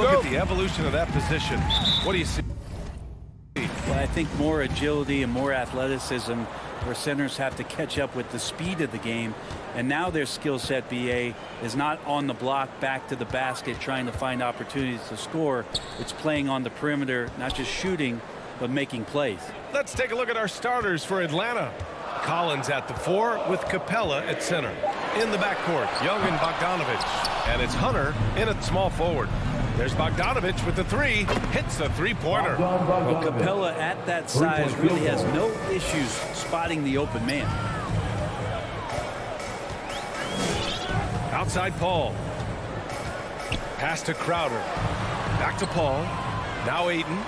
look at the evolution of that position. What do you see? Well, I think more agility and more athleticism where centers have to catch up with the speed of the game. And now their skill set, BA, is not on the block back to the basket trying to find opportunities to score. It's playing on the perimeter, not just shooting, but making plays. Let's take a look at our starters for Atlanta. Collins at the 4 with Capela at center. In the backcourt, Young and Bogdanovich. And it's Hunter in at small forward. There's Bogdanovich with the 3. Hits the three-pointer. Well, Capela at that size really has no issues spotting the open man. Outside Paul. Pass to Crowder. Back to Paul. Now Ayton.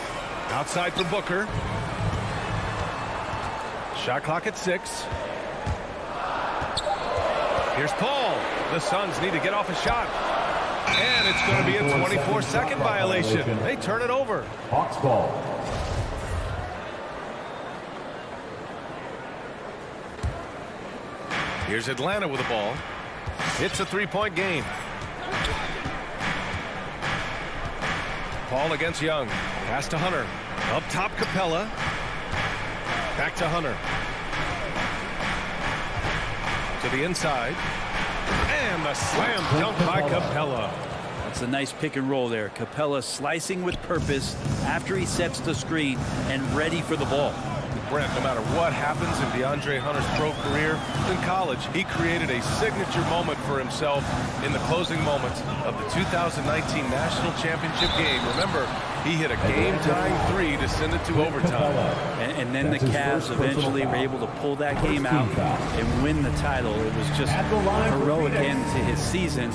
Outside for Booker. Shot clock at 6. Here's Paul. The Suns need to get off a shot. And it's going to be a 24-second violation. They turn it over. Hawks ball. Here's Atlanta with the ball. It's a three-point game. Paul against Young. Pass to Hunter. Up top, Capela. Back to Hunter. To the inside. And the slam dunk by Capela. That's a nice pick and roll there. Capela slicing with purpose after he sets the screen and ready for the ball. Brent, no matter what happens in DeAndre Hunter's pro career, in college, he created a signature moment for himself in the closing moments of the 2019 National Championship game. Remember, he hit a game-tying 3 to send it to overtime. And then the Cavs eventually were able to pull that game out and win the title. It was just a heroic end to his season.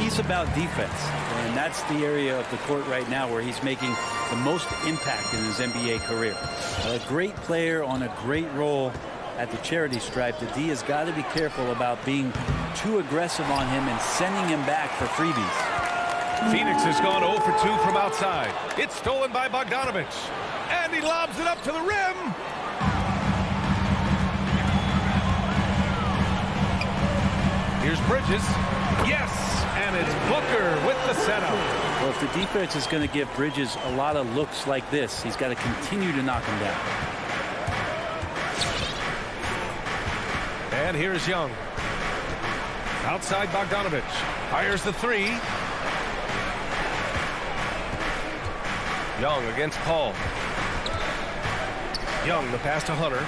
He's about defense, and that's the area of the court right now where he's making the most impact in his NBA career. A great player on a great role at the charity stripe. The D has got to be careful about being too aggressive on him and sending him back for freebies. Phoenix has gone 0 for 2 from outside. It's stolen by Bogdanovich. And he lobs it up to the rim. Here's Bridges. Yes! And it's Booker with the setup. Well, if the defense is going to give Bridges a lot of looks like this, he's got to continue to knock him down. And here's Young. Outside Bogdanovich. Fires the 3. Young against Paul. Young, the pass to Hunter.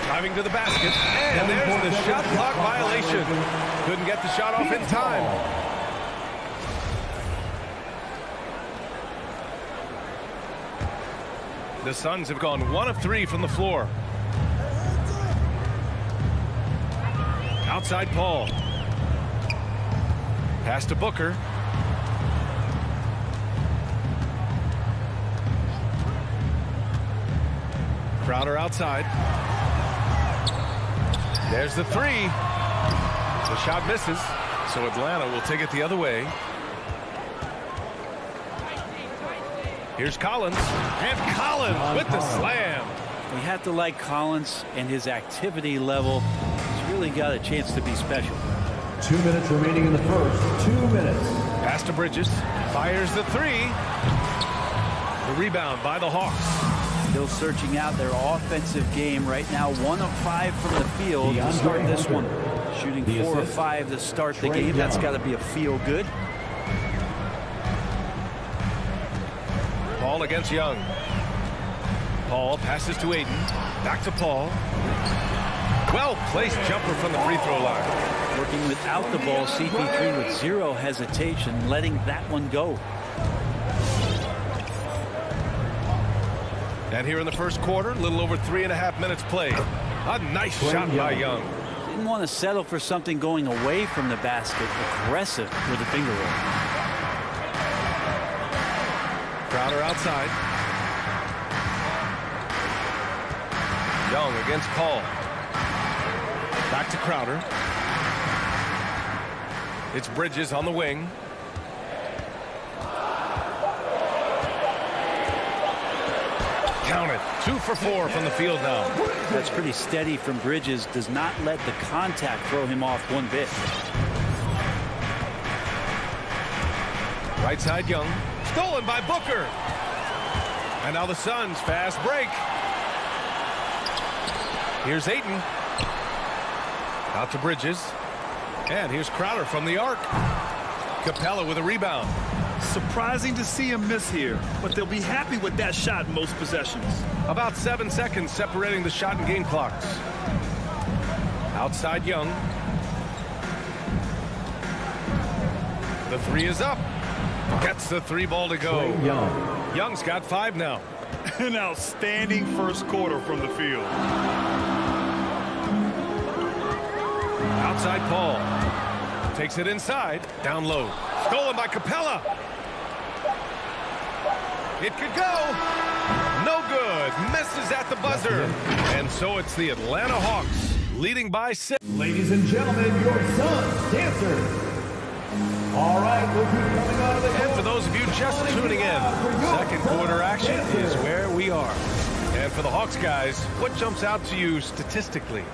Driving to the basket. And there's the shot clock violation. Couldn't get the shot off in time. The Suns have gone 1 of 3 from the floor. Outside Paul. Pass to Booker. Crowder outside. There's the 3. The shot misses, so Atlanta will take it the other way. Here's Collins, and Collins with the slam. We have to like Collins, and his activity level. He's really got a chance to be special. 2 minutes remaining in the first. 2 minutes. Pass to Bridges. Fires the 3. The rebound by the Hawks. Still searching out their offensive game right now. 1 of 5 from the field to start this one. Shooting 4 of 5 to start the game. That's got to be a feel good. Paul against Young. Paul passes to Ayton. Back to Paul. Well-placed jumper from the free throw line. Working without the ball, CP3 with 0 hesitation, letting that one go. And here in the first quarter, a little over 3.5 minutes played. A nice shot by Young. Didn't want to settle for something going away from the basket. Aggressive with a finger roll. Crowder outside. Young against Paul. Back to Crowder. It's Bridges on the wing. Count it. 2 for 4 from the field now. That's pretty steady from Bridges. Does not let the contact throw him off one bit. Right side Young. Stolen by Booker. And now the Suns fast break. Here's Ayton. Out to Bridges. And here's Crowder from the arc. Capela with a rebound. Surprising to see him miss here, but they'll be happy with that shot in most possessions. About 7 seconds separating the shot and game clocks. Outside Young. The three is up. Gets the three ball to go. Young's got 5 now. An outstanding first quarter from the field. Outside Paul. Takes it inside. Down low. Stolen by Capela. It could go. No good. Misses at the buzzer. And so it's the Atlanta Hawks leading by 6. Ladies and gentlemen, your Suns dancers. All right, we'll be coming out of the And for those of you just tuning in, second quarter action is where we are. And for the Hawks guys, what jumps out to you statistically?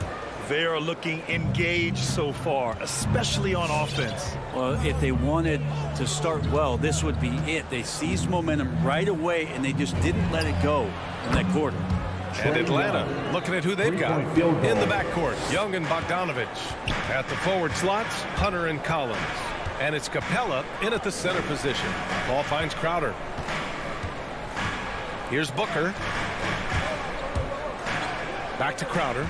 They are looking engaged so far, especially on offense. Well, if they wanted to start well, this would be it. They seized momentum right away, and they just didn't let it go in that quarter. And Atlanta, looking at who they've got in the backcourt. Young and Bogdanovich. At the forward slots, Hunter and Collins. And it's Capela in at the center position. Ball finds Crowder. Here's Booker. Back to Crowder.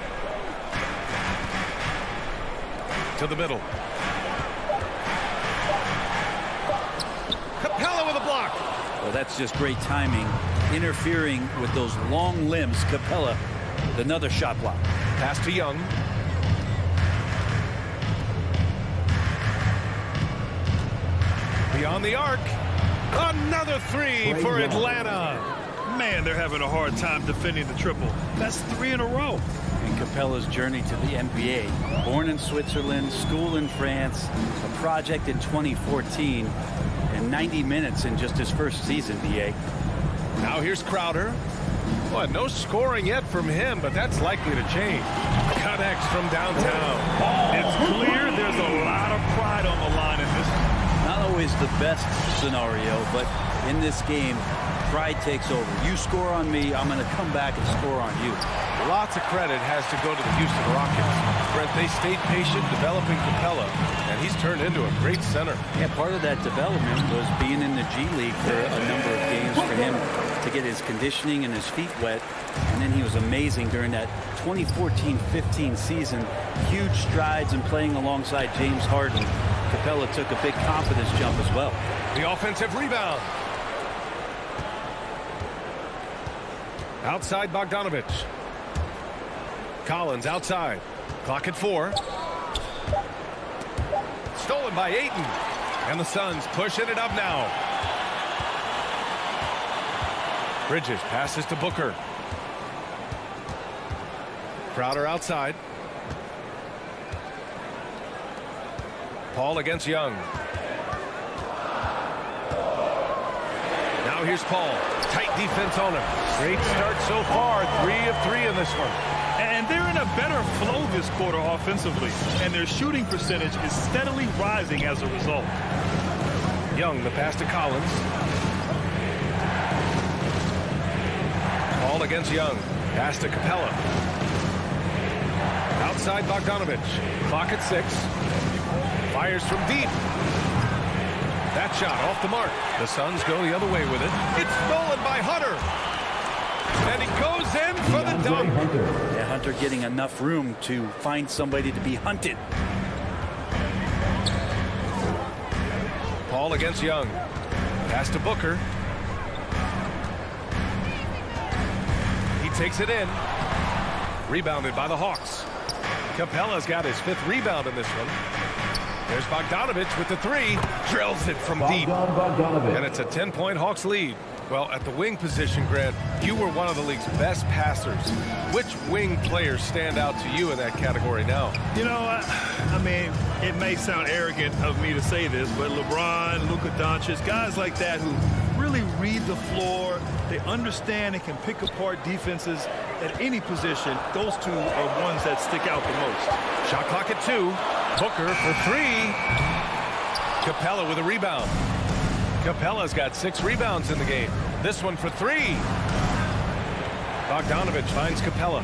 To the middle. Capela with a block. Well, that's just great timing. Interfering with those long limbs. Capela with another shot block. Pass to Young. Beyond the arc. Another three for Atlanta. Man, they're having a hard time defending the triple. That's 3 in a row. And Capela's journey to the NBA. Born in Switzerland, school in France, a project in 2014, and 90 minutes in just his first season, BA. Now here's Crowder. Boy, no scoring yet from him, but that's likely to change. Connects from downtown. It's clear there's a lot of pride on the line in this. Not always the best scenario, but in this game, pride takes over. You score on me, I'm going to come back and score on you. Lots of credit has to go to the Houston Rockets. Brent, they stayed patient developing Capela, and he's turned into a great center. Yeah, part of that development was being in the G League for a number of games for him to get his conditioning and his feet wet. And then he was amazing during that 2014-15 season. Huge strides in playing alongside James Harden. Capela took a big confidence jump as well. The offensive rebound. Outside Bogdanovich. Collins outside. Clock at 4. Stolen by Ayton. And the Suns pushing it up now. Bridges passes to Booker. Crowder outside. Paul against Young. Now here's Paul. Tight defense on him. Great start so far. 3 of 3 in this one. And they're in a better flow this quarter offensively. And their shooting percentage is steadily rising as a result. Young, the pass to Collins. Paul against Young. Pass to Capela. Outside Bogdanovich. Clock at 6. Fires from deep. That shot off the mark. The Suns go the other way with it. It's stolen by Hunter. And he goes in for the dunk. Yeah, Hunter getting enough room to find somebody to be hunted. Paul against Young. Pass to Booker. He takes it in. Rebounded by the Hawks. Capela's got his 5th rebound in this one. There's Bogdanovich with the 3. Drills it from deep. And it's a 10-point Hawks lead. Well, at the wing position, Grant, you were one of the league's best passers. Which wing players stand out to you in that category now? You know, I mean, it may sound arrogant of me to say this, but LeBron, Luka Doncic, guys like that who really read the floor, they understand and can pick apart defenses at any position. Those two are ones that stick out the most. Shot clock at 2. Booker for 3. Capela with a rebound. Capela's got 6 rebounds in the game. This one for 3. Bogdanovich finds Capela.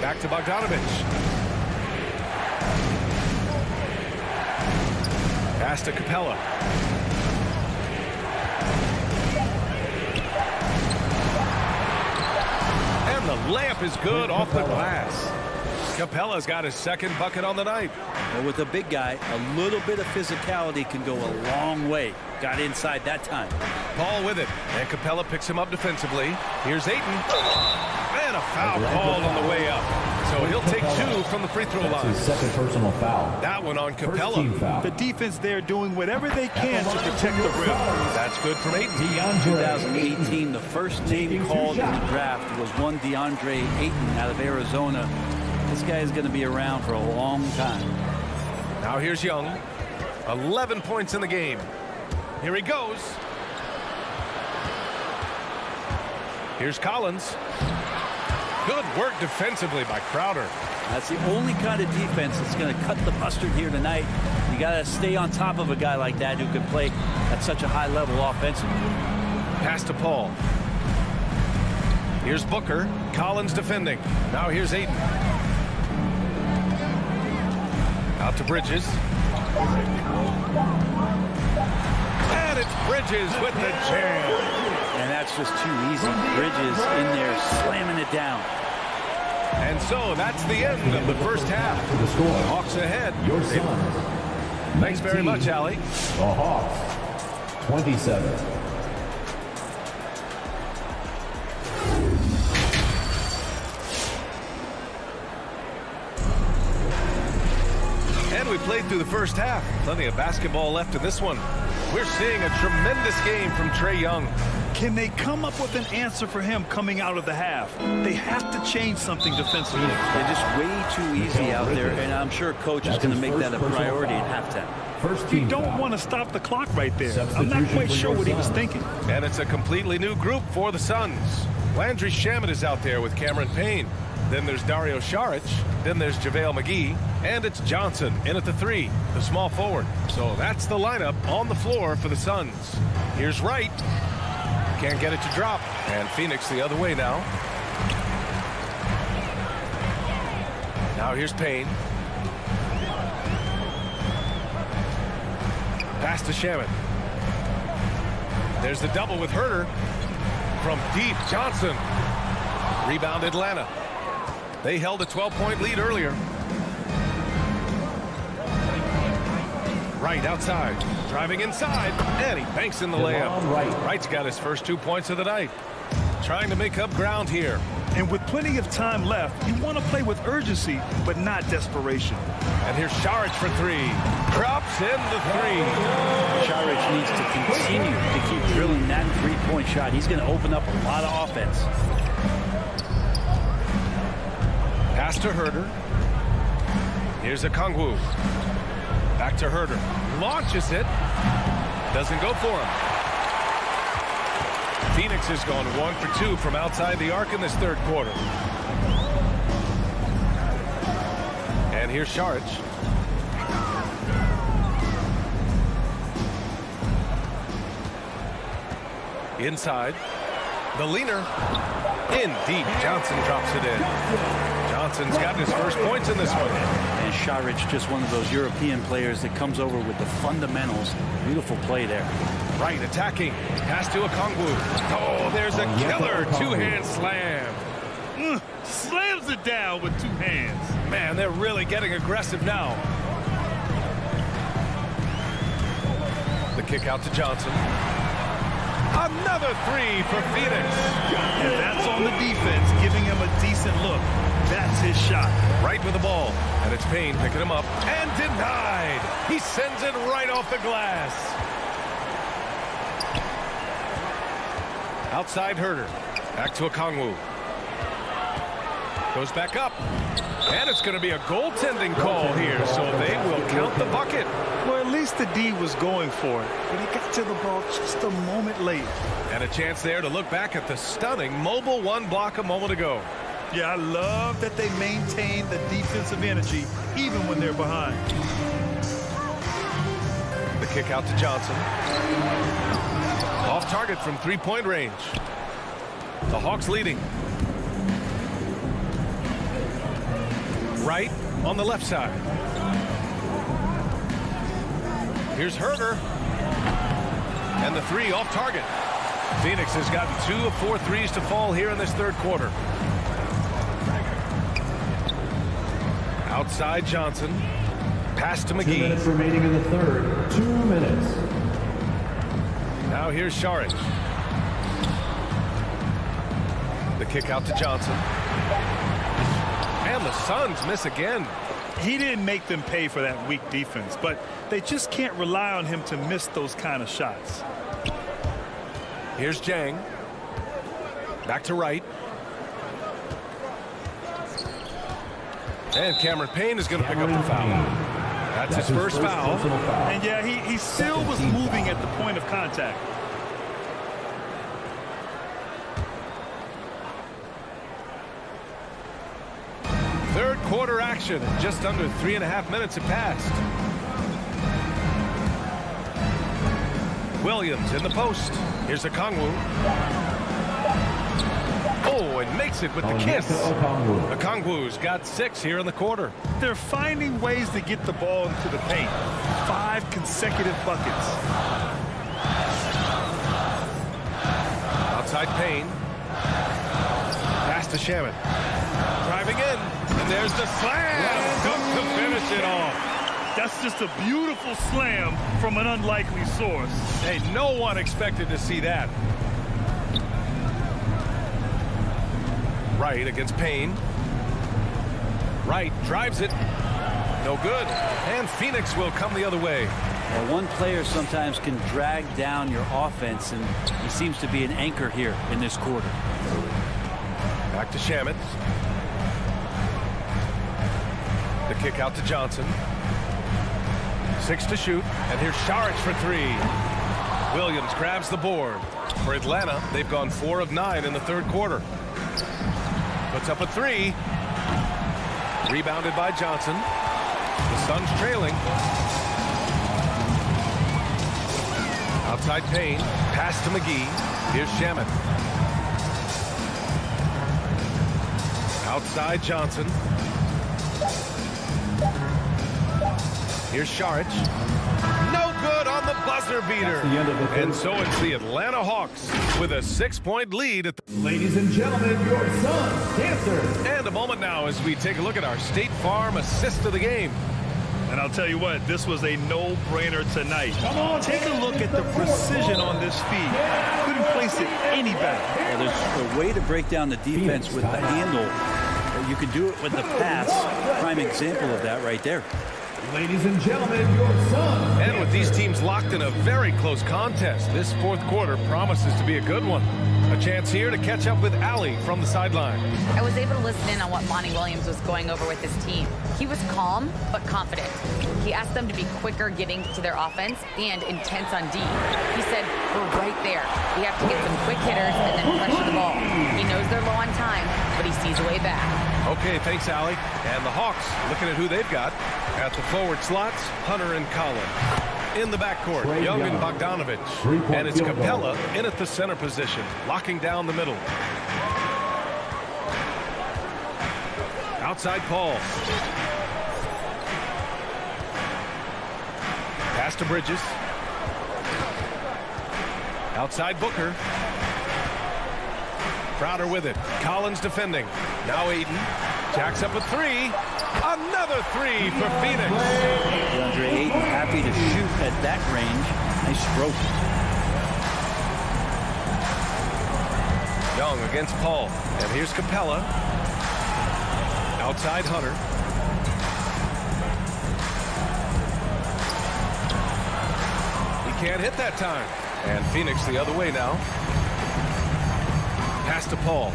Back to Bogdanovich. Pass to Capela. And the layup is good off the glass. Capela's got his 2nd bucket on the night. Well, with a big guy, a little bit of physicality can go a long way. Got inside that time. Paul with it, and Capela picks him up defensively. Here's Ayton, and a foul called on the way up. So he'll take 2 from the free throw line. His 2nd personal foul. That one on Capela. The defense there doing whatever they can to protect the rim. That's good from Ayton. 2018, the first name called in the draft was one DeAndre Ayton out of Arizona. This guy is going to be around for a long time. Now here's Young. 11 points in the game. Here he goes. Here's Collins. Good work defensively by Crowder. That's the only kind of defense that's going to cut the mustard here tonight. You got to stay on top of a guy like that who can play at such a high level offensively. Pass to Paul. Here's Booker. Collins defending. Now here's Ayton. Out to Bridges. And it's Bridges with the jam. And that's just too easy. Bridges in there slamming it down. And so that's the end of the first half. The score. Hawks ahead. Your Suns. Thanks very much, Allie. The Hawks. 27. And we played through the first half. Plenty of basketball left in this one. We're seeing a tremendous game from Trae Young. Can they come up with an answer for him coming out of the half? They have to change something defensively. They're just way too easy out there, and I'm sure coach is going to make that a priority at halftime. You don't want to stop the clock right there. I'm not quite sure what he was thinking. And it's a completely new group for the Suns. Landry Shamet is out there with Cameron Payne. Then there's Dario Saric. Then there's JaVale McGee. And it's Johnson in at the 3, the small forward. So that's the lineup on the floor for the Suns. Here's Wright. Can't get it to drop. And Phoenix the other way now. Now here's Payne. Pass to Shamet. There's the double with Herter. From deep, Johnson. Rebound Atlanta. They held a 12-point lead earlier. Wright outside, driving inside, and he banks in the layup. Wright's got his first 2 points of the night. Trying to make up ground here. And with plenty of time left, you want to play with urgency, but not desperation. And here's Saric for 3. Drops in the 3. Saric needs to continue to keep drilling that three-point shot. He's going to open up a lot of offense. Pass to Herter. Here's Okongwu. Back to Herter. Launches it. Doesn't go for him. Phoenix has gone 1 for 2 from outside the arc in this third quarter. And here's Saric. Inside. The leaner. In deep. Johnson drops it in. Johnson's gotten his first points in this one. And Saric, just one of those European players that comes over with the fundamentals. Beautiful play there. Right, attacking. Pass to Okongwu. Oh, there's a killer two-hand slam. Slams it down with 2 hands. Man, they're really getting aggressive now. The kick out to Johnson. Another 3 for Phoenix. And that's on the defense, giving him a decent look. That's his shot. Right with the ball. And it's Payne picking him up. And denied. He sends it right off the glass. Outside Herter. Back to Okongwu. Goes back up. And it's going to be a goaltending call here, so they will count the bucket. Well, at least the D was going for it, but he got to the ball just a moment late. And a chance there to look back at the stunning mobile 1 block a moment ago. Yeah, I love that they maintain the defensive energy even when they're behind. The kick out to Johnson. Off target from three-point range. The Hawks leading. Right on the left side. Here's Herder. And the three off target. Phoenix has gotten 2 of 4 threes to fall here in this third quarter. Outside Johnson. Pass to McGee. 2 minutes remaining in the third. 2 minutes. Now here's Saric. The kick out to Johnson. And the Suns miss again. He didn't make them pay for that weak defense, but they just can't rely on him to miss those kind of shots. Here's Jang. Back to Wright. And Cameron Payne is going to pick up the foul. That's his first foul. And yeah, he still was moving at the point of contact. Third quarter action. Just under 3.5 minutes have passed. Williams in the post. Here's Okongwu. Oh, and makes it with the kiss. Okongwu's got 6 here in the quarter. They're finding ways to get the ball into the paint. 5 consecutive buckets. Outside Payne. Pass to Shaman. Driving in. And there's the slam. Dunk to finish it off. That's just a beautiful slam from an unlikely source. Hey, no one expected to see that. Wright against Payne. Wright drives it. No good. And Phoenix will come the other way. Well, one player sometimes can drag down your offense, and he seems to be an anchor here in this quarter. Back to Shamet. The kick out to Johnson. 6 to shoot. And here's Saric for 3. Williams grabs the board. For Atlanta, they've gone 4 of 9 in the third quarter. Puts up a 3. Rebounded by Johnson. The Suns trailing. Outside Payne. Pass to McGee. Here's Shamet. Outside Johnson. Here's Saric. No good on the buzzer beater. And so it's the Atlanta Hawks with a 6-point lead at the... Ladies and gentlemen, your Suns dancers. And a moment now as we take a look at our State Farm assist of the game. And I'll tell you what, this was a no-brainer tonight. Come on, take a look at the precision on this feed. Couldn't place it any better. Well, there's a way to break down the defense with the handle. You can do it with the pass. Prime example of that right there. Ladies and gentlemen, your Suns. And with these teams locked in a very close contest, this fourth quarter promises to be a good one. A chance here to catch up with Allie from the sideline. I was able to listen in on what Monty Williams was going over with his team. He was calm but confident. He asked them to be quicker getting to their offense and intense on D. He said, we're right there. We have to get some quick hitters and then pressure the ball. He knows they're low on time, but he sees a way back. Okay, thanks, Allie. And the Hawks, looking at who they've got. At the forward slots, Hunter and Collins. In the backcourt, Young and Bogdanovich. And it's Capela in at the center position, locking down the middle. Outside Paul. Pass to Bridges. Outside Booker. Crowder with it. Collins defending. Now Ayton. Jacks up a 3. Another 3 for Phoenix. DeAndre Ayton happy to shoot at that range. Nice stroke. Young against Paul. And here's Capela. Outside Hunter. He can't hit that time. And Phoenix the other way now. Pass to Paul.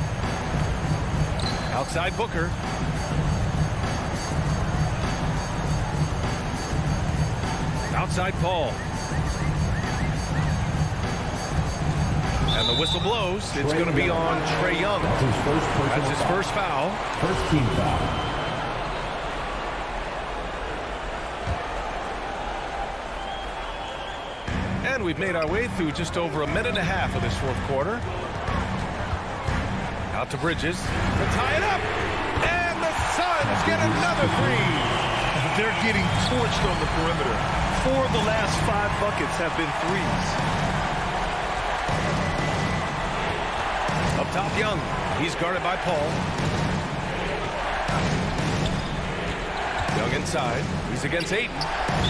Outside Booker. Outside Paul. And the whistle blows. It's going to be on Trae Young. That's his first foul. First team foul. And we've made our way through just over a minute and a half of this fourth quarter. Out to Bridges to tie it up. And the Suns get another three. They're getting torched on the perimeter. 4 of the last 5 buckets have been threes. Up top, Young. He's guarded by Paul. Young inside. He's against Ayton.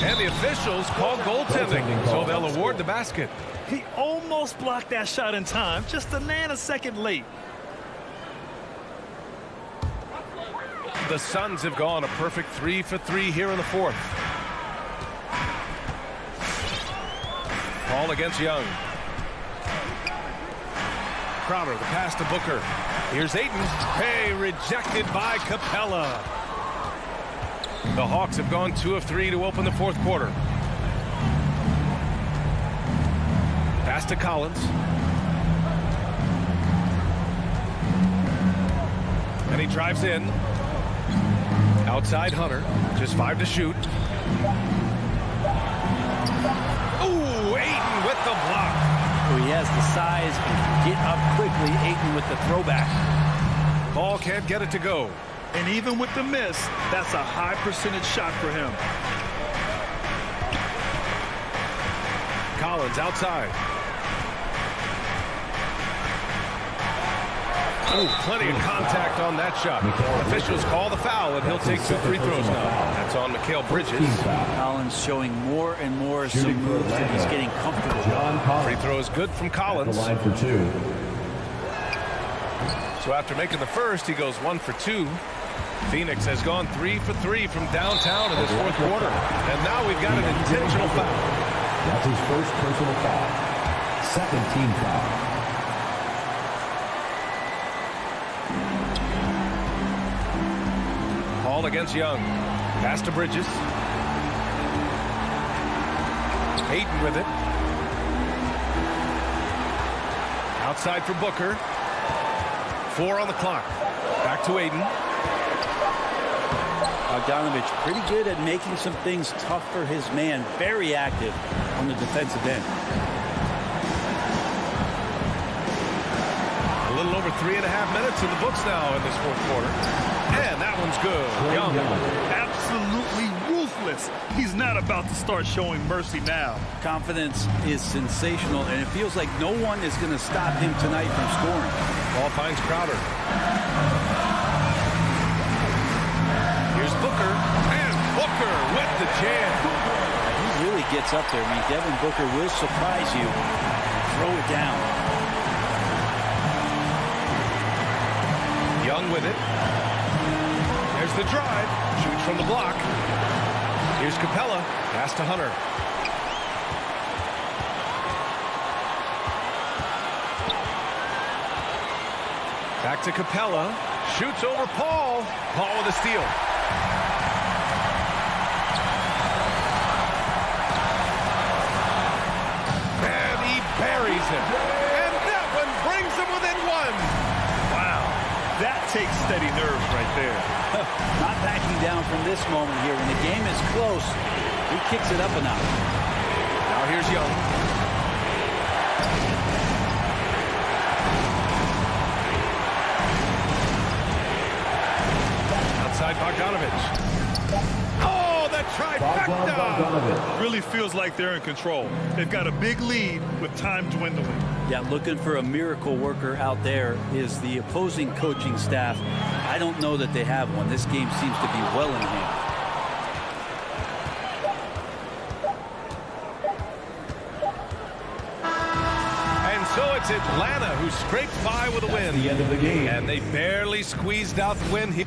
And the officials call goaltending, so they'll award the basket. He almost blocked that shot in time, just a nanosecond late. The Suns have gone a perfect 3 for 3 here in the fourth. Paul against Young. Crowder, the pass to Booker. Here's Ayton. Hey, rejected by Capela. The Hawks have gone 2 of 3 to open the fourth quarter. Pass to Collins. And he drives in. Outside Hunter. Just 5 to shoot. Ooh, Ayton with the block. Oh, he has the size and can get up quickly. Ayton with the throwback. Ball can't get it to go. And even with the miss, that's a high percentage shot for him. Collins outside. Oh, plenty of contact on that shot. Officials call the foul, and he'll take 2 free throws now. That's on Mikal Bridges. Collins showing more and more some moves that he's getting comfortable with. Free throw is good from Collins. Line for 2. So after making the first, he goes 1 for 2. Phoenix has gone 3 for 3 from downtown in this fourth quarter. And now we've got an intentional foul. That's his first personal foul. Second team foul. Paul against Young. Pass to Bridges. Ayton with it. Outside for Booker. 4 on the clock. Back to Ayton. Bogdanovich pretty good at making some things tough for his man. Very active on the defensive end. A little over 3.5 minutes in the books now in this fourth quarter. And that one's good. Young. Absolutely ruthless. He's not about to start showing mercy now. Confidence is sensational, and it feels like no one is going to stop him tonight from scoring. Ball finds Crowder. Here's Booker. And Booker with the jam. He really gets up there. I mean, Devin Booker will surprise you. Throw it down. Young with it. There's the drive. Shoots from the block. Here's Capela. Pass to Hunter. Back to Capela. Shoots over Paul. Paul with a steal. And he buries him. And that one brings him within 1. That takes steady nerves right there. Not backing down from this moment here. When the game is close, he kicks it up a notch. Now here's Young. Outside Bogdanovich. Oh, the trifecta! Really feels like they're in control. They've got a big lead with time dwindling. Yeah, looking for a miracle worker out there is the opposing coaching staff. I don't know that they have one. This game seems to be well in hand. And so it's Atlanta who scrapes by with a win. The end of the game. And they barely squeezed out the win here.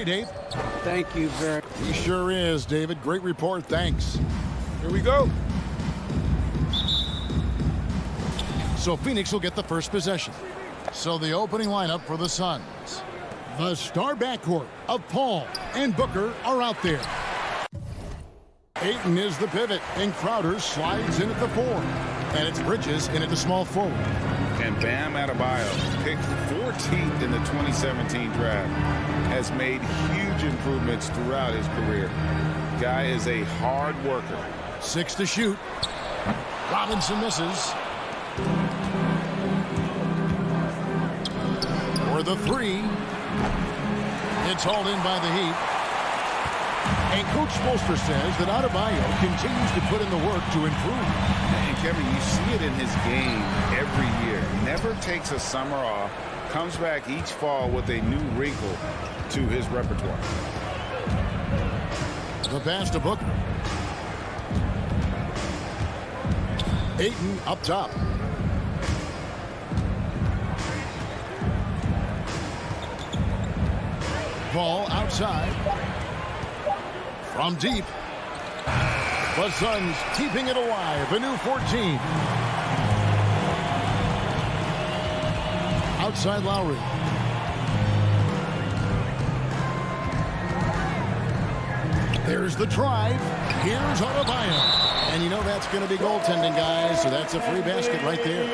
Okay, Dave? Thank you very much. He sure is, David. Great report. Thanks. Here we go. So Phoenix will get the first possession. So the opening lineup for the Suns. The star backcourt of Paul and Booker are out there. Ayton is the pivot, and Crowder slides in at the 4. And it's Bridges in at the small forward. And Bam Adebayo, picked 14th in the 2017 draft, has made huge improvements throughout his career. Guy is a hard worker. 6 to shoot. Robinson misses. For the 3. It's hauled in by the Heat. And Coach Spoelstra says that Adebayo continues to put in the work to improve. And Kevin, you see it in his game every year. Never takes a summer off. Comes back each fall with a new wrinkle to his repertoire. The pass to Booker. Ayton up top. Ball outside. From deep. The Suns keeping it alive. A new 14. Outside Lowry. There's the drive. Here's Adebayo. And you know that's going to be goaltending, guys, so that's a free basket right there.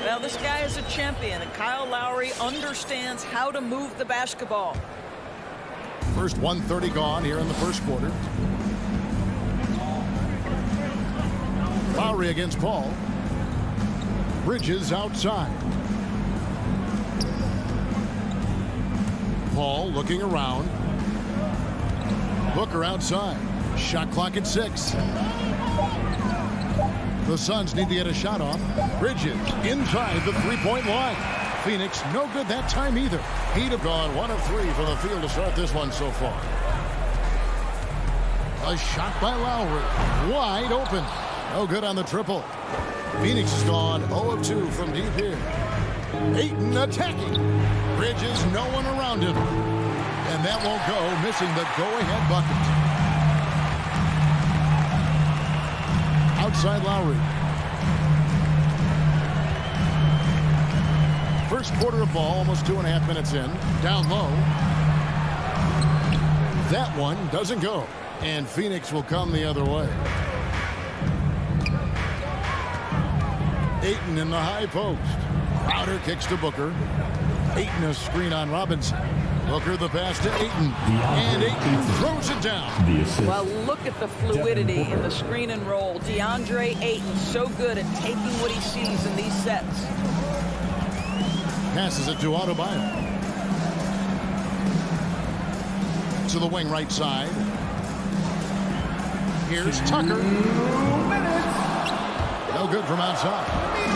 Well, this guy is a champion, and Kyle Lowry understands how to move the basketball. First 1:30 gone here in the first quarter. Lowry against Paul. Bridges outside. Paul looking around. Booker outside. Shot clock at 6. The Suns need to get a shot off. Bridges inside the three-point line. Phoenix no good that time either. He'd have gone 1 of 3 from the field to start this one so far. A shot by Lowry. Wide open. No good on the triple. Phoenix has gone 0 of 2 from deep here. Ayton attacking. Bridges, no one around him. And that won't go, missing the go-ahead bucket. Outside Lowry. First quarter of ball, almost 2.5 minutes in. Down low. That one doesn't go. And Phoenix will come the other way. Ayton in the high post. Crowder kicks to Booker. Ayton a screen on Robinson. Booker the pass to Ayton. And Ayton throws it down. Well, look at the fluidity in the screen and roll. DeAndre Ayton so good at taking what he sees in these sets. Passes it to Adebayo. To the wing right side. Here's Tucker. No good from outside.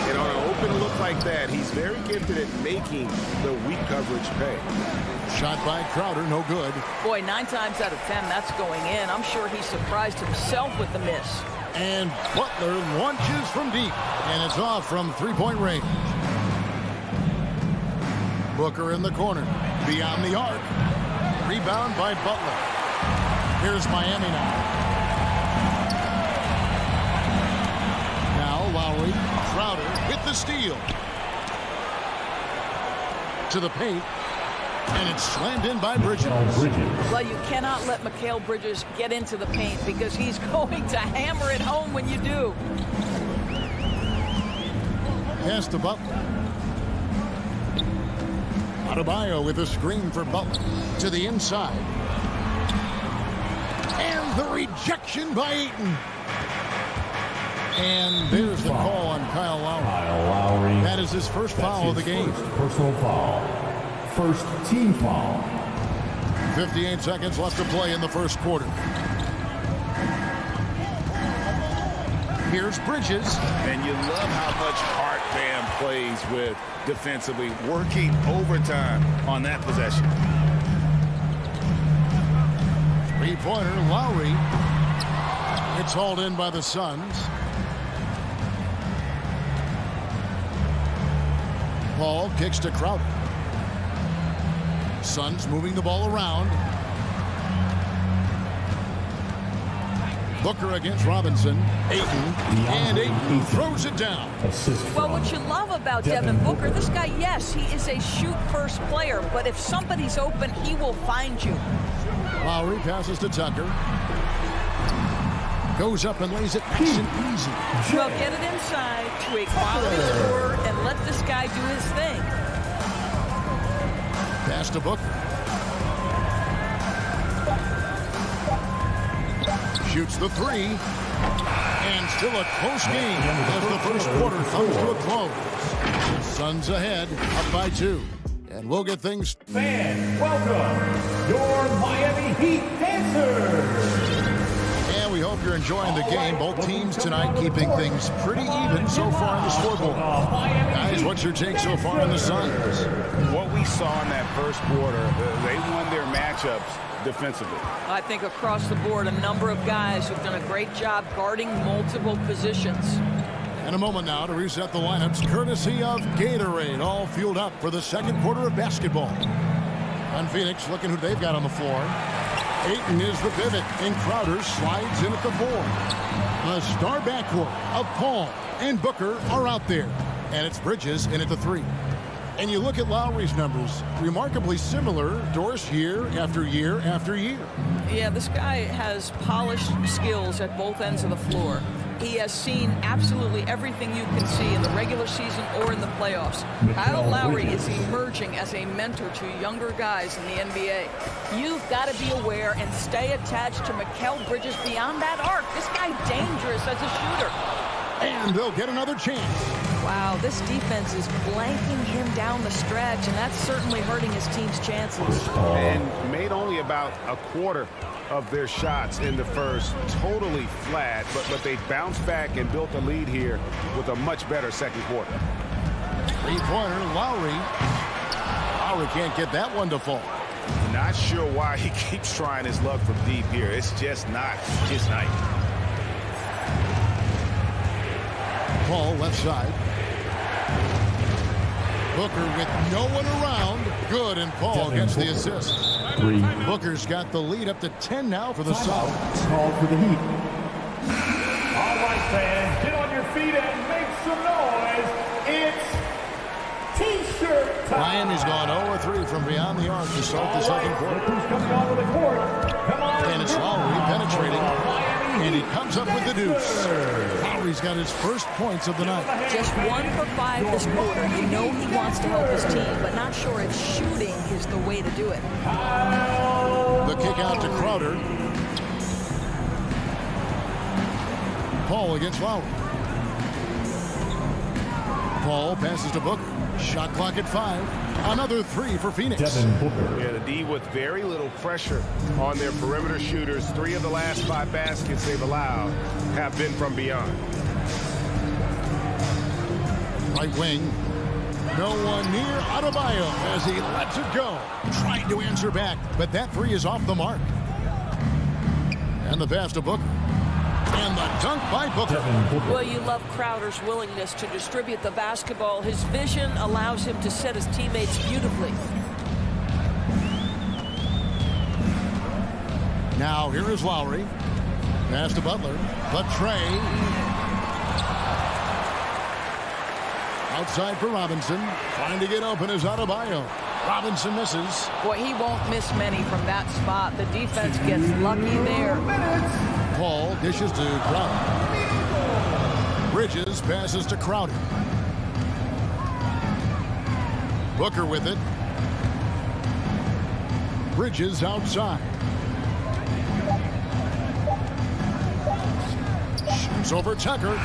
And on an open look like that, he's very gifted at making the weak coverage pay. Shot by Crowder, no good. Boy, 9 times out of 10, that's going in. I'm sure he surprised himself with the miss. And Butler launches from deep. And it's off from three-point range. Booker in the corner. Beyond the arc. Rebound by Butler. Here's Miami now. Now Lowry. Crowder with the steal. To the paint. And it's slammed in by Bridges. Well, you cannot let Mikal Bridges get into the paint because he's going to hammer it home when you do. Pass to Butler. Adebayo with a screen for Butler. To the inside. And the rejection by Ayton. And there's the call on Kyle Lowry. That is his first foul of the game. Personal foul. First team foul. 58 seconds left to play in the first quarter. Here's Bridges. And you love how much heart Bam plays with defensively, working overtime on that possession. Three-pointer, Lowry. It's hauled in by the Suns. Paul kicks to Crowder. Suns moving the ball around. Booker against Robinson. Ayton. And Ayton throws it down. Well, what you love about Devin Booker, this guy, yes, he is a shoot-first player, but if somebody's open, he will find you. Lowry passes to Tucker. Goes up and lays it nice and easy. Well, get it inside to a quality scorer and let this guy do his thing. Pass to Booker. Shoots the three. And still a close game as the first quarter comes to a close. Suns ahead, up by 2. And we'll get things. Fans, welcome your Miami Heat dancers. And we hope you're enjoying the game. Both teams tonight keeping things pretty even so far on the scoreboard. Guys, what's your take so far on the Suns? What we saw in that first quarter, they won their matchups defensively. I think across the board, a number of guys have done a great job guarding multiple positions. And a moment now to reset the lineups, courtesy of Gatorade, all fueled up for the second quarter of basketball. On Phoenix, looking who they've got on the floor. Ayton is the pivot, and Crowder slides in at the 4. The star backcourt of Paul and Booker are out there. And it's Bridges in at the 3. And you look at Lowry's numbers, remarkably similar, Doris, year after year after year. Yeah, this guy has polished skills at both ends of the floor. He has seen absolutely everything you can see in the regular season or in the playoffs. Kyle Lowry is emerging as a mentor to younger guys in the NBA. You've got to be aware and stay attached to Mikal Bridges beyond that arc. This guy's dangerous as a shooter. And they'll get another chance. Wow, this defense is blanking him down the stretch, and that's certainly hurting his team's chances. And made only about a quarter of their shots in the first, totally flat, but they bounced back and built a lead here with a much better second quarter. Three-pointer, Lowry. Lowry can't get that one to fall. Not sure why he keeps trying his luck from deep here. It's just not nice. Paul left side. Booker with no one around. Good, and Paul gets the assist. Booker's got the lead up to 10 now for the Suns. Called for the Heat. All right, fans, get on your feet and make some noise. It's T-shirt time. Miami's gone 0-3 from beyond the arc to start the second quarter. Who's coming onto the court? Come on. And it's Lowry penetrating. And he comes up with the deuce. Lowry's got his first points of the night. Just 1 for 5 this quarter. You know he wants to help his team, but not sure if shooting is the way to do it. The kick out to Crowder. Paul against Lowry. Paul passes to Booker. Shot clock at 5. Another 3 for Phoenix. Yeah, the D with very little pressure on their perimeter shooters. 3 of the last 5 baskets they've allowed have been from beyond. Right wing. No one near Adebayo as he lets it go. Trying to answer back, but that 3 is off the mark. And the pass to Booker. And the dunk by Booker. Well, you love Crowder's willingness to distribute the basketball. His vision allows him to set his teammates beautifully. Now here is Lowry. Pass to Butler. But Trey. Outside for Robinson. Trying to get open is Adebayo. Robinson misses. Boy, he won't miss many from that spot. The defense gets lucky there. Paul dishes to Crowder. Bridges passes to Crowder. Booker with it. Bridges outside. Shoots over Tucker.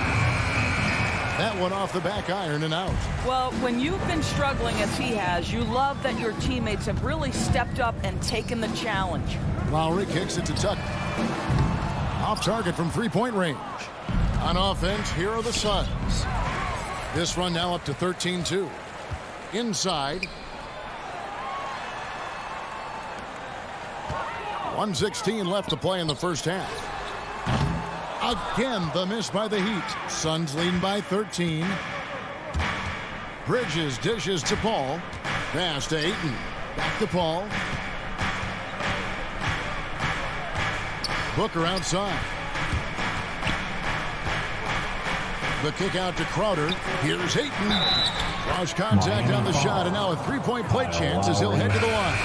That one off the back iron and out. Well, when you've been struggling as he has, you love that your teammates have really stepped up and taken the challenge. Lowry kicks it to Tucker. Off target from three-point range. On offense, here are the Suns. This run now up to 13-2. Inside. 1:16 left to play in the first half. Again, the miss by the Heat. Suns leading by 13. Bridges dishes to Paul. Pass to Ayton. Back to Paul. Booker outside. The kick out to Crowder. Here's Ayton. Draws contact on the shot, and now a three-point play chance as he'll head to the line.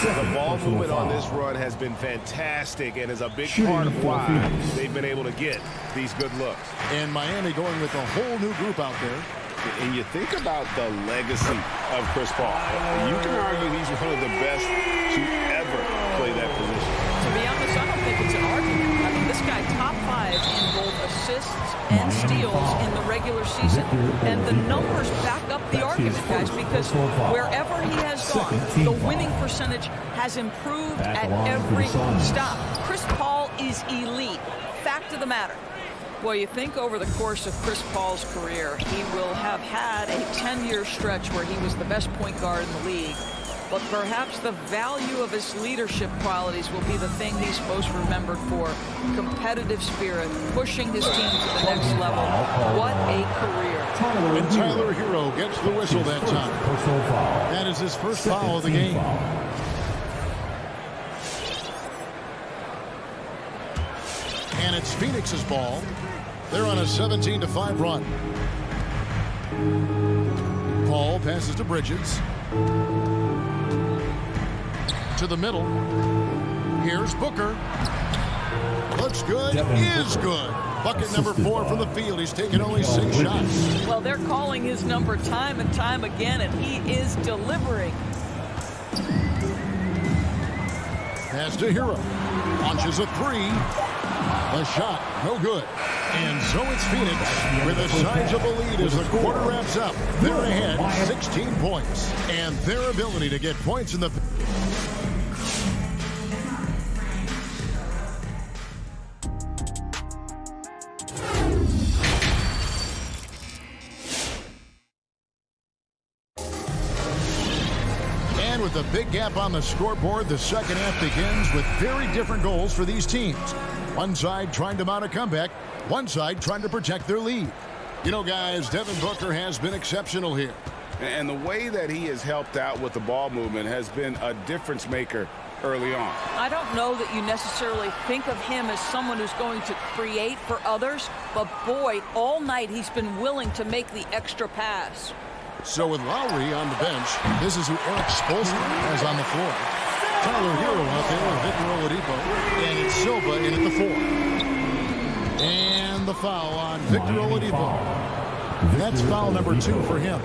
The ball movement on this run has been fantastic and is a big part of why they've been able to get these good looks. And Miami going with a whole new group out there. And you think about the legacy of Chris Paul. You can argue he's one of the best to ever play that position. To be honest, I don't think it's an argument. I mean, this guy top 5 in both assists and steals in the regular season. And the numbers back up the argument, guys, because wherever he has gone, the winning percentage has improved at every stop. Chris Paul is elite. Fact of the matter. Well, you think over the course of Chris Paul's career, he will have had a 10-year stretch where he was the best point guard in the league. But perhaps the value of his leadership qualities will be the thing he's most remembered for. Competitive spirit, pushing his team to the next level. What a career. And Tyler Hero gets the whistle that time. That is his first foul of the game. And it's Phoenix's ball. They're on a 17-5 run. Paul passes to Bridges. To the middle. Here's Booker. Looks good. Is good. Bucket number 4 from the field. He's taken only 6 shots. Well, they're calling his number time and time again, and he is delivering. Pass to Hero. Launches a 3. The shot, no good. And so it's Phoenix with a sizable lead as the quarter wraps up. They're ahead 16 points. And their ability to get points in the... And with a big gap on the scoreboard, the second half begins with very different goals for these teams. One side trying to mount a comeback, one side trying to protect their lead. You know, guys, Devin Booker has been exceptional here. And the way that he has helped out with the ball movement has been a difference maker early on. I don't know that you necessarily think of him as someone who's going to create for others, but boy, all night he's been willing to make the extra pass. So with Lowry on the bench, this is who Eric Spoelstra has on the floor. Tyler Hero out there with Victor Oladipo. And it's Silva in at the 4. And the foul on Victor Oladipo. That's foul number 2 for him.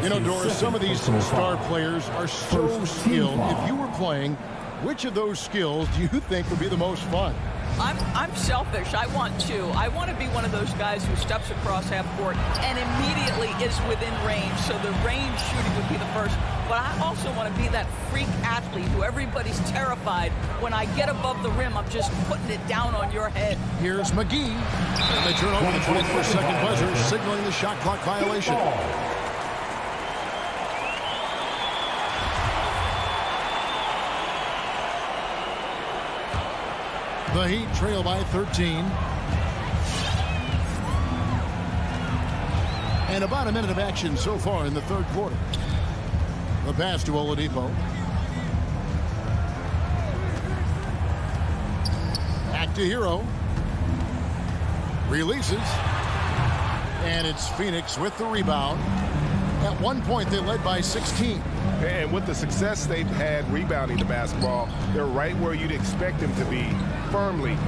You know, Doris, some of these star players are so skilled. If you were playing, which of those skills do you think would be the most fun? I'm selfish. I want to be one of those guys who steps across half court and immediately is within range. So the range shooting would be the first. But I also want to be that freak athlete who everybody's terrified. When I get above the rim, I'm just putting it down on your head. Here's McGee. And they turn over the 24-second buzzer, signaling the shot clock violation. The Heat trail by 13. And about a minute of action so far in the third quarter. The pass to Oladipo. Back to Hero. Releases. And it's Phoenix with the rebound. At one point, they led by 16. And with the success they've had rebounding the basketball, they're right where you'd expect them to be, firmly.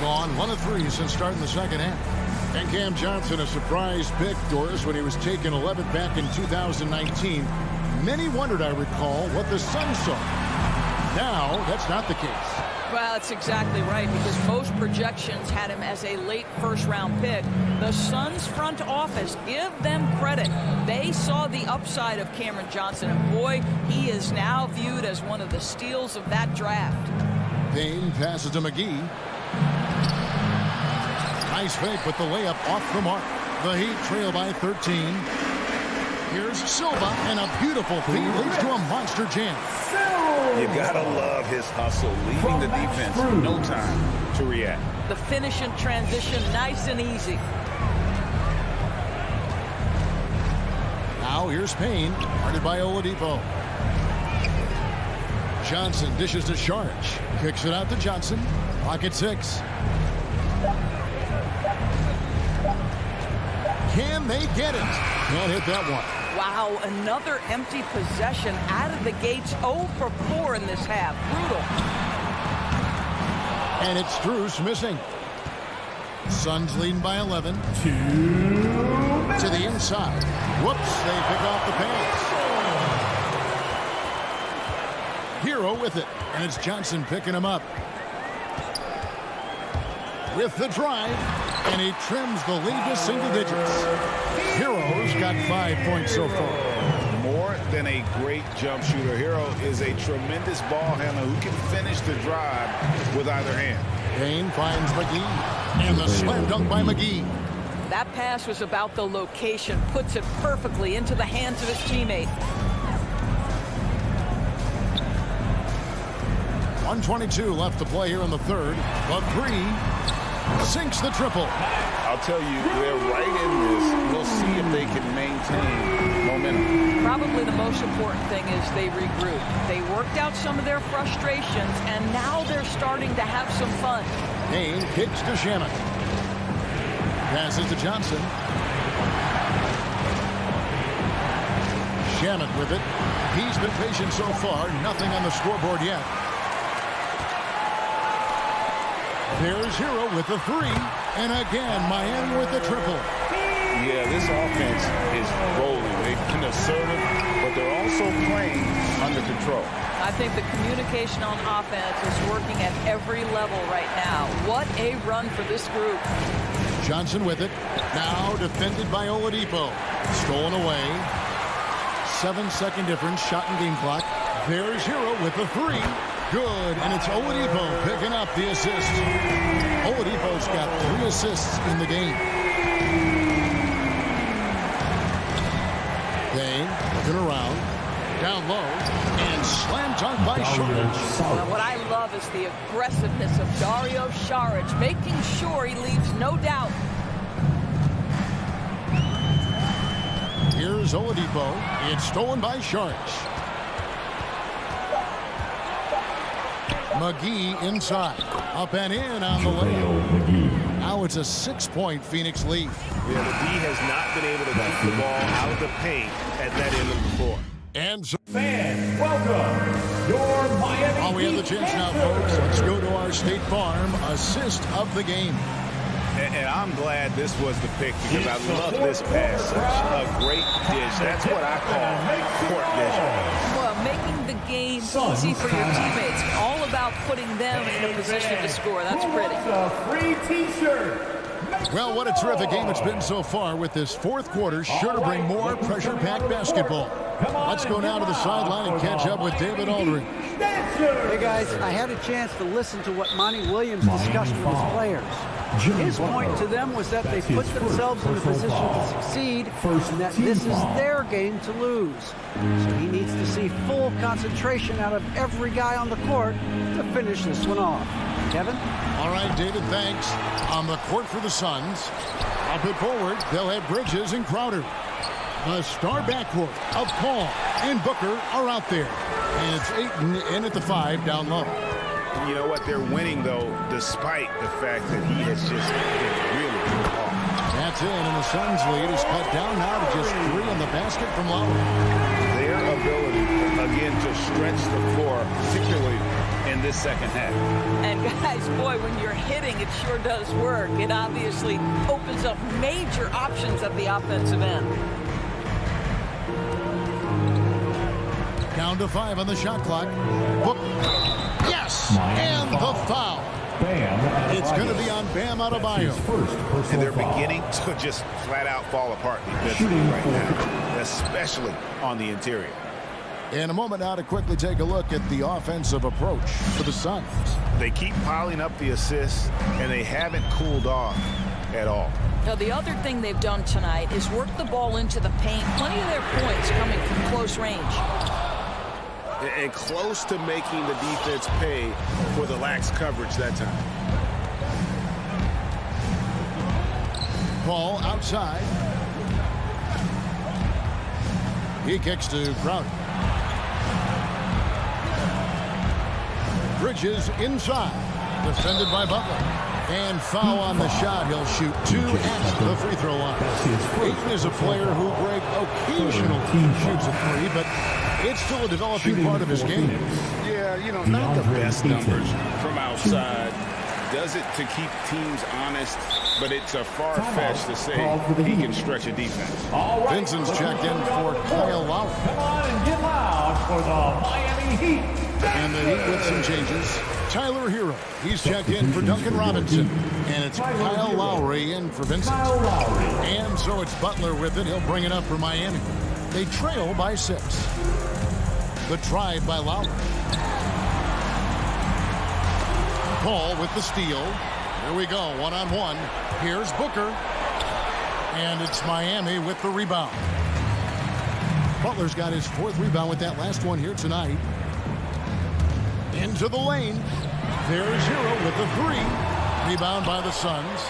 Gone 1 of 3 since starting the second half. And Cam Johnson, a surprise pick, Doris, when he was taken 11th back in 2019. Many wondered, I recall, what the Suns saw. Now, that's not the case. Well, that's exactly right, because most projections had him as a late first-round pick. The Suns front office, give them credit. They saw the upside of Cameron Johnson, and boy, he is now viewed as one of the steals of that draft. Payne passes to McGee. Nice fake with the layup off the mark. The Heat trail by 13. Here's Silva, and a beautiful feed leads to a monster jam. You gotta love his hustle, leaving the defense no time to react. The finish in transition, nice and easy. Now here's Payne, guarded by Oladipo. Johnson dishes to Sharge. Kicks it out to Johnson. Pocket 6. Can they get it? Can't hit that one. Wow, another empty possession out of the gates. 0 for 4 in this half. Brutal. And it's Strus missing. Suns leading by 11. To the inside. Whoops, they pick off the pass. Hero with it, and it's Johnson picking him up. With the drive, and he trims the lead to single digits. Hero's got 5 points so far. More than a great jump shooter, Hero is a tremendous ball handler who can finish the drive with either hand. Payne finds McGee, and the slam dunk by McGee. That pass was about the location, puts it perfectly into the hands of his teammate. 1:22 left to play here in the third. The three sinks the triple. I'll tell you, they're right in this. We'll see if they can maintain momentum. Probably the most important thing is they regroup. They worked out some of their frustrations, and now they're starting to have some fun. Payne kicks to Shannon. Passes to Johnson. Shannon with it. He's been patient so far. Nothing on the scoreboard yet. There's Hero with the three. And again, Miami with the triple. Yeah, this offense is rolling. They've been assertive, but they're also playing under control. I think the communication on offense is working at every level right now. What a run for this group. Johnson with it. Now defended by Oladipo. Stolen away. 7-second difference. Shot and game clock. There's Hero with the three. Good. And it's Oladipo picking up the assist. Oladipo's got 3 assists in the game. Payne looking around. Down low. And slam dunk by Saric. Well, what I love is the aggressiveness of Dario Saric, making sure he leaves no doubt. Here's Oladipo. It's stolen by Saric. McGee inside. Up and in on the layup. Now it's a 6-point Phoenix lead. Yeah, the D has not been able to keep the ball out of the paint at that end of the floor. And so Fans, welcome your Miami. we have the chance now, folks. Let's go to our State Farm assist of the game. And I'm glad this was the pick because I love this pass. Such a great dish. That's what I call court vision. Well, making the game easy for your teammates. All about putting them in a position to score. That's pretty. A free T-shirt. Well, what a terrific game it's been so far with this fourth quarter. Sure to bring more pressure-packed basketball. Let's go now to the sideline and catch up with David Aldridge. Hey, guys, I had a chance to listen to what Monty Williams discussed with his players. His point to them was that they put themselves in a position to succeed and that this is their game to lose. So he needs to see full concentration out of every guy on the court to finish this one off. Kevin? All right, David, thanks. On the court for the Suns. Up it forward, they'll have Bridges and Crowder. The star backcourt of Paul and Booker are out there. And it's Ayton in at the 5 down low. You know what? They're winning, though, despite the fact that he has just been really good off. That's in, and the Suns' lead is cut down now to just 3 in the basket from Lowry. Their ability, again, to stretch the floor, particularly in this second half. And guys, boy, when you're hitting, it sure does work. It obviously opens up major options at the offensive end. Down to 5 on the shot clock. Book The foul. It's going to be on Bam Adebayo. And they're beginning to just flat out fall apart defensively right now, especially on the interior. In a moment now to quickly take a look at the offensive approach for the Suns. They keep piling up the assists, and they haven't cooled off at all. Now, the other thing they've done tonight is work the ball into the paint. Plenty of their points coming from close range. And close to making the defense pay for the lax coverage that time. Ball outside. He kicks to Crowder. Bridges inside. Defended by Butler. And foul on the shot. He'll shoot 2 at the free throw line. Ayton is a player who occasionally shoots a 3, but it's still a developing part of his game. Yeah, you know, not the best numbers from outside. Does it to keep teams honest, but it's a far-fetched to say he can stretch a defense. Vincent's checked in for Kyle Lowry. Come on and get loud for the Miami Heat. And the Heat with some changes. Tyler Hero, he's checked in for Duncan Robinson. And it's Kyle Lowry in for Vincent. And so it's Butler with it. He'll bring it up for Miami. They trail by 6. The drive by Lowry. Paul with the steal. Here we go, one-on-one. Here's Booker. And it's Miami with the rebound. Butler's got his 4th rebound with that last one here tonight. Into the lane. There's Hero with the 3. Rebound by the Suns.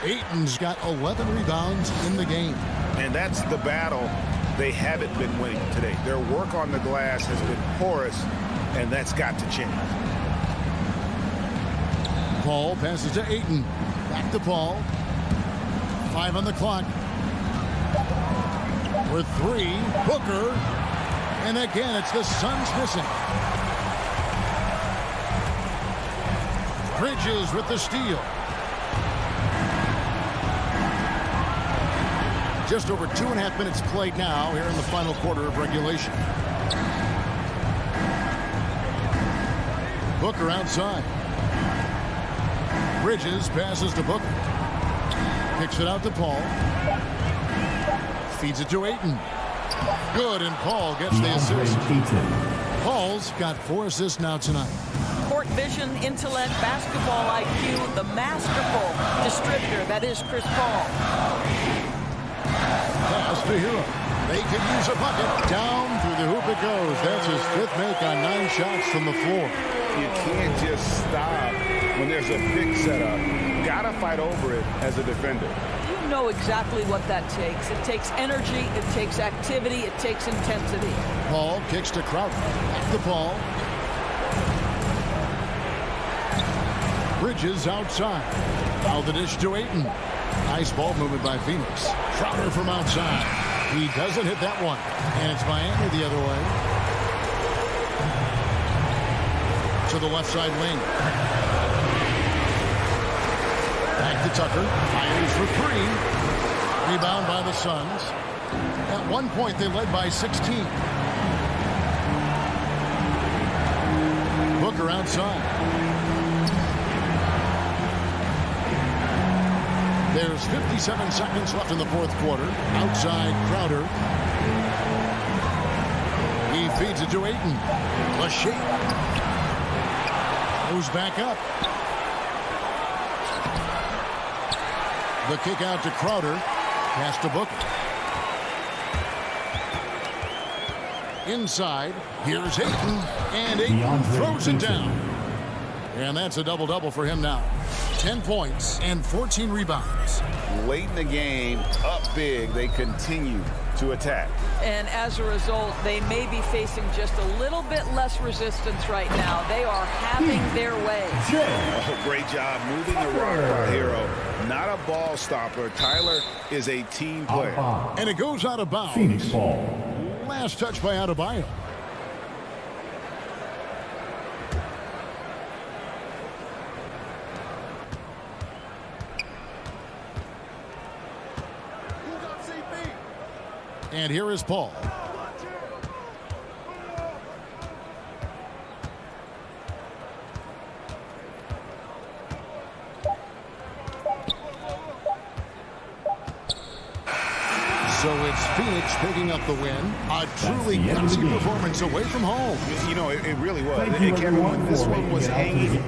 Ayton's got 11 rebounds in the game. And that's the battle they haven't been winning today. Their work on the glass has been porous, and that's got to change. Paul passes to Ayton. Back to Paul. 5 on the clock. With 3, Booker. And again, it's the Suns missing. Bridges with the steal. Just over 2.5 minutes played now here in the final quarter of regulation. Booker outside. Bridges passes to Booker. Kicks it out to Paul. Feeds it to Ayton. Good, and Paul gets the assist. Paul's got 4 assists now tonight. Court vision, intellect, basketball IQ, the masterful distributor that is Chris Paul. Pass to Hero. They could use a bucket. Down through the hoop it goes. That's his 5th make on 9 shots from the floor. You can't just stop when there's a big setup. Gotta fight over it as a defender. You know exactly what that takes. It takes energy, it takes activity, it takes intensity. Paul kicks to Crowder. Back to Paul. Bridges outside. Now the dish to Ayton. Nice ball movement by Phoenix. Crowder from outside. He doesn't hit that one. And it's Miami the other way. To the left side wing. Back to Tucker. Fires for 3. Rebound by the Suns. At one point they led by 16. Booker outside. There's 57 seconds left in the 4th quarter. Outside Crowder. He feeds it to Ayton. The shake. Goes back up. The kick out to Crowder. Pass to Booker. Inside. Here's Ayton. And Ayton throws it down. And that's a double-double for him now. 10 points and 14 rebounds. Late in the game, up big, they continue to attack. And as a result, they may be facing just a little bit less resistance right now. They are having their way. Oh, great job moving the rock by Hero. Not a ball stopper. Tyler is a team player. And it goes out of bounds. Phoenix ball. Last touch by Adebayo. And here is Paul. It's Phoenix picking up the win. A truly gutsy performance away from home. You know, it really was. And Kevin, when this one was hanging,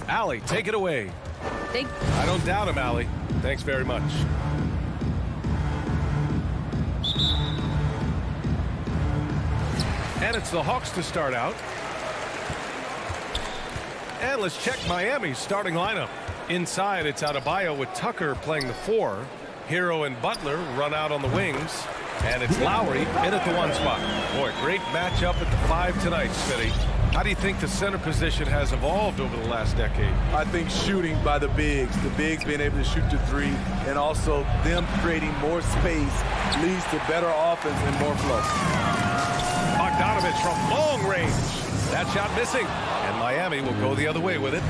Allie, take it away. I don't doubt him, Allie. Thanks very much. And it's the Hawks to start out. And let's check Miami's starting lineup. Inside, it's Adebayo with Tucker playing the 4. Hero and Butler run out on the wings. And it's Lowry in at the 1 spot. Boy, great matchup at the 5 tonight, Smitty. How do you think the center position has evolved over the last decade? I think shooting by the bigs being able to shoot the 3, and also them creating more space leads to better offense and more flow. Bogdanovich from long range. That shot missing. And Miami will go the other way with it.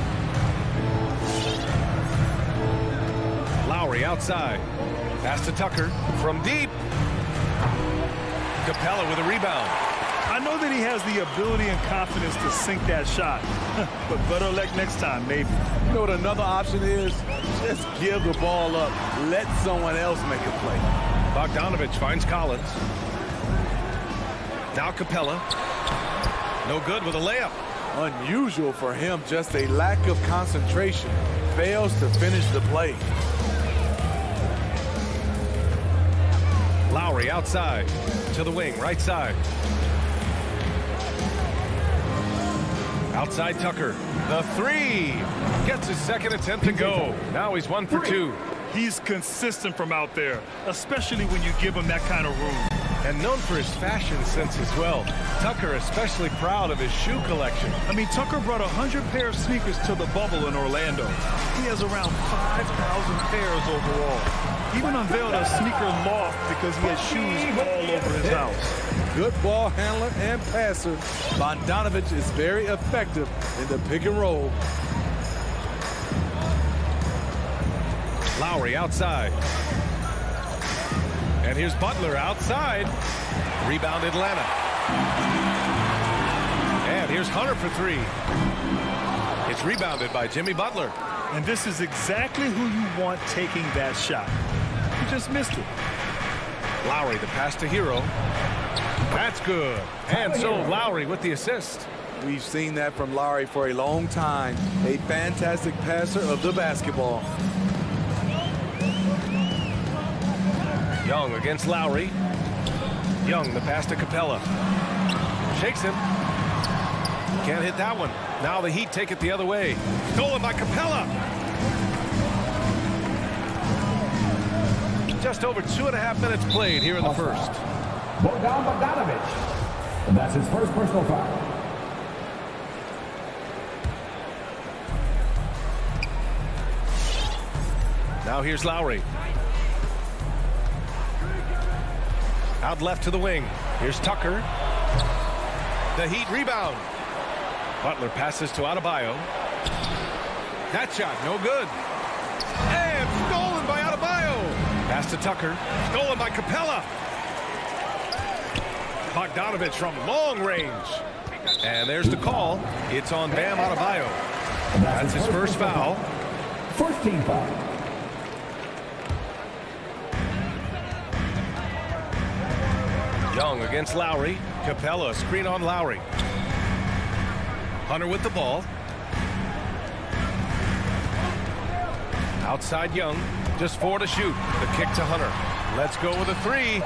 Lowry outside. Pass to Tucker from deep. Capela with a rebound. I know that he has the ability and confidence to sink that shot, but better luck next time, maybe. You know what another option is? Just give the ball up. Let someone else make a play. Bogdanovich finds Collins. Now Capela. No good with a layup. Unusual for him, just a lack of concentration. fails to finish the play. Lowry outside to the wing, right side. Outside Tucker. The three. Gets his second attempt to go. Now he's 1 for 2. He's consistent from out there, especially when you give him that kind of room. And known for his fashion sense as well. Tucker especially proud of his shoe collection. I mean, Tucker brought 100 pair of sneakers to the bubble in Orlando. He has around 5,000 pairs overall. He even unveiled a sneaker loft because he has shoes all over his house. Good ball handler and passer. Bogdanovich is very effective in the pick and roll. Lowry outside. And here's Butler outside. Rebound Atlanta. And here's Hunter for 3. It's rebounded by Jimmy Butler. And this is exactly who you want taking that shot. He just missed it. Lowry, the pass to Hero. That's good. And so Lowry with the assist. We've seen that from Lowry for a long time. A fantastic passer of the basketball. Young against Lowry. Young, the pass to Capela. Shakes him. Can't hit that one. Now the Heat take it the other way. Stolen by Capela. Just over 2.5 minutes played here in the first. Bogdanovich. And that's his first personal foul. Now here's Lowry. Out left to the wing. Here's Tucker. The Heat rebound. Butler passes to Adebayo. That shot, no good. And stolen by Adebayo. Pass to Tucker. Stolen by Capela. Bogdanovich from long range. And there's the call. It's on Bam Adebayo. That's his first foul. First team foul. Young against Lowry. Capela, screen on Lowry. Hunter with the ball. Outside Young. Just 4 to shoot. The kick to Hunter. Let's go with a 3.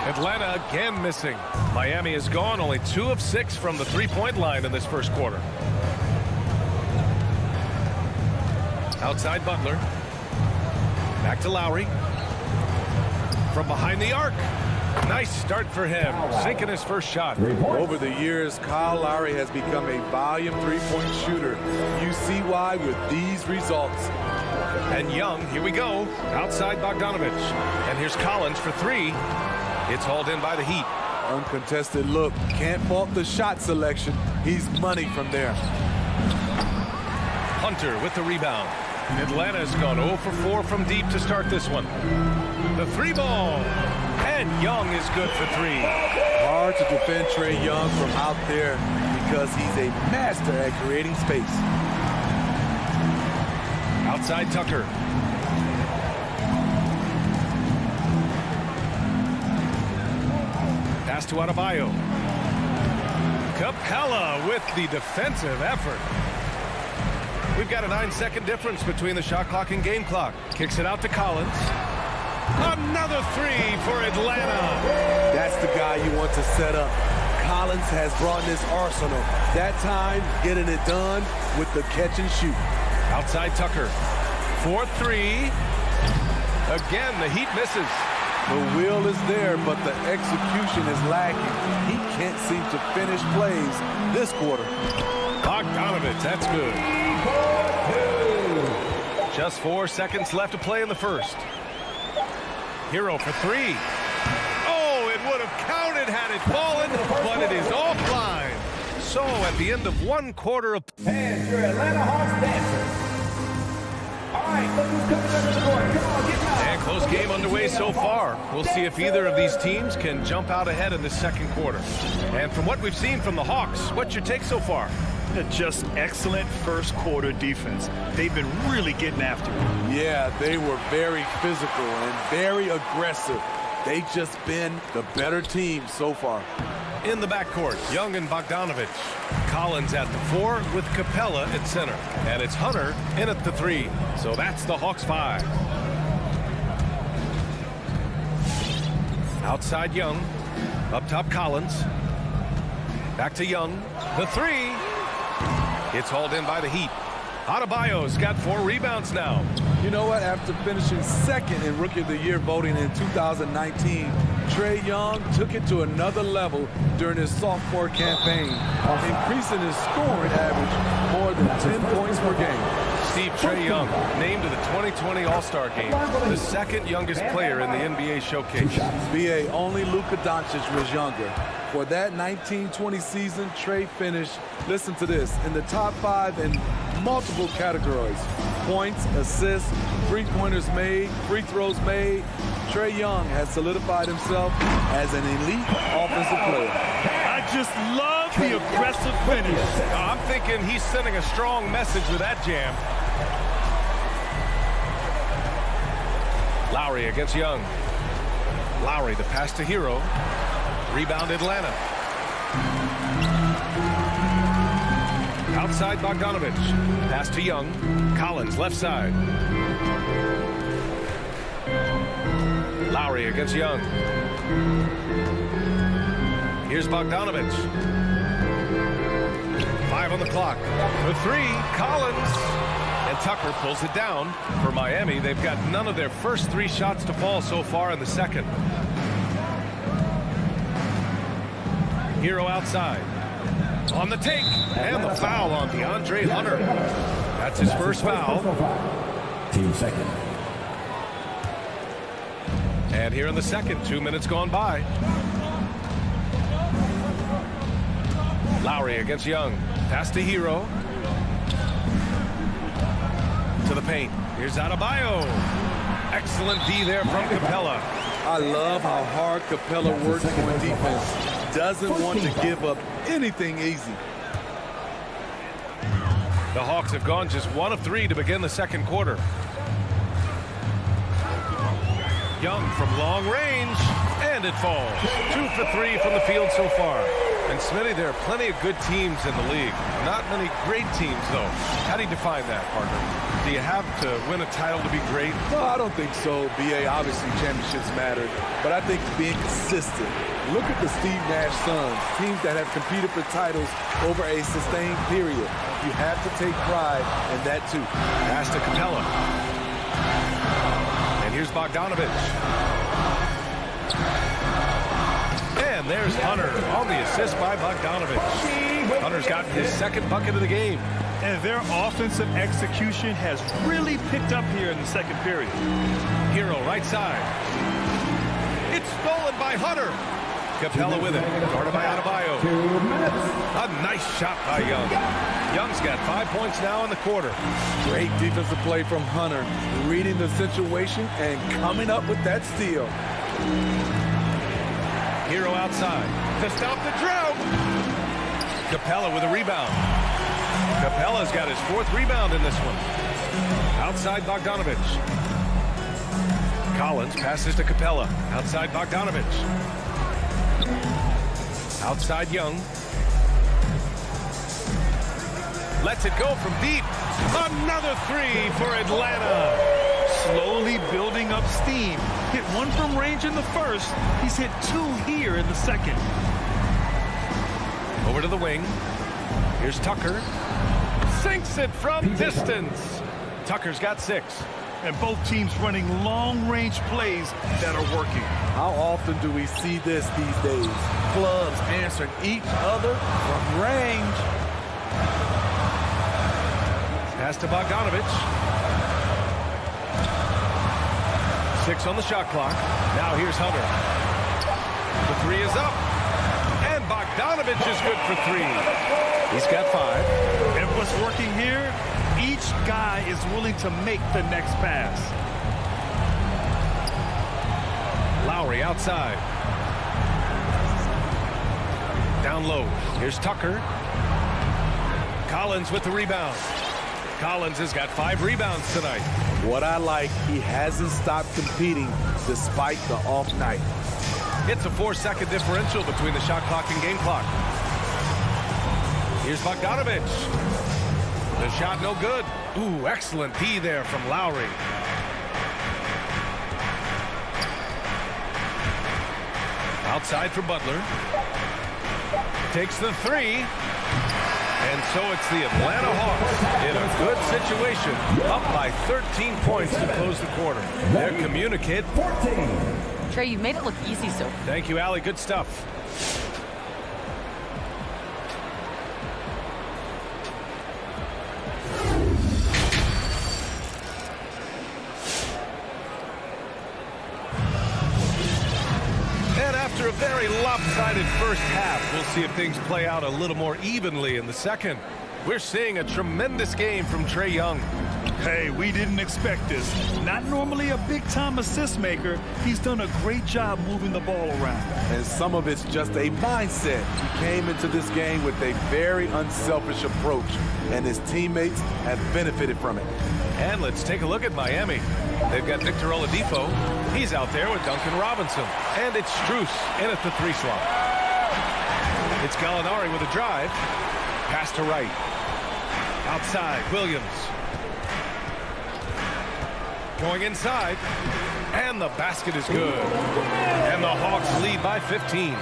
Atlanta again missing. Miami is gone. Only 2 of 6 from the three-point line in this first quarter. Outside Butler. Back to Lowry. From behind the arc. Nice start for him, sinking his first shot. Over the years, Kyle Lowry has become a volume three-point shooter. You see why with these results. And Young, here we go, outside Bogdanovich. And here's Collins for 3. It's hauled in by the Heat. Uncontested look. Can't fault the shot selection. He's money from there. Hunter with the rebound. Atlanta's gone 0 for 4 from deep to start this one. The 3-ball. And Young is good for 3. Hard to defend Trae Young from out there because he's a master at creating space. Outside Tucker. Pass to Adebayo. Capela with the defensive effort. We've got a 9-second difference between the shot clock and game clock. Kicks it out to Collins. Another 3 for Atlanta. That's the guy you want to set up. Collins has brought this arsenal. That time, getting it done with the catch and shoot. Outside Tucker. 4-3. Again, the Heat misses. The will is there, but the execution is lacking. He can't seem to finish plays this quarter. Bogdanovich, that's good. Just 4 seconds left to play in the first. Hero for 3. Oh, it would have counted had it fallen, but it is offline. So at the end of 1 quarter of... And your Atlanta Hawks dancers. All right, look who's coming under the court. Come on, get out. And close game underway so far. We'll see if either of these teams can jump out ahead in the second quarter. And from what we've seen from the Hawks, what's your take so far? Just excellent first quarter defense. They've been really getting after it. Yeah, they were very physical and very aggressive. They've just been the better team so far. in the backcourt. Young and Bogdanovich. Collins at the 4 with Capela at center. And it's Hunter in at the 3. So that's the Hawks 5. Outside Young. Up top Collins. Back to Young. The 3. It's hauled in by the Heat. Adebayo's got 4 rebounds now. You know what? After finishing second in Rookie of the Year voting in 2019, Trae Young took it to another level during his sophomore campaign, increasing his scoring average more than 10 points per game. Steve Trae Young named to the 2020 All-Star Game, the second youngest player in the NBA showcase. BA, only Luka Doncic was younger. For that 19-20 season, Trae finished, listen to this, in the top 5 in multiple categories. Points, assists, three-pointers made, free throws made. Trae Young has solidified himself as an elite offensive player. I just love the aggressive finish. I'm thinking he's sending a strong message with that jam. Lowry against Young. Lowry, the pass to Hero. Rebound Atlanta. Outside Bogdanovich. Pass to Young. Collins left side. Lowry against Young. Here's Bogdanovich. 5 on the clock. The 3, Collins. And Tucker pulls it down. For Miami, they've got none of their first 3 shots to fall so far in the second. Hero outside. On the take. And the foul on DeAndre Hunter. That's his first foul. Team second. And here in the second, 2 minutes gone by. Lowry against Young. Pass to Hero. To the paint. Here's Adebayo. Excellent D there from Capela. I love how hard Capela works on defense. Doesn't want to give up anything easy. The Hawks have gone just 1 of 3 to begin the second quarter. Young from long range, and it falls. 2 for 3 from the field so far. And Smitty, there are plenty of good teams in the league. Not many great teams, though. How do you define that, partner? Do you have to win a title to be great? No, I don't think so, BA. Obviously, championships matter. But I think being consistent. Look at the Steve Nash Suns, teams that have competed for titles over a sustained period. You have to take pride in that, too. Pass to Capela. And here's Bogdanovich. And there's Hunter on the assist by Bogdanovich. Hunter's gotten his second bucket of the game. And their offensive execution has really picked up here in the second period. Hero right side. It's stolen by Hunter. Capela with it. Guarded by Adebayo. A nice shot by Young. Young's got 5 points now in the quarter. Great defensive play from Hunter, reading the situation and coming up with that steal. Hero outside to stop the drought. Capela with a rebound. Capela's got his 4th rebound in this one. Outside Bogdanovich. Collins passes to Capela. Outside Bogdanovich. Outside Young. Lets it go from deep. Another 3 for Atlanta. Slowly building up steam. Hit 1 from range in the first. He's hit 2 here in the second. Over to the wing. Here's Tucker. Sinks it from distance. Tucker's got 6. And both teams running long-range plays that are working. How often do we see this these days? Clubs answering each other from range. Pass to Bogdanovich. 6 on the shot clock. Now here's Hunter. The 3 is up. And Bogdanovich is good for 3. He's got 5. And what's working here? Each guy is willing to make the next pass. Lowry outside. Down low. Here's Tucker. Collins with the rebound. Collins has got 5 rebounds tonight. What I like, he hasn't stopped competing despite the off night. It's a 4-second differential between the shot clock and game clock. Here's Bogdanovic. The shot no good. Ooh, excellent D there from Lowry. Outside for Butler. Takes the three. And so it's the Atlanta Hawks in a good situation, up by 13 points to close the quarter. They're communicating. Trey, you've made it look easy so far. Thank you, Allie. Good stuff. After a very lopsided first half, we'll see if things play out a little more evenly in the second. We're seeing a tremendous game from Trae Young. Hey, we didn't expect this. Not normally a big-time assist maker. He's done a great job moving the ball around. And some of it's just a mindset. He came into this game with a very unselfish approach, and his teammates have benefited from it. And let's take a look at Miami. They've got Victor Oladipo. He's out there with Duncan Robinson. And it's Strus in at the 3 slot. It's Gallinari with a drive. Pass to right. Outside, Williams. Going inside. And the basket is good. And the Hawks lead by 15.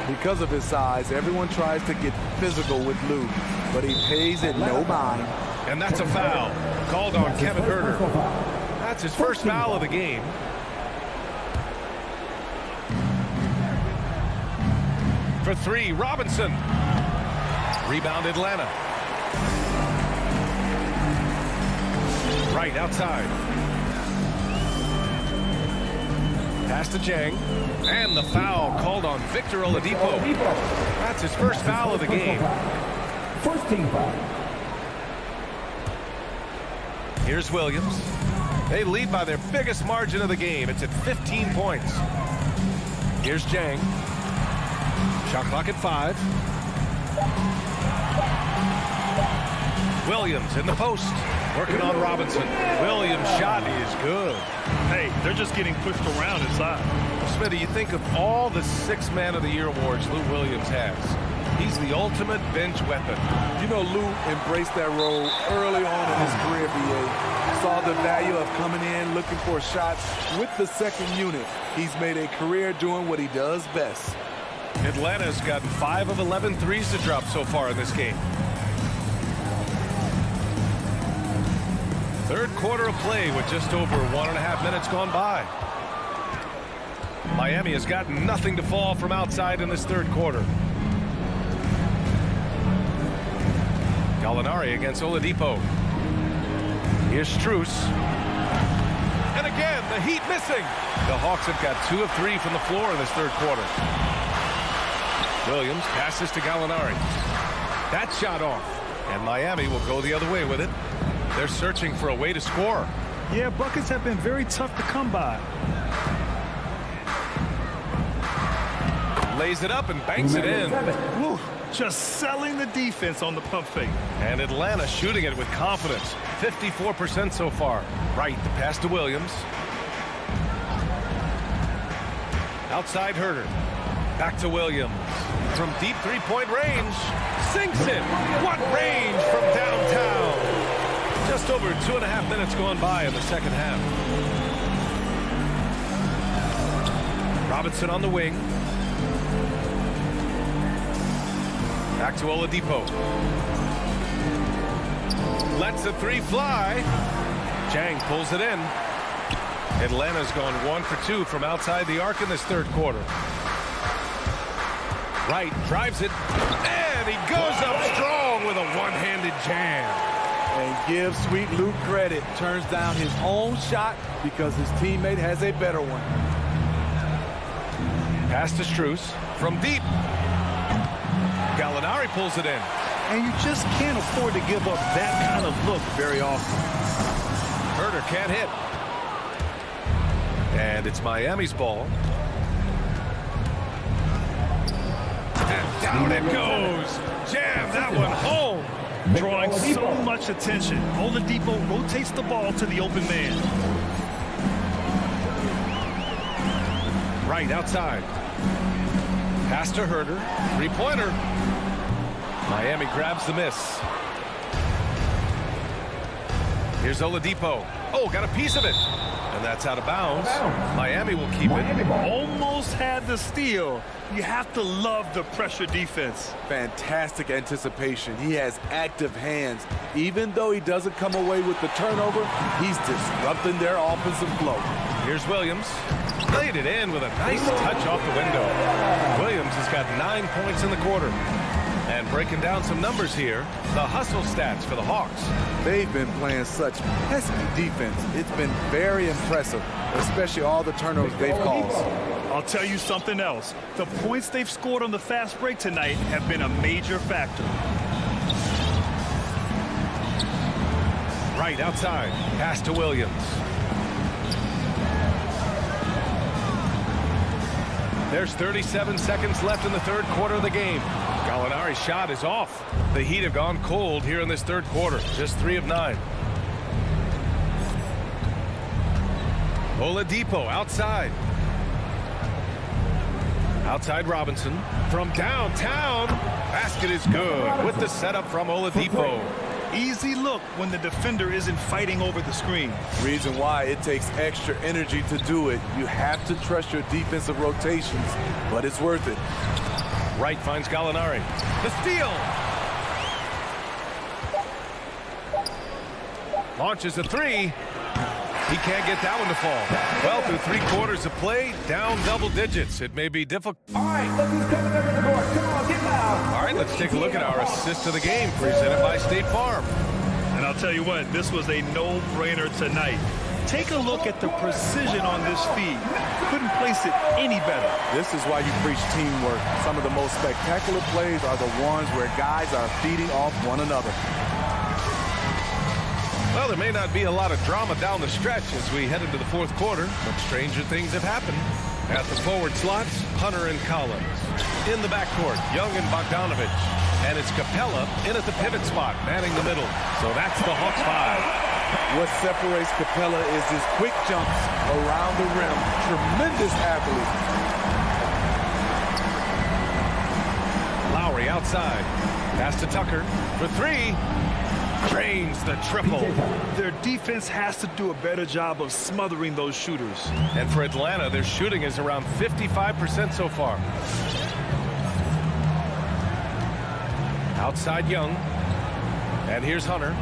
Because of his size, everyone tries to get physical with Lou, but he pays it no mind. And that's a foul called on Kevin Huerter. That's his first foul of the game. For 3, Robinson. Rebound Atlanta. Right outside. Pass to Jang. And the foul called on Victor Oladipo. That's his first foul of the game. First team foul. Here's Williams. They lead by their biggest margin of the game. It's at 15 points. Here's Jang. Shot clock at 5. Williams in the post. Working on Robinson. Williams' shot is good. Hey, they're just getting pushed around inside. Smitty, you think of all the 6 Man of the Year awards Lou Williams has. He's the ultimate bench weapon. You know, Lou embraced that role early on in his career, BA. Saw the value of coming in, looking for shots with the second unit. He's made a career doing what he does best. Atlanta's gotten 5 of 11 threes to drop so far in this game. Third quarter of play with just over 1.5 minutes gone by. Miami has gotten nothing to fall from outside in this third quarter. Gallinari against Oladipo. Here's Strus. And again, the Heat missing. The Hawks have got 2 of 3 from the floor in this third quarter. Williams passes to Gallinari. That shot off. And Miami will go the other way with it. They're searching for a way to score. Yeah, buckets have been very tough to come by. Lays it up and banks it in. Woo, just selling the defense on the pump fake. And Atlanta shooting it with confidence. 54% so far. Right, the pass to Williams. Outside Huerter. Back to Williams. From deep three-point range. Sinks it. What range from downtown. Just over 2.5 minutes gone by in the second half. Robinson on the wing. Back to Oladipo. Lets the 3 fly. Jang pulls it in. Atlanta's gone 1 for 2 from outside the arc in this third quarter. Wright drives it. And he goes up strong with a one-handed jam. And give Sweet Lou credit. Turns down his own shot because his teammate has a better one. Pass to Strus from deep. Gallinari pulls it in. And you just can't afford to give up that kind of look very often. Huerter can't hit. And it's Miami's ball. And down it goes. Jam that one home. Drawing so much attention. Oladipo rotates the ball to the open man. Right outside. Pass to Herder. Three-pointer. Miami grabs the miss. Here's Oladipo. Oh, got a piece of it. And that's out of bounds. Miami will keep it. Almost had the steal. You have to love the pressure defense. Fantastic anticipation. He has active hands. Even though he doesn't come away with the turnover, he's disrupting their offensive flow. Here's Williams. Laid it in with a nice touch off the window. Williams has got 9 points in the quarter. And breaking down some numbers here, the hustle stats for the Hawks. They've been playing such pesky defense. It's been very impressive, especially all the turnovers they've caused. I'll tell you something else. The points they've scored on the fast break tonight have been a major factor. Right outside. Pass to Williams. There's 37 seconds left in the third quarter of the game. Gallinari's shot is off. The Heat have gone cold here in this third quarter. Just 3 of 9. Oladipo outside. Outside Robinson. From downtown. Basket is good with the setup from Oladipo. Easy look when the defender isn't fighting over the screen. Reason why it takes extra energy to do it. You have to trust your defensive rotations, but it's worth it. Wright finds Gallinari. The steal. Launches a three. He can't get that one to fall. Well, through 3 quarters of play, down double digits. It may be difficult. All right, look who's coming over the court. Come on, get loud. All right, let's take a look at our assist of the game presented by State Farm. And I'll tell you what, this was a no-brainer tonight. Take a look at the precision on this feed. Couldn't place it any better. This is why you preach teamwork. Some of the most spectacular plays are the ones where guys are feeding off one another. Well, there may not be a lot of drama down the stretch as we head into the fourth quarter, but stranger things have happened. At the forward slots, Hunter and Collins. In the backcourt, Young and Bogdanovich. And it's Capela in at the pivot spot, manning the middle. So that's the Hawks 5. What separates Capela is his quick jumps around the rim. Tremendous athlete. Lowry outside. Pass to Tucker for 3. Drains the triple. Their defense has to do a better job of smothering those shooters. And for Atlanta, their shooting is around 55% so far. Outside Young. And here's Hunter.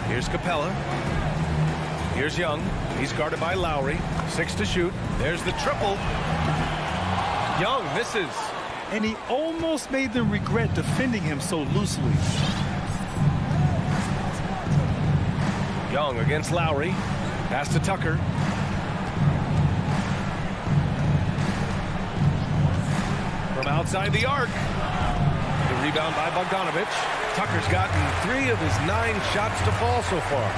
Here's Capela. Here's Young. He's guarded by Lowry. 6 to shoot. There's the triple. Young misses. And he almost made them regret defending him so loosely. Young against Lowry. Pass to Tucker. From outside the arc. The rebound by Bogdanovich. Tucker's gotten 3 of his 9 shots to fall so far.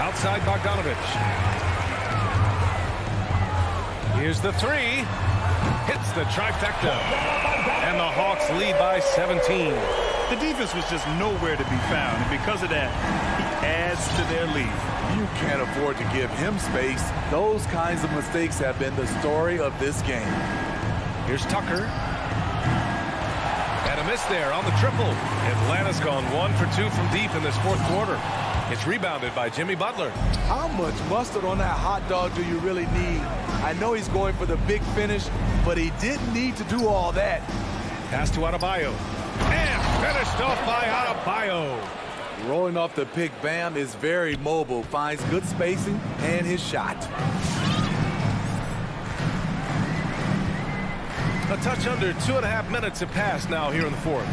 Outside Bogdanovich. Here's the 3. Hits the trifecta. And the Hawks lead by 17. The defense was just nowhere to be found, and because of that, he adds to their lead. You can't afford to give him space. Those kinds of mistakes have been the story of this game. Here's Tucker. And a miss there on the triple. Atlanta's gone 1 for 2 from deep in this fourth quarter. It's rebounded by Jimmy Butler. How much mustard on that hot dog do you really need? I know he's going for the big finish, but he didn't need to do all that. Pass to Adebayo. And finished off by Adebayo. Rolling off the pick, Bam is very mobile, finds good spacing, and his shot. A touch under 2.5 minutes have passed now here in the fourth.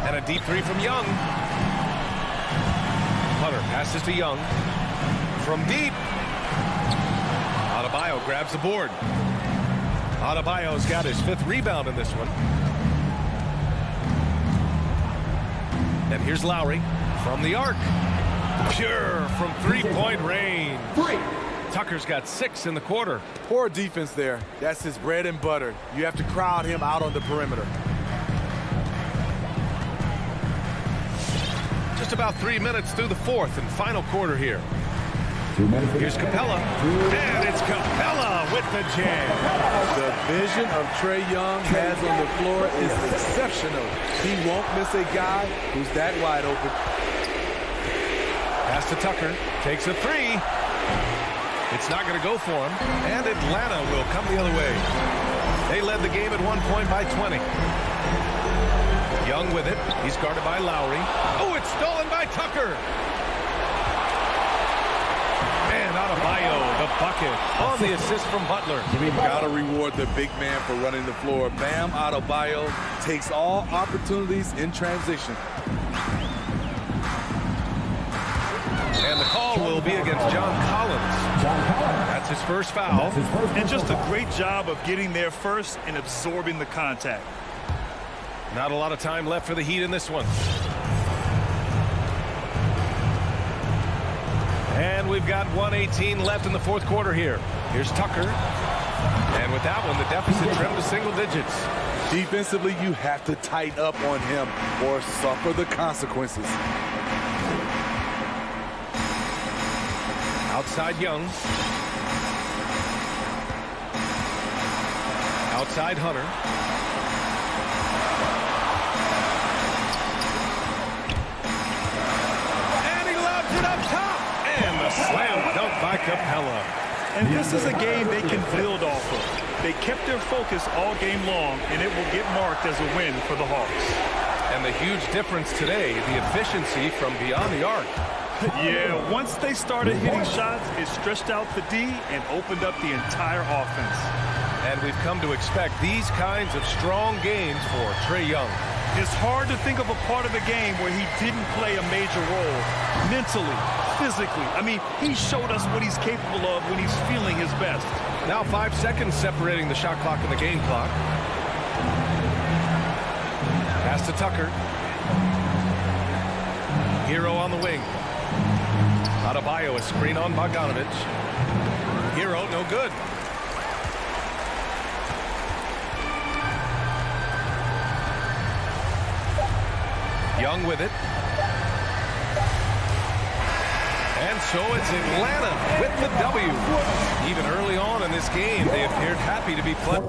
And a deep 3 from Young. Hunter passes to Young. From deep. Adebayo grabs the board. Adebayo's got his 5th rebound in this one. And here's Lowry from the arc. Pure from 3-point range. Tucker's got 6 in the quarter. Poor defense there. That's his bread and butter. You have to crowd him out on the perimeter. Just about 3 minutes through the fourth and final quarter here. Here's Capela, and it's Capela with the jam. The vision of Trae Young has on the floor is exceptional. He won't miss a guy who's that wide open. Pass to Tucker, takes a three. It's not going to go for him, and Atlanta will come the other way. They led the game at one point by 20. Young with it. He's guarded by Lowry. Oh, it's stolen by Tucker. And Adebayo, the bucket, on the assist from Butler. We've got to reward the big man for running the floor. Bam Adebayo takes all opportunities in transition. And the call will be against John Collins. That's his first foul. And just a great job of getting there first and absorbing the contact. Not a lot of time left for the Heat in this one. And we've got 1:18 left in the fourth quarter here. Here's Tucker. And with that one, the deficit trimmed to single digits. Defensively, you have to tighten up on him or suffer the consequences. Outside Young. Outside Hunter. And he lobs it up top. And the slam dunk by Capela. And this is a game they can build off of. They kept their focus all game long, and it will get marked as a win for the Hawks. And the huge difference today, the efficiency from beyond the arc. Yeah, once they started hitting shots, it stretched out the D and opened up the entire offense. And we've come to expect these kinds of strong games for Trae Young. It's hard to think of a part of the game where he didn't play a major role. Mentally, physically. I mean, he showed us what he's capable of when he's feeling his best. Now 5 seconds separating the shot clock and the game clock. Pass to Tucker. Hero on the wing. Adebayo, a screen on Bogdanovic. Hero, no good. Young with it. And so it's Atlanta with the W. Even early on in this game, they appeared happy to be playing.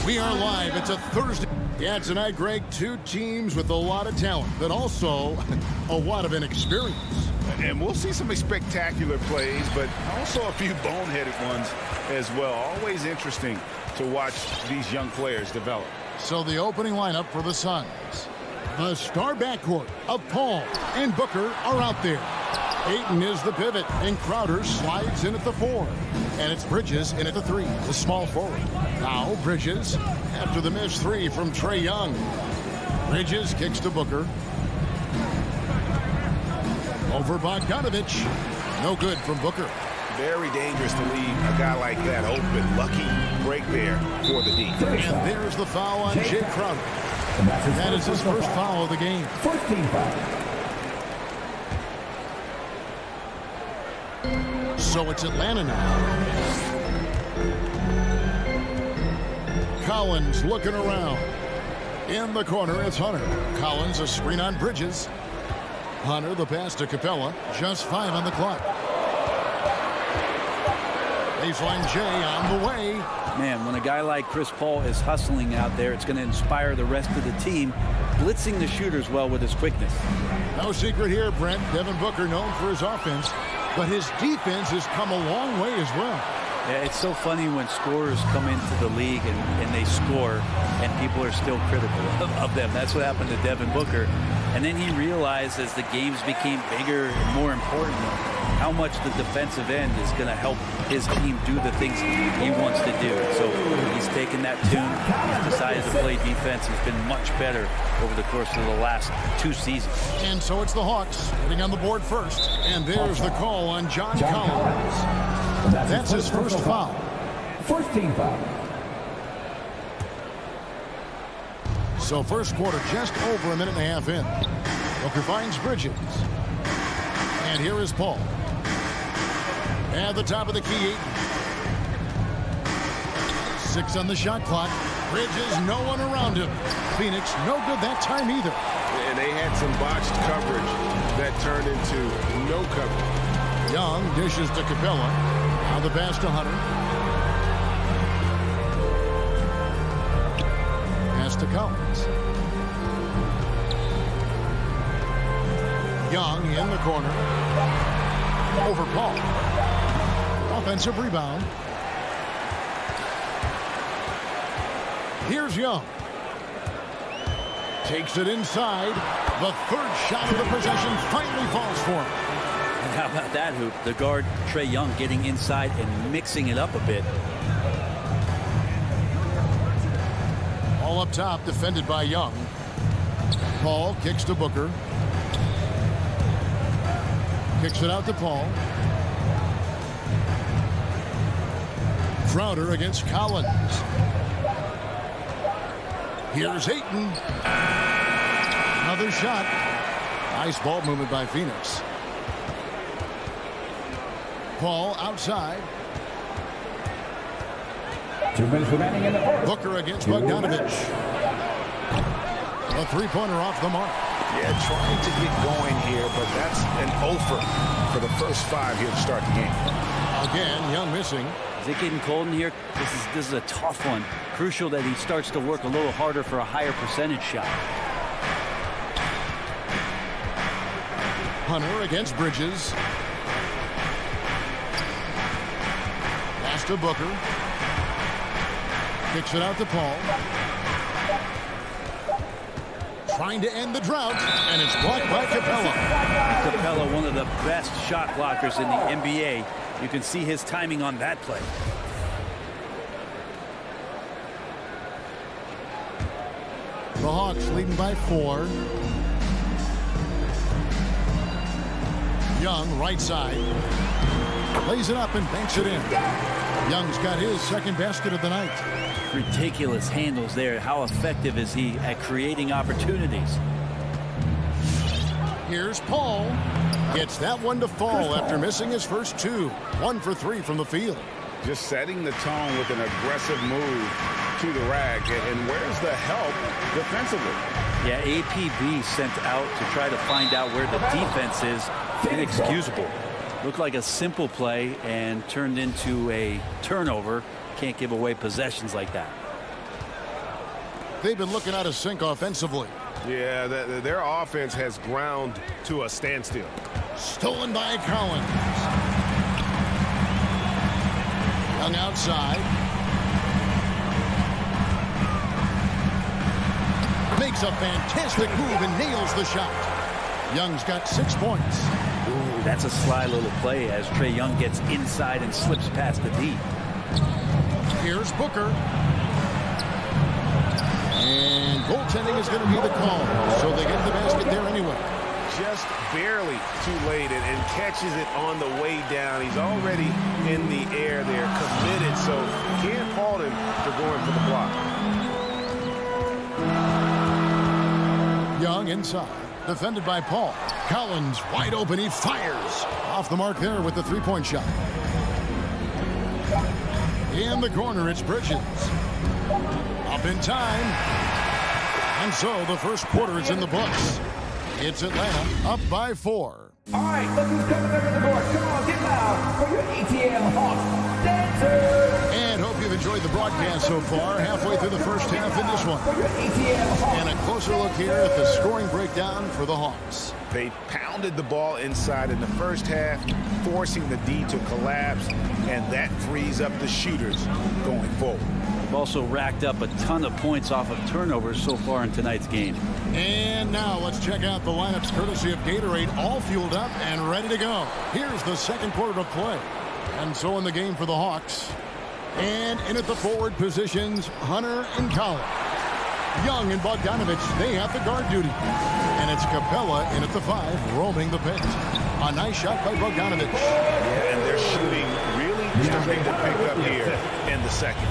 We are live. It's a Thursday. Yeah, tonight, Greg, two teams with a lot of talent, but also a lot of inexperience. And we'll see some spectacular plays, but also a few boneheaded ones as well. Always interesting to watch these young players develop. So the opening lineup for the Suns. The star backcourt of Paul and Booker are out there. Ayton is the pivot, and Crowder slides in at the 4. And it's Bridges in at the 3, the small forward. Now Bridges, after the missed 3 from Trae Young. Bridges kicks to Booker. Over Bogdanovich. No good from Booker. Very dangerous to leave a guy like that open. Lucky break there for the defense. And there's the foul on Jay Crowder. That is his first foul of the game. 14 foul. So it's Atlanta now. Collins looking around. In the corner, it's Hunter. Collins, a screen on Bridges. Hunter, the pass to Capela. Just 5 on the clock. Baseline Jay on the way. Man, when a guy like Chris Paul is hustling out there, it's going to inspire the rest of the team, blitzing the shooters well with his quickness. No secret here, Brent. Devin Booker known for his offense, but his defense has come a long way as well. Yeah, it's so funny when scorers come into the league and they score and people are still critical of them. That's what happened to Devin Booker. And then he realized as the games became bigger and more important, how much the defensive end is going to help his team do the things he wants to do. So he's taken that tune. He's decided to play defense. He's been much better over the course of the last 2 seasons. And so it's the Hawks getting on the board first. And there's the call on John Collins. That's his first foul. First team foul. So first quarter just over a minute and a half in. Booker finds Bridges. And here is Paul. At the top of the key. 6 on the shot clock. Bridges, no one around him. Phoenix, no good that time either. And they had some botched coverage that turned into no coverage. Young dishes to Capela. Now the pass to Hunter. Pass to Collins. Young in the corner. Over Paul. Offensive rebound. Here's Young. Takes it inside. The third shot of the possession finally falls for him. And how about that hoop? The guard, Trae Young, getting inside and mixing it up a bit. All up top, defended by Young. Paul kicks to Booker. Kicks it out to Paul. Crowder against Collins. Here's Ayton. Another shot. Nice ball movement by Phoenix. Paul outside. 2 minutes remaining in the fourth. Booker against Bogdanovich. A three-pointer off the mark. Yeah, trying to get going here, but that's an offer for the first 5 here to start the game. Again, Young missing. Is it getting cold in here? This is a tough one. Crucial that he starts to work a little harder for a higher percentage shot. Hunter against Bridges. Pass to Booker. Kicks it out to Paul. Trying to end the drought, and it's blocked by Capela. Capela, one of the best shot blockers in the NBA. You can see his timing on that play. The Hawks leading by 4. Young, right side. Lays it up and banks it in. Young's got his second basket of the night. Ridiculous handles there. How effective is he at creating opportunities? Here's Paul. Gets that one to fall after missing his first 2. 1 for 3 from the field. Just setting the tone with an aggressive move to the rack. And where's the help defensively? Yeah, APB sent out to try to find out where the defense is. Inexcusable. Looked like a simple play and turned into a turnover. Can't give away possessions like that. they've been looking out of sync offensively. Yeah, their offense has ground to a standstill. Stolen by Collins. Young outside. Makes a fantastic move and nails the shot. Young's got 6 points. Ooh, that's a sly little play as Trae Young gets inside and slips past the D. Here's Booker. And goaltending is going to be the call. So they get the basket there anyway. Just barely too late and catches it on the way down. He's already in the air there, committed, so can't fault him for going for the block. Young inside, defended by Paul. Collins wide open, he fires. Off the mark there with the three-point shot. In the corner, it's Bridges. Up in time. And so the first quarter is in the books. It's Atlanta up by 4. All right, look who's coming up to the board. Come on, get loud for your ATL Hawks dancers. And hope you've enjoyed the broadcast so far. Halfway through the first half in this one. And a closer look here at the scoring breakdown for the Hawks. They pounded the ball inside in the first half, forcing the D to collapse, and that frees up the shooters going forward. They've also racked up a ton of points off of turnovers so far in tonight's game. And now let's check out the lineups courtesy of Gatorade, all fueled up and ready to go. Here's the second quarter of play. And so in the game for the Hawks. And in at the forward positions, Hunter and Collins. Young and Bogdanovich, they have the guard duty. And it's Capela in at the 5, roaming the paint. A nice shot by Bogdanovich. Yeah, and they're shooting really starting to pick up here in the second.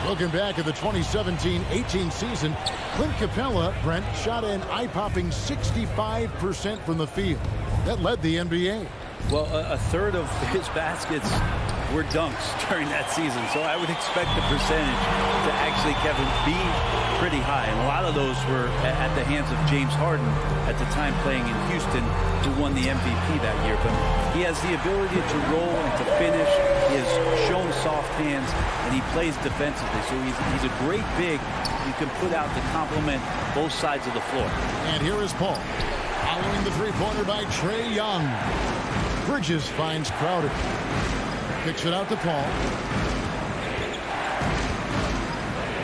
Looking back at the 2017-18 season, Clint Capela, Brent, shot an eye-popping 65% from the field. That led the NBA. Well, a third of his baskets were dunks during that season, so I would expect the percentage to actually, Kevin, be pretty high. And a lot of those were at the hands of James Harden at the time playing in Houston, who won the MVP that year. But he has the ability to roll and to finish. He has shown soft hands, and he plays defensively. So he's a great big you can put out to complement both sides of the floor. And here is Paul. Following the three-pointer by Trae Young. Bridges finds Crowder. Kicks it out to Paul.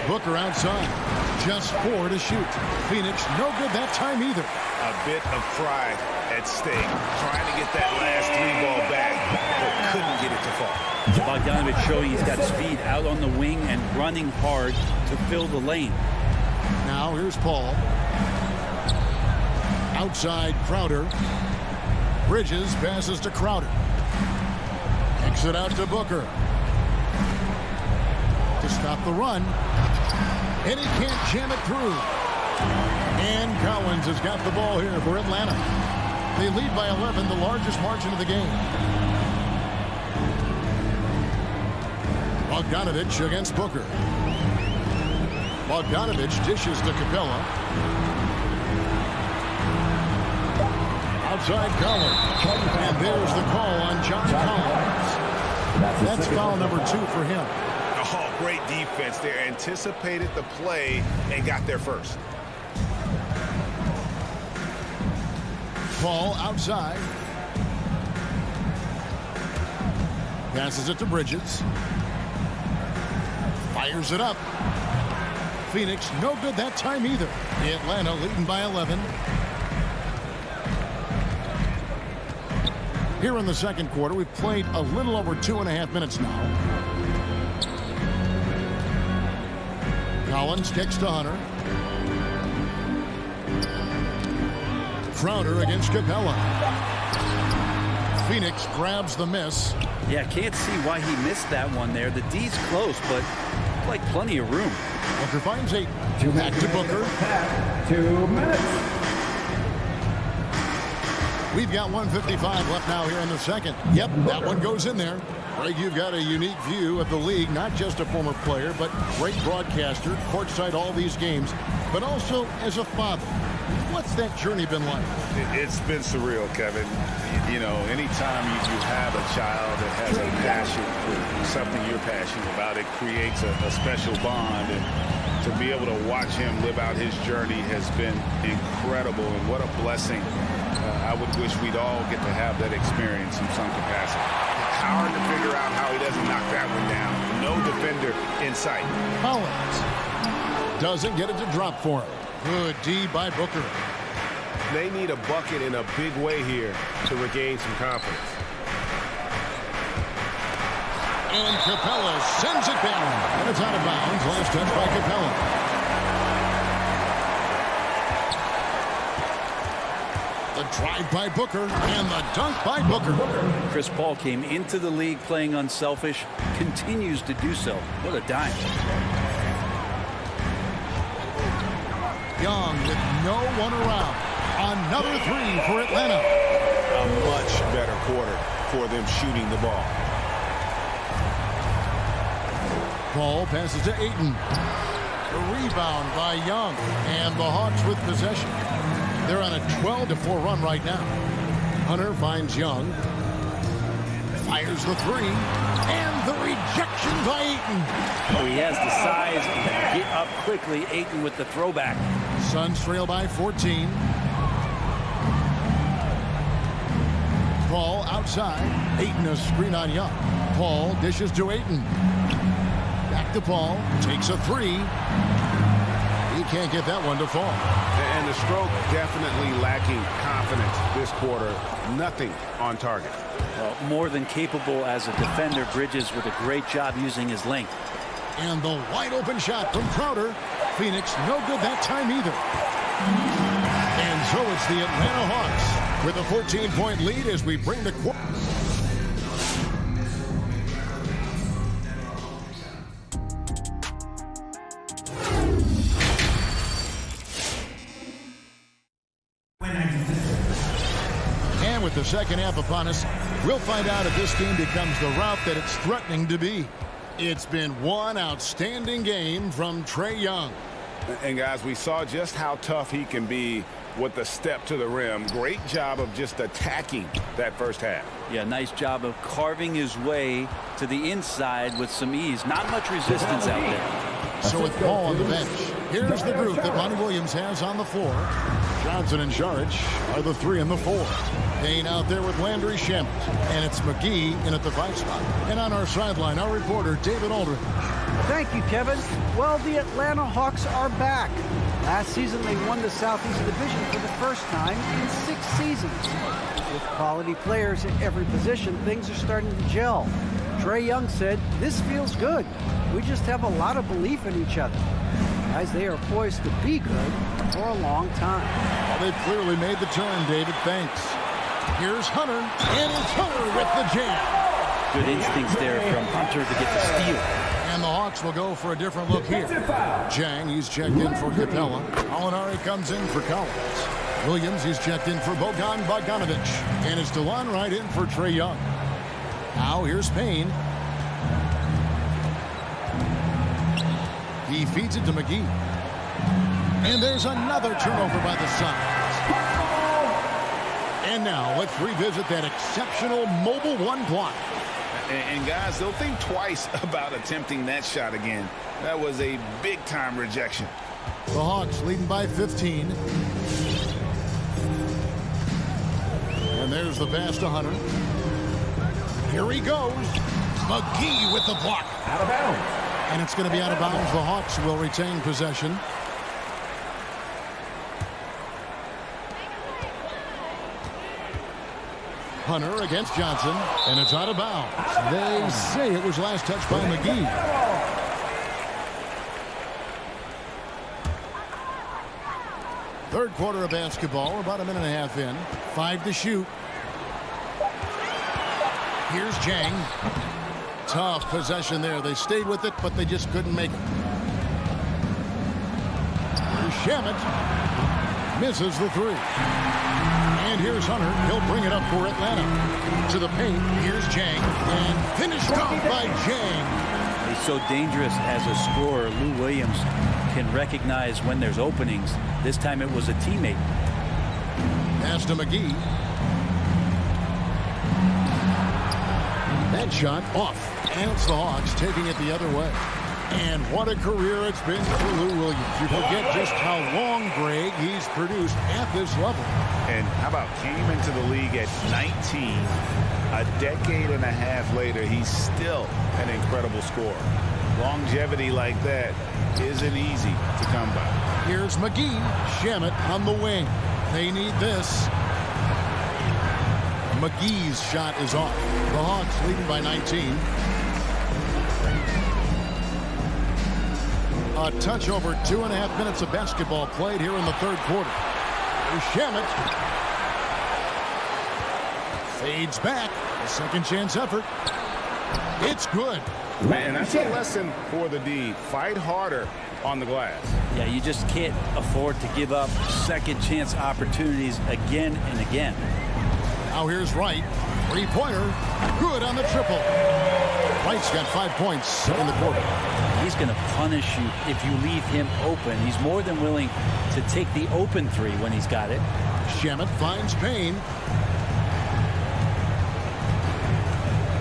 Booker outside. Just 4 to shoot. Phoenix no good that time either. A bit of pride at stake. Trying to get that last 3-ball back, but couldn't get it to fall. Bogdanovich showing he's got speed out on the wing and running hard to fill the lane. Now here's Paul. Outside Crowder. Bridges passes to Crowder. Kicks it out to Booker. To stop the run. And he can't jam it through. And Collins has got the ball here for Atlanta. They lead by 11, the largest margin of the game. Bogdanovich against Booker. Bogdanovich dishes to Capela. Outside Collins. And there's the call on John Collins. That's foul number 2 for him. Oh, great defense there. Anticipated the play and got there first. Paul outside. Passes it to Bridges. Fires it up. Phoenix no good that time either. Atlanta leading by 11. Here in the second quarter, we've played a little over 2.5 minutes now. Collins kicks to Hunter. Crowder against Capela. Phoenix grabs the miss. Yeah, can't see why he missed that one there. The D's close, but like plenty of room. Booker finds 8. Back to Booker. 2 minutes. We've got 1:55 left now here in the second. Yep, that one goes in there. Greg, you've got a unique view of the league, not just a former player, but great broadcaster, courtside all these games, but also as a father. What's that journey been like? It's been surreal, Kevin. You know, anytime you have a child that has a passion for something you're passionate about, it creates a special bond. And to be able to watch him live out his journey has been incredible. And what a blessing. I would wish we'd all get to have that experience in some capacity. It's hard to figure out how he doesn't knock that one down. No defender in sight. Collins doesn't get it to drop for him. Good D by Booker. They need a bucket in a big way here to regain some confidence. And Capela sends it down. And it's out of bounds. Last touch by Capela. The drive by Booker and the dunk by Booker. Chris Paul came into the league playing unselfish, continues to do so. What a dime. Young with no one around. Another three for Atlanta. A much better quarter for them shooting the ball. Paul passes to Ayton. The rebound by Young. And the Hawks with possession. They're on a 12-4 run right now. Hunter finds Young. Fires the three. And the rejection by Ayton. Oh, he has the size to get up quickly. Ayton with the throwback. Suns trail by 14. Paul outside. Ayton a screen on Young. Paul dishes to Ayton. Back to Paul. Takes a three. He can't get that one to fall. And the stroke definitely lacking confidence this quarter. Nothing on target. Well, more than capable as a defender. Bridges with a great job using his length. And the wide open shot from Crowder. Phoenix no good that time either. And so it's the Atlanta Hawks with a 14-point lead as we bring the quarter. And with the second half upon us, we'll find out if this team becomes the route that it's threatening to be. It's been one outstanding game from Trae Young. And guys, we saw just how tough he can be with the step to the rim. Great job of just attacking that first half. Yeah, nice job of carving his way to the inside with some ease. Not much resistance out there. So with Paul on the bench, here's the group that Monty Williams has on the floor. Johnson and Saric are the 3 and the 4. Payne out there with Landry Shamet. And it's McGee in at the 5 spot. And on our sideline, our reporter, David Aldridge. Thank you, Kevin. Well, the Atlanta Hawks are back. Last season, they won the Southeast Division for the first time in 6 seasons. With quality players at every position, things are starting to gel. Trae Young said, "This feels good. We just have a lot of belief in each other." Guys, they are poised to be good for a long time. Well, they've clearly made the turn, David. Thanks. Here's Hunter, and it's Hunter with the jam. Good instincts there from Hunter to get the steal. And the Hawks will go for a different look here. Jang, he's checked in for Capela. Alinari comes in for Collins. Williams, he's checked in for Bogan Bogdanovic. And it's DeLon Wright in for Trae Young. Now here's Payne. He feeds it to McGee. And there's another turnover by the Suns. And now let's revisit that exceptional mobile 1 block. And guys, they'll think twice about attempting that shot again. That was a big-time rejection. The Hawks leading by 15. And there's the pass to Hunter. Here he goes. McGee with the block. Out of bounds. And it's going to be out of bounds. The Hawks will retain possession. Hunter against Johnson, and it's out of bounds. They say it was last touched by McGee. Third quarter of basketball, about a minute and a half in. 5 to shoot. Here's Jang. Tough possession there. They stayed with it, but they just couldn't make it. Here's Shamet. Misses the 3. And here's Hunter. He'll bring it up for Atlanta. To the paint. Here's Jang. And finished off by Jang. He's so dangerous as a scorer. Lou Williams can recognize when there's openings. This time it was a teammate. Pass to McGee. That shot off. And it's the Hawks taking it the other way. And what a career it's been for Lou Williams. You forget just how long, Greg, he's produced at this level. And how about came into the league at 19. A decade and a half later, he's still an incredible scorer. Longevity like that isn't easy to come by. Here's McGee. Shamet on the wing. They need this. McGee's shot is off. The Hawks leading by 19. A touch over 2.5 minutes of basketball played here in the third quarter. Shamet fades back. A second chance effort. It's good. Man, that's a lesson for the D. Fight harder on the glass. Yeah, you just can't afford to give up second chance opportunities again and again. Now here's Wright. Three-pointer. Good on the triple. Wright's got 5 points in the quarter. He's going to punish you if you leave him open. He's more than willing to take the open three when he's got it. Shamet finds Payne.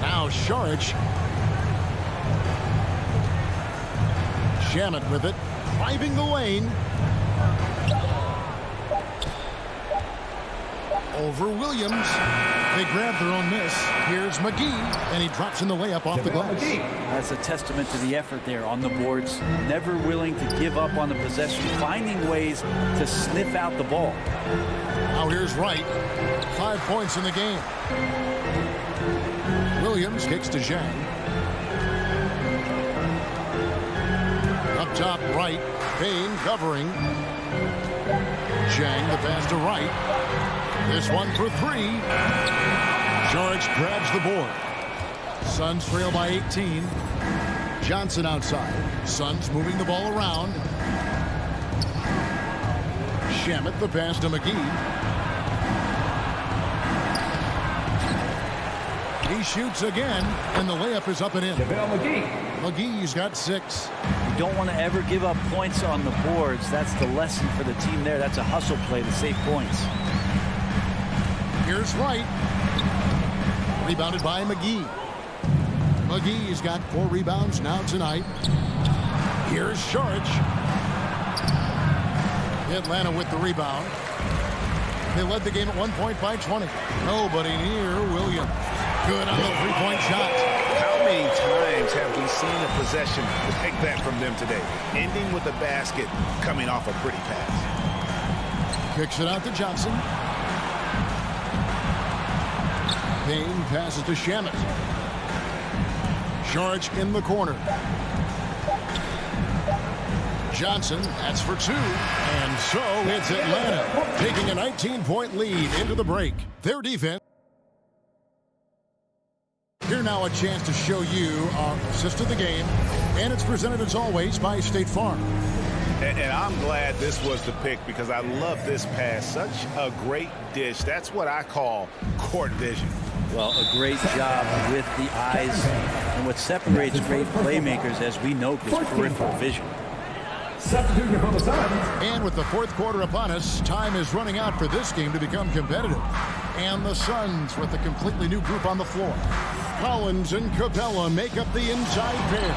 Now Saric. Shamet with it. Driving the lane. Over Williams. They grab their own miss. Here's McGee, and he drops in the layup off the glass. That's a testament to the effort there on the boards. Never willing to give up on the possession, finding ways to sniff out the ball. Now here's Wright. 5 points in the game. Williams kicks to Zhang. Up top, Wright. Payne covering. Zhang, the pass to Wright. This one for three. Saric grabs the board. Suns trail by 18. Johnson outside. Suns moving the ball around. Shamet the pass to McGee. He shoots again, and the layup is up and in. McGee's got 6. You don't want to ever give up points on the boards. That's the lesson for the team there. That's a hustle play to save points. Here's Wright. Rebounded by McGee. McGee's got 4 rebounds now tonight. Here's Saric. Atlanta with the rebound. They led the game at 1 point by 20. Nobody near Williams. Good on the three-point shot. How many times have we seen a possession like that from them today? Ending with a basket, coming off a pretty pass. Kicks it out to Johnson. Payne passes to Shamet. Saric in the corner. Johnson, that's for 2. And so it's Atlanta taking a 19-point lead into the break. Their defense. Here now a chance to show you our assist of the game. And it's presented as always by State Farm. And I'm glad this was the pick because I love this pass. Such a great dish. That's what I call court vision. Well, a great job with the eyes. And what separates great playmakers, as we note, is peripheral vision. And with the fourth quarter upon us, time is running out for this game to become competitive. And the Suns with a completely new group on the floor. Collins and Capela make up the inside pair.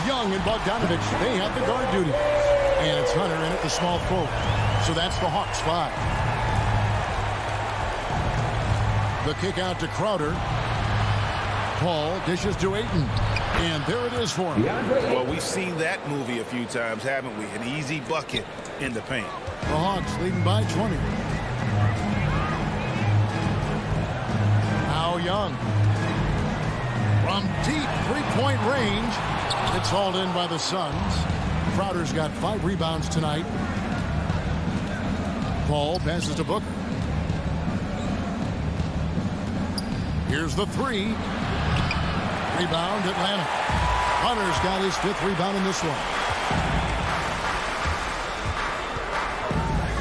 Young and Bogdanovich, they have the guard duty. And it's Hunter in at the small forward. So that's the Hawks 5. The kick out to Crowder. Paul dishes to Ayton. And there it is for him. Well, we've seen that movie a few times, haven't we? An easy bucket in the paint. The Hawks leading by 20. Now Young. From deep three-point range. It's hauled in by the Suns. Crowder's got 5 rebounds tonight. Paul passes to Booker. Here's the 3. Rebound, Atlanta. Hunter's got his 5th rebound in this one.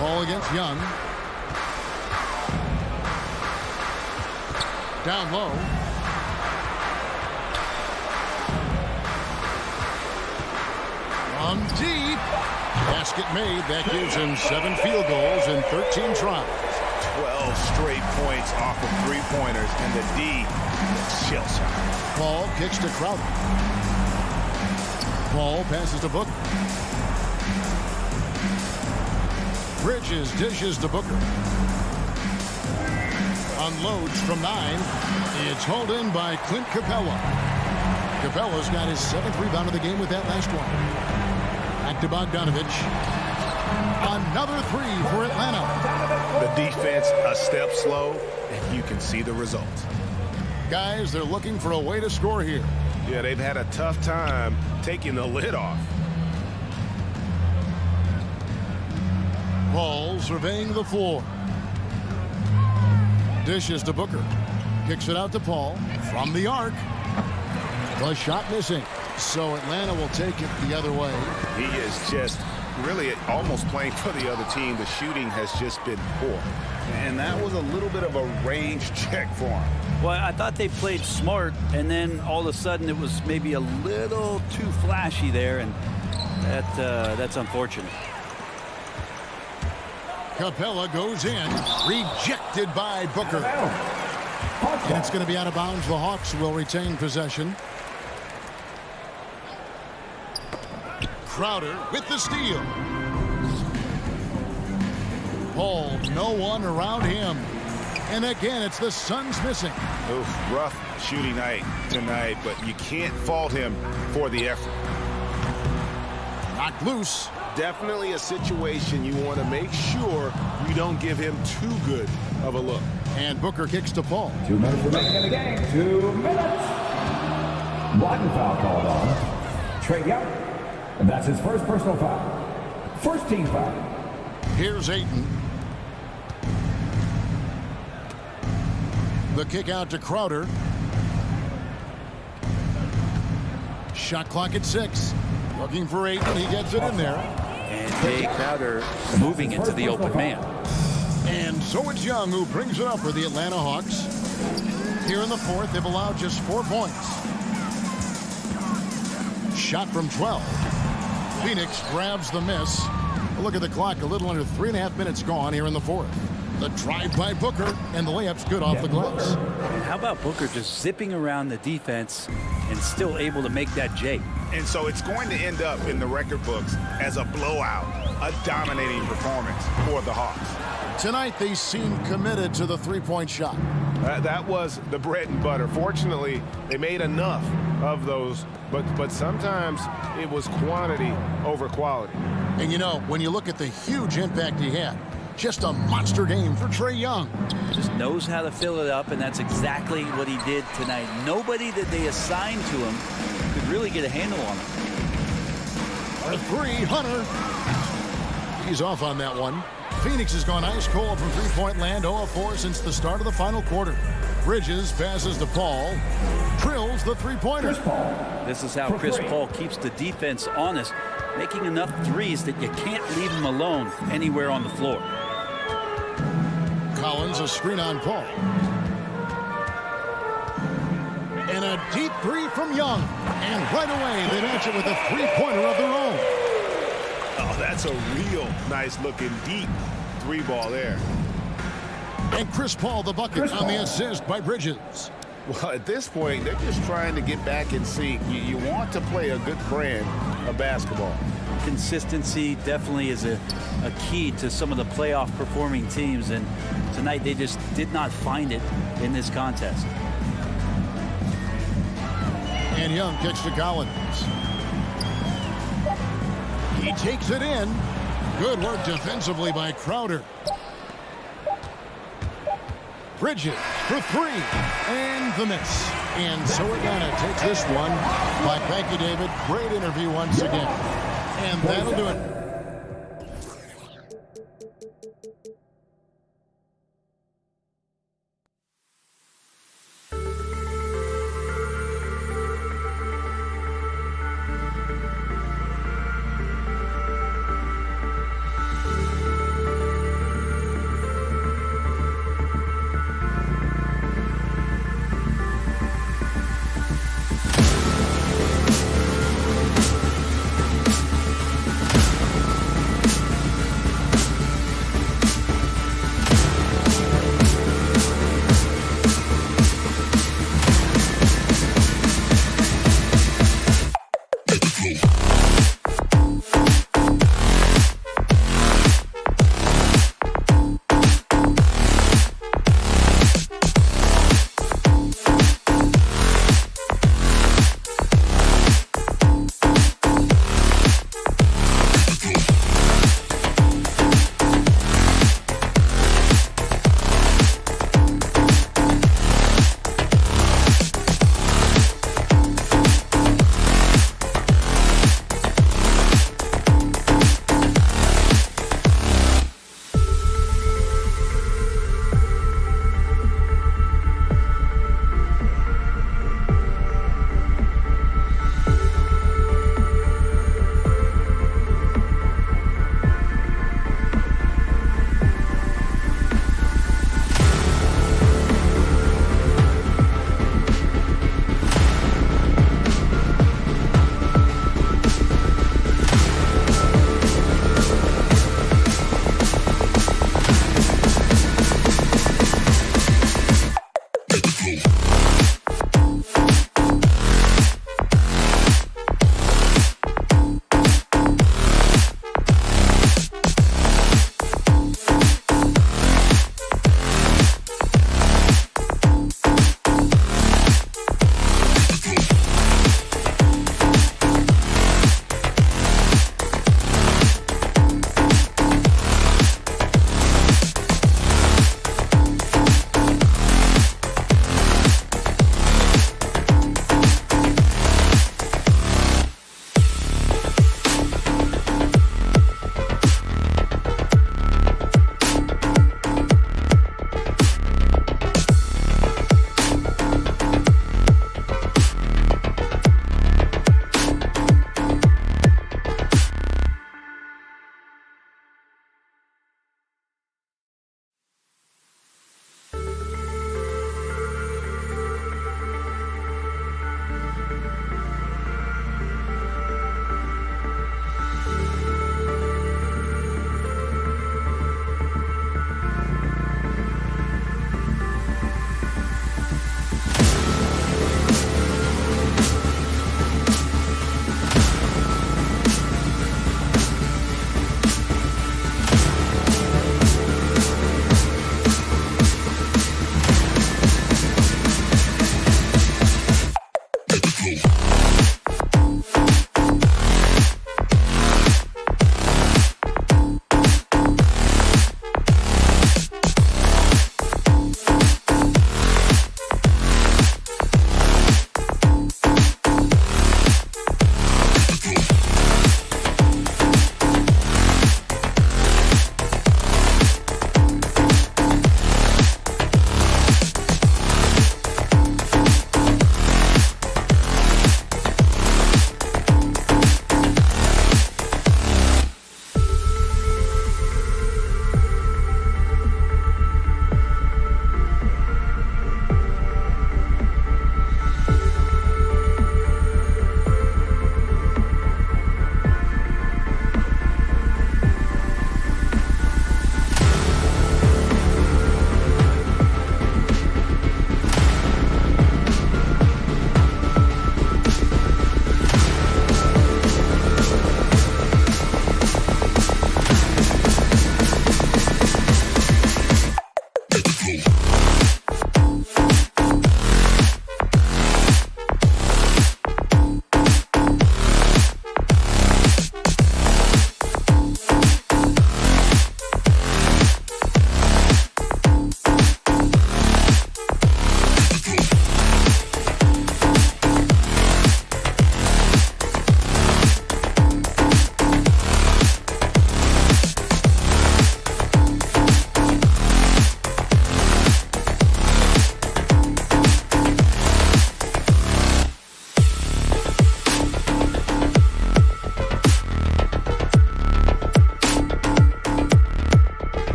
Ball against Young. Down low. From deep. Basket made. That gives him 7 field goals in 13 tries. 12 straight points off of three-pointers, and the D shell shot. Paul kicks to Crowder. Paul passes to Booker. Bridges dishes to Booker. Unloads from 9. It's hauled in by Clint Capela. Capela's got his 7th rebound of the game with that last one. Back to Bogdanovich. Another 3 for Atlanta. The defense a step slow, and you can see the results. Guys, they're looking for a way to score here. Yeah, they've had a tough time taking the lid off. Paul surveying the floor. Dishes to Booker. Kicks it out to Paul from the arc. The shot missing. So Atlanta will take it the other way. He is just really almost playing for the other team. The shooting has just been poor. And that was a little bit of a range check for him. Well, I thought they played smart, and then all of a sudden it was maybe a little too flashy there, and that's unfortunate. Capela goes in, rejected by Booker. And it's going to be out of bounds. The Hawks will retain possession. Crowder with the steal. Paul, no one around him. And again, it's the Suns missing. Oof, rough shooting night tonight, but you can't fault him for the effort. Knocked loose. Definitely a situation you want to make sure you don't give him too good of a look. And Booker kicks to Paul. 2 minutes remaining in the game. 2 minutes. Blocking foul called on Trae Young. And that's his first personal foul. First team foul. Here's Ayton. The kick out to Crowder. Shot clock at 6. Looking for Ayton. He gets it in there. And Jay Crowder moving into the open man. And so it's Young who brings it up for the Atlanta Hawks. Here in the 4th, they've allowed just 4 points. Shot from 12. Phoenix grabs the miss. Look at the clock, a little under 3.5 minutes gone here in the 4th. The drive by Booker, and the layup's good off the glass. And how about Booker just zipping around the defense and still able to make that J? And so it's going to end up in the record books as a blowout, a dominating performance for the Hawks. Tonight, they seem committed to the three-point shot. That was the bread and butter. Fortunately, they made enough of those, but sometimes it was quantity over quality. And you know, when you look at the huge impact he had, just a monster game for Trae Young. Just knows how to fill it up, and that's exactly what he did tonight. Nobody that they assigned to him could really get a handle on him. A 3, Hunter. He's off on that one. Phoenix has gone ice cold from three-point land, 0 of 4 since the start of the final quarter. Bridges passes to Paul. Drills the three-pointer. This is how Chris Paul keeps the defense honest, making enough threes that you can't leave him alone anywhere on the floor. Collins, a screen on Paul. And a deep 3 from Young. And right away, they match it with a three-pointer of their own. Oh, that's a real nice-looking deep 3-ball there. And Chris Paul, the bucket on the assist by Bridges. Well, at this point, they're just trying to get back in sync. You want to play a good brand of basketball. Consistency definitely is a key to some of the playoff performing teams, and tonight they just did not find it in this contest. And Young kicks to Collins. He takes it in. Good work defensively by Crowder. Bridges for 3. And the miss. And so Atlanta takes this one. Thank you, David. Great interview once again. And that'll do it.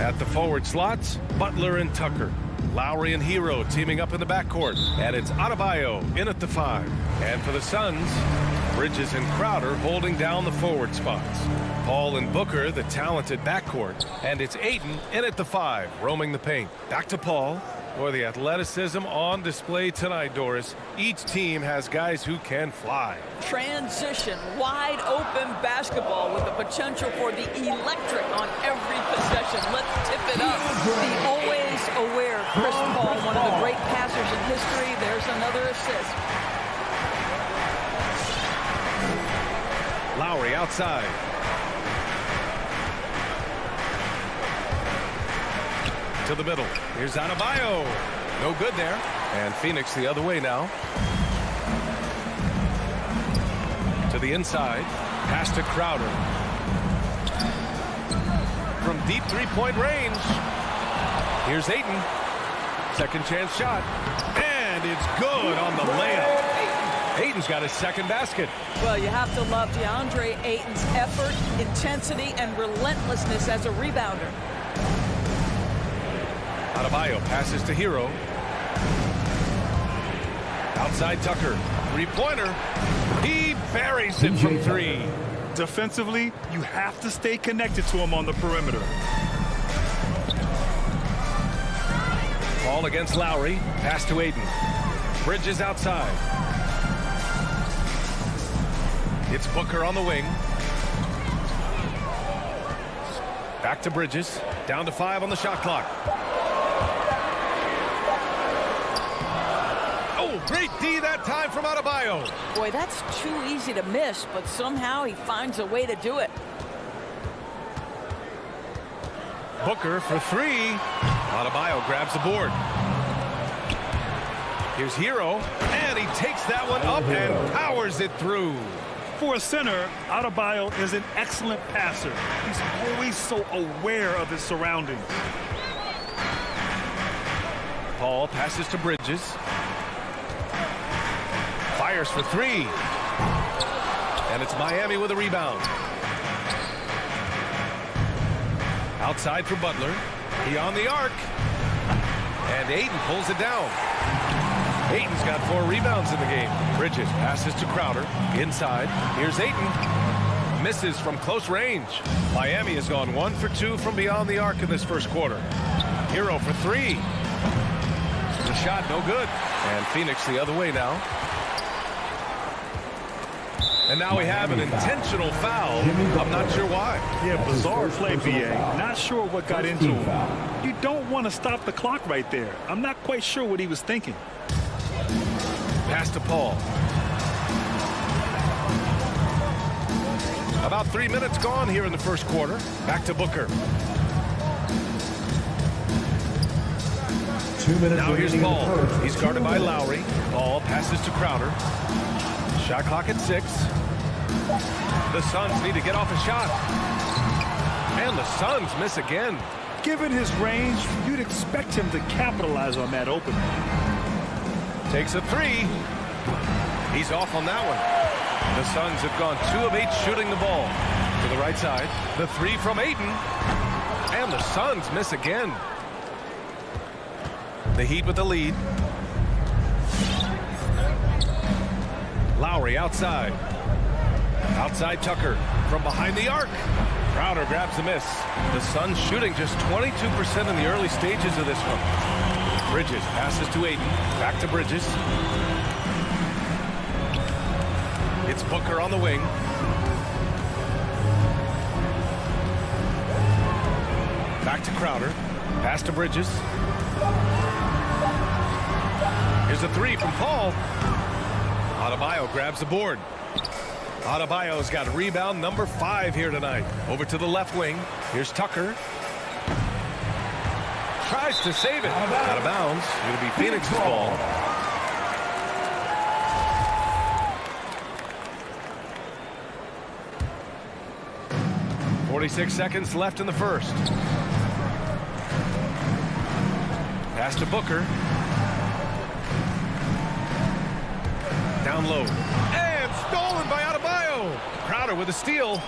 At the forward slots, Butler and Tucker. Lowry and Hero teaming up in the backcourt. And it's Adebayo in at the 5. And for the Suns, Bridges and Crowder holding down the forward spots. Paul and Booker, the talented backcourt. And it's Ayton in at the 5, roaming the paint. Back to Paul. Boy, the athleticism on display tonight, Doris. Each team has guys who can fly. Transition, wide open basketball with the potential for the electric on every possession. Let's tip it up. The always aware Chris Paul, one of the great passers in history. There's another assist. Lowry outside. To the middle. Here's Adebayo. No good there. And Phoenix the other way now. To the inside. Pass to Crowder. From deep three-point range. Here's Ayton. Second chance shot. And it's good on the layup. Ayton's got his second basket. Well, you have to love DeAndre Ayton's effort, intensity, and relentlessness as a rebounder. Adebayo passes to Hero. Outside Tucker. Three-pointer. He buries it from 3. Defensively, you have to stay connected to him on the perimeter. Ball against Lowry. Pass to Ayton. Bridges outside. It's Booker on the wing. Back to Bridges. Down to 5 on the shot clock. Oh, great D that time from Adebayo. Boy, that's too easy to miss, but somehow he finds a way to do it. Booker for 3. Adebayo grabs the board. Here's Hero, and he takes that one up and powers it through. For a center, Adebayo is an excellent passer. He's always so aware of his surroundings. Paul passes to Bridges. Fires for 3. And it's Miami with a rebound. Outside for Butler. He on the arc. And Ayton pulls it down. Ayton's got 4 rebounds in the game. Bridges passes to Crowder. Inside. Here's Ayton. Misses from close range. Miami has gone 1 for 2 from beyond the arc in this first quarter. Hero for 3. The shot no good. And Phoenix the other way now. And now we have an intentional foul. I'm not sure why. Yeah, bizarre play, BA. Not sure what got into him. You don't want to stop the clock right there. I'm not quite sure what he was thinking. Pass to Paul. About 3 minutes gone here in the first quarter. Back to Booker. 2 minutes. Now here's Paul. He's guarded by Lowry. Paul passes to Crowder. Shot clock at 6. The Suns need to get off a shot. And the Suns miss again. Given his range, you'd expect him to capitalize on that opening. Takes a 3. He's off on that one. The Suns have gone 2 of 8 shooting the ball. To the right side. The 3 from Ayton. And the Suns miss again. The Heat with the lead. Lowry outside. Outside Tucker from behind the arc. Crowder grabs the miss. The Suns shooting just 22% in the early stages of this one. Bridges passes to Ayton. Back to Bridges. It's Booker on the wing. Back to Crowder. Pass to Bridges. Here's a 3 from Paul. Adebayo grabs the board. Adebayo's got rebound number 5 here tonight. Over to the left wing. Here's Tucker. Tries to save it. Out of bounds. It'll be Phoenix's ball. .46 seconds left in the first. Pass to Booker. Down low. And stolen by Adebayo. Crowder with a steal.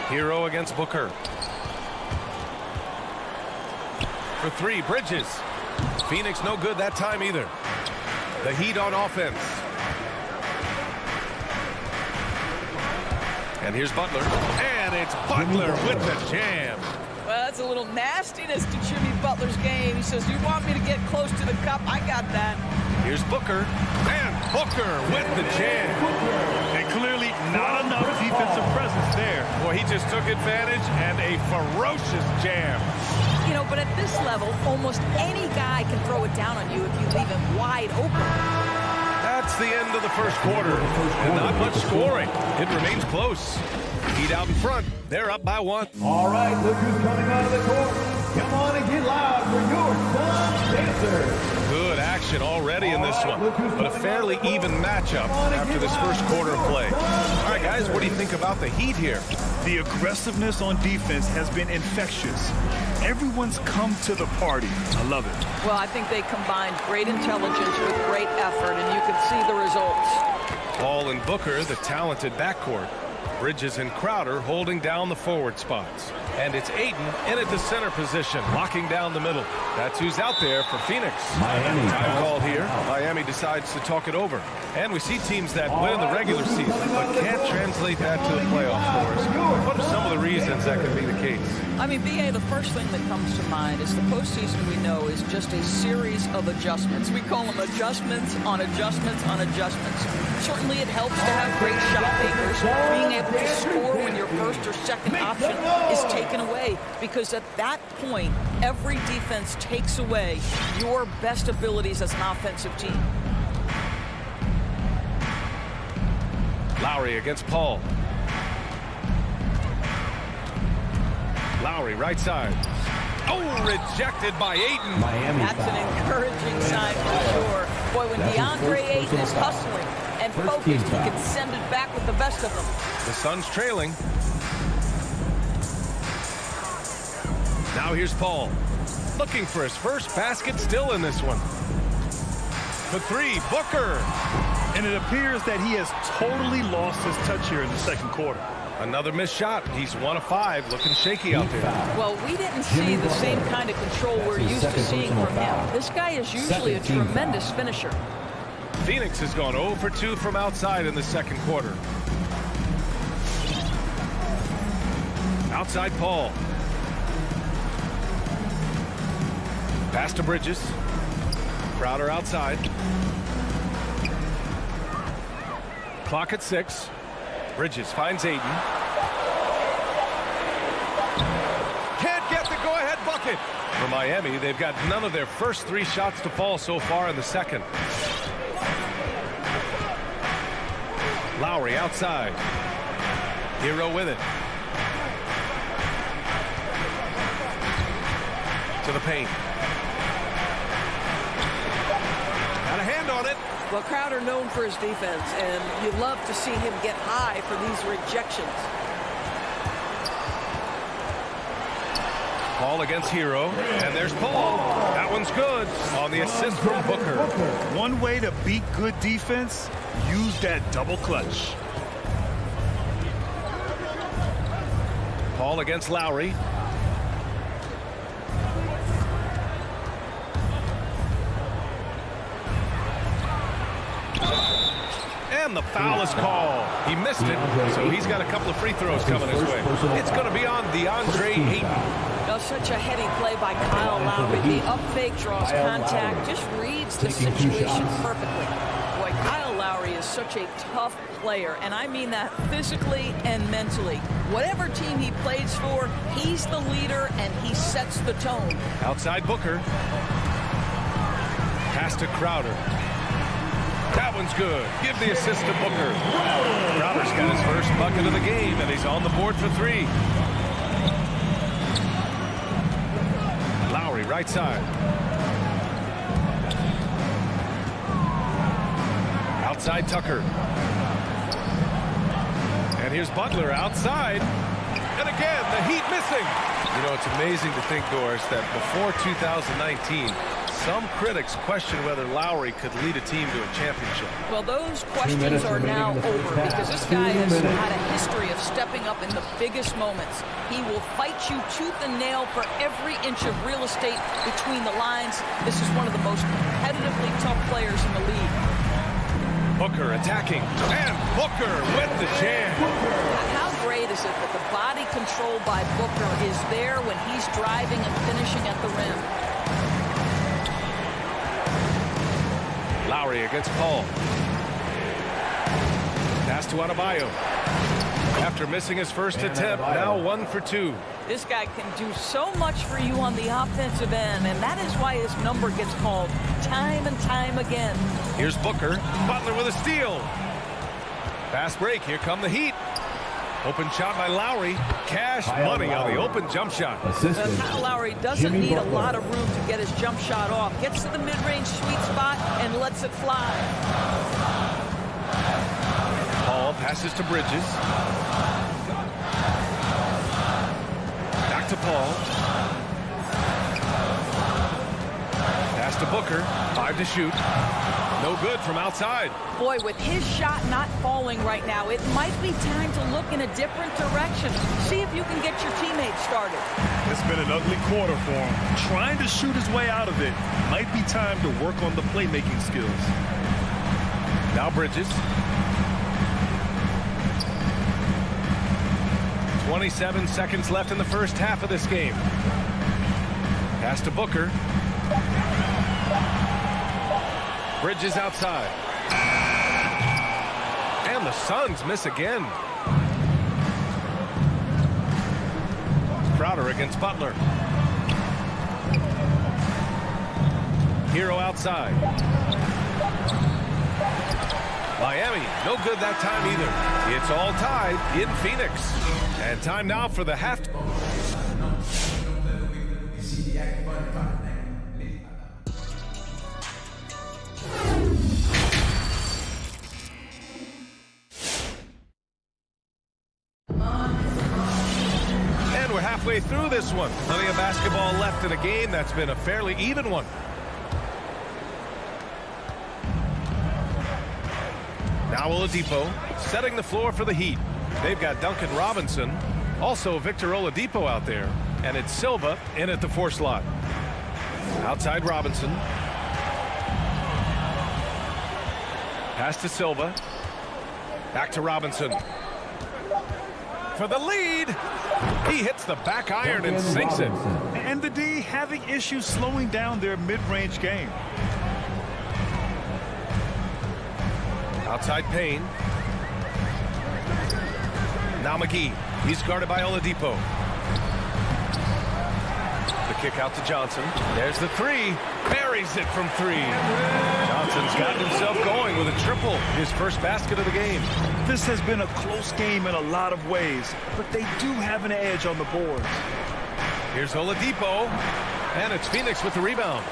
Hero against Booker. For three, Bridges. Phoenix no good that time either. The Heat on offense. And here's Butler. And it's Butler with the jam. Well, that's a little nastiness to Jimmy Butler's game. He says, you want me to get close to the cup? I got that. Here's Booker. And Booker with the jam. And clearly not enough defensive presence there. Boy, he just took advantage and a ferocious jam. You know, but at this level, almost any guy can throw it down on you if you leave him wide open. That's the end of the first quarter. And not much scoring. It remains close. Heat out in front. They're up by 1. All right, look who's coming out of the court. Come on and get loud for your Sun Dancers. Good action already in this one, but a fairly even matchup after this first quarter of play. All right, guys, what do you think about the Heat here? The aggressiveness on defense has been infectious. Everyone's come to the party. I love it. Well, I think they combined great intelligence with great effort, and you can see the results. Paul and Booker, the talented backcourt. Bridges and Crowder holding down the forward spots. And it's Ayton in at the center position, locking down the middle. That's who's out there for Phoenix. Miami. Time call here. Miami decides to talk it over. And we see teams that win the regular season, but can't translate that to the playoff scores. What are some of the reasons that could be the case? I mean, B.A., the first thing that comes to mind is the postseason, we know, is just a series of adjustments. We call them adjustments on adjustments on adjustments. Certainly it helps to have great shot makers. Being able to score when your first or second option is taken away, because at that point, every defense takes away your best abilities as an offensive team. Lowry against Paul. Lowry, right side. Oh, rejected by Ayton. That's an encouraging sign for sure. Boy, when DeAndre Ayton is hustling and focused, he can send it back with the best of them. The Suns trailing. Now here's Paul. Looking for his first basket, still in this one. For three, Booker. And it appears that he has totally lost his touch here in the second quarter. Another missed shot. He's 1 of 5, looking shaky out there. Well, we didn't see the same kind of control we're used to seeing from him. This guy is usually a tremendous finisher. Phoenix has gone 0 for 2 from outside in the second quarter. Outside Paul. Pass to Bridges. Crowder outside. Clock at 6. Bridges finds Ayton. Can't get the go-ahead bucket. For Miami, they've got none of their first 3 shots to fall so far in the second. Lowry outside. Hero with it. To the paint. Got a hand on it. Well, Crowder known for his defense, and you love to see him get high for these rejections. Paul against Hero, and there's Paul. That one's good on the assist from Booker. One way to beat good defense, use that double clutch. Paul against Lowry. And the foul is called. He missed it, so he's got a couple of free throws coming his way. It's going to be on DeAndre Ayton. Now, such a heady play by Kyle Lowry. The up fake draws contact, just reads the situation perfectly. Boy, Kyle Lowry is such a tough player, and I mean that physically and mentally. Whatever team he plays for, he's the leader, and he sets the tone. Outside Booker. Pass to Crowder. That one's good. Give the assist to Booker. Crowder's got his first bucket of the game, and he's on the board for 3. Lowry, right side. Outside Tucker. And here's Butler outside. And again, the Heat missing. You know, it's amazing to think, Doris, that before 2019, Some critics question whether Lowry could lead a team to a championship. Well, those questions are now over because this guy has had a history of stepping up in the biggest moments. He will fight you tooth and nail for every inch of real estate between the lines. This is one of the most competitively tough players in the league. Booker attacking, and Booker with the jam. How great is it that the body control by Booker is there when he's driving and finishing at the rim? Lowry against Paul. Pass to Adebayo. After missing his first attempt, now 1 for 2. This guy can do so much for you on the offensive end, and that is why his number gets called time and time again. Here's Booker. Butler with a steal. Fast break. Here come the Heat. Open shot by Lowry. Cash money on the open jump shot. Kyle Lowry doesn't need a lot of room to get his jump shot off. Gets to the mid-range sweet spot and lets it fly. Paul passes to Bridges. Back to Paul. Pass to Booker. 5 to shoot. No good from outside. Boy, with his shot not falling right now, it might be time to look in a different direction. See if you can get your teammates started. It's been an ugly quarter for him. Trying to shoot his way out of it. Might be time to work on the playmaking skills. Now Bridges. 27 seconds left in the first half of this game. Pass to Booker. Bridges outside. And the Suns miss again. Crowder against Butler. Hero outside. Miami, no good that time either. It's all tied in Phoenix. And time now for the half. And we're halfway through this one. Plenty of basketball left in a game that's been a fairly even one. Now Oladipo setting the floor for the Heat. They've got Duncan Robinson, also Victor Oladipo out there, and it's Silva in at the 4 slot. Outside Robinson. Pass to Silva. Back to Robinson. For the lead. He hits the back iron and sinks it. And the D having issues slowing down their mid-range game. Outside Payne. Now McGee. He's guarded by Oladipo. The kick out to Johnson. There's the 3. Buries it from 3. Johnson's gotten himself going with a triple. His first basket of the game. This has been a close game in a lot of ways, but they do have an edge on the boards. Here's Oladipo. And it's Phoenix with the rebound.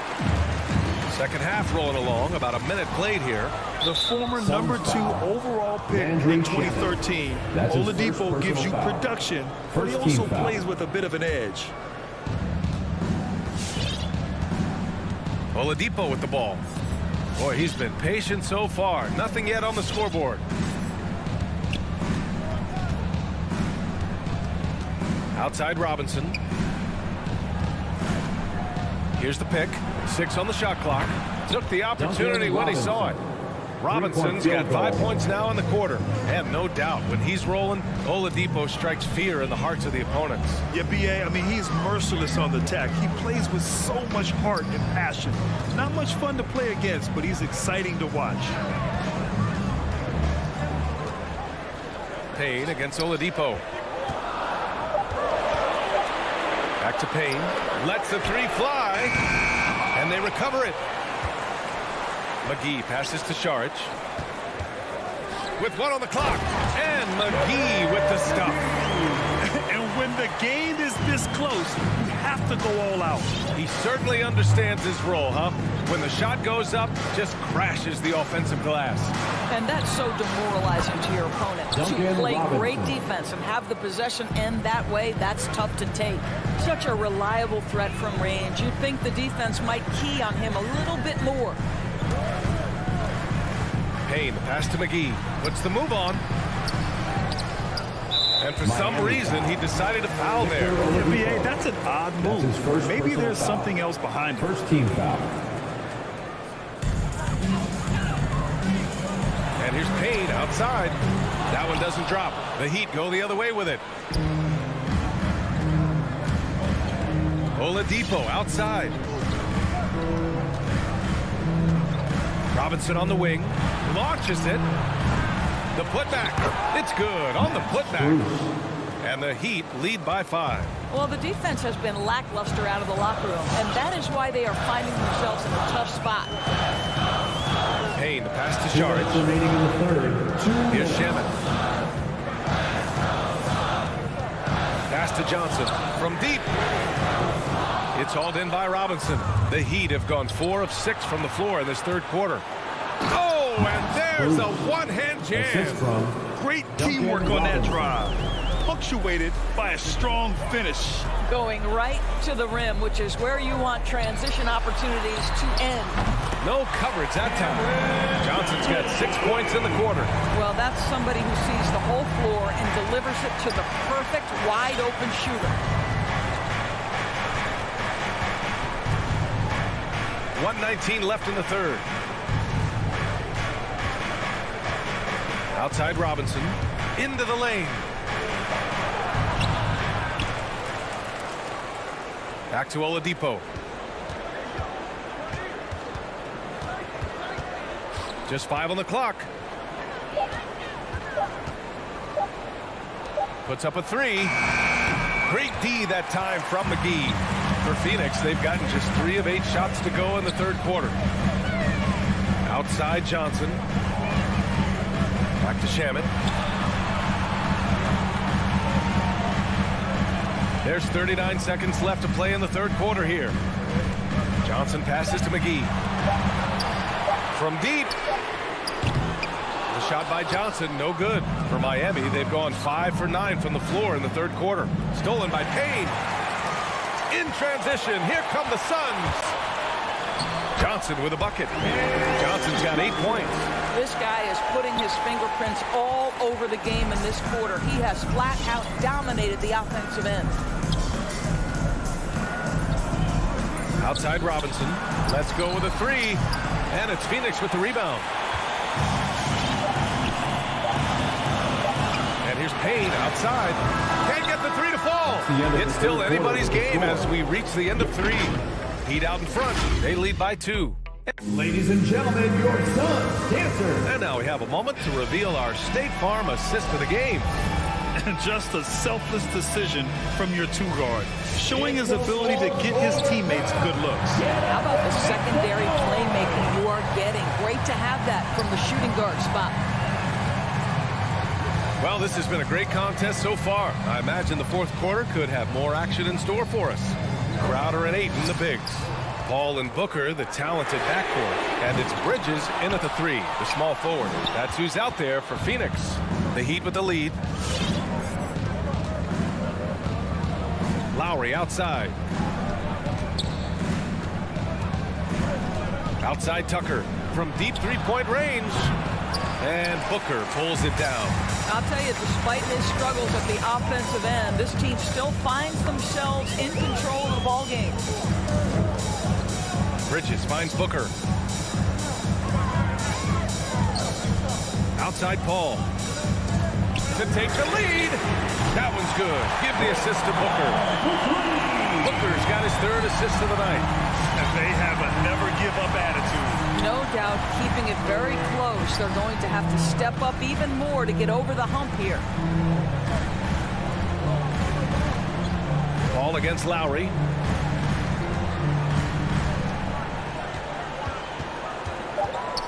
Second half rolling along. About a minute played here. The former number 2 overall pick in 2013, Oladipo gives you production, but he also plays with a bit of an edge. Oladipo with the ball. Boy, he's been patient so far. Nothing yet on the scoreboard. Outside Robinson. Here's the pick. 6 on the shot clock. Took the opportunity when he saw it. Robinson's got 5 points now in the quarter. And no doubt, when he's rolling, Oladipo strikes fear in the hearts of the opponents. Yeah, B.A., I mean, he's merciless on the attack. He plays with so much heart and passion. Not much fun to play against, but he's exciting to watch. Payne against Oladipo. Back to Payne. Lets the 3 fly. And they recover it. McGee passes to Saric. With 1 on the clock. And McGee with the stuff. And when the game is this close, you have to go all out. He certainly understands his role, huh? When the shot goes up, just crashes the offensive glass. And that's so demoralizing to your opponent. To play great defense and have the possession end that way, that's tough to take. Such a reliable threat from range. You'd think the defense might key on him a little bit more. Payne, the pass to McGee, puts the move on. And for some reason, he decided to foul there. NBA, that's an odd move. Maybe there's something else behind it. First team foul. And here's Payne outside. That one doesn't drop. The Heat go the other way with it. Oladipo outside. Robinson on the wing. Launches it. The putback. It's good on the putback. And the Heat lead by 5. Well, the defense has been lackluster out of the locker room, and that is why they are finding themselves in a tough spot. Payne, the pass to Sharp. Remaining in the third. Here's Shamet. Pass to Johnson from deep. It's hauled in by Robinson. The Heat have gone 4 of 6 from the floor in this third quarter. Oh, and there's a one-hand jam. Great teamwork on that drive, punctuated by a strong finish. Going right to the rim, which is where you want transition opportunities to end. No coverage that time. Johnson's got 6 points in the quarter. Well, that's somebody who sees the whole floor and delivers it to the perfect wide-open shooter. 1:19 left in the third. Outside Robinson. Into the lane. Back to Oladipo. Just 5 on the clock. Puts up a 3. Great D that time from McGee. For Phoenix, they've gotten just 3 of 8 shots to go in the third quarter. Outside Johnson. Back to Shamet. There's 39 seconds left to play in the third quarter here. Johnson passes to McGee. From deep. The shot by Johnson, no good. For Miami, they've gone 5 for 9 from the floor in the third quarter. Stolen by Payne. In transition, here come the Suns. Johnson with a bucket. Johnson's got 8 points. This guy is putting his fingerprints all over the game in this quarter. He has flat out dominated the offensive end. Outside Robinson. Let's go with a 3. And it's Phoenix with the rebound. And here's Payne outside. Can't get the 3 to fall. It's still anybody's game as we reach the end of 3. Heat out in front. They lead by 2. Ladies and gentlemen, your Suns dancer. And now we have a moment to reveal our State Farm assist of the game. And just a selfless decision from your 2-guard, showing his ability to get his teammates good looks. How about the secondary playmaking you are getting? Great to have that from the shooting guard spot. Well, this has been a great contest so far. I imagine the fourth quarter could have more action in store for us. Crowder and Ayton, the bigs. Paul and Booker, the talented backcourt. And it's Bridges in at the 3, the small forward. That's who's out there for Phoenix. The Heat with the lead. Lowry outside. Outside Tucker from deep 3-point range. And Booker pulls it down. I'll tell you, despite his struggles at the offensive end, this team still finds themselves in control of the ballgame. Bridges finds Booker. Outside Paul. To take the lead. That one's good. Give the assist to Booker. Booker's got his 3rd assist of the night. And they have a never-give-up attitude. No doubt keeping it very close. They're going to have to step up even more to get over the hump here. Ball against Lowry.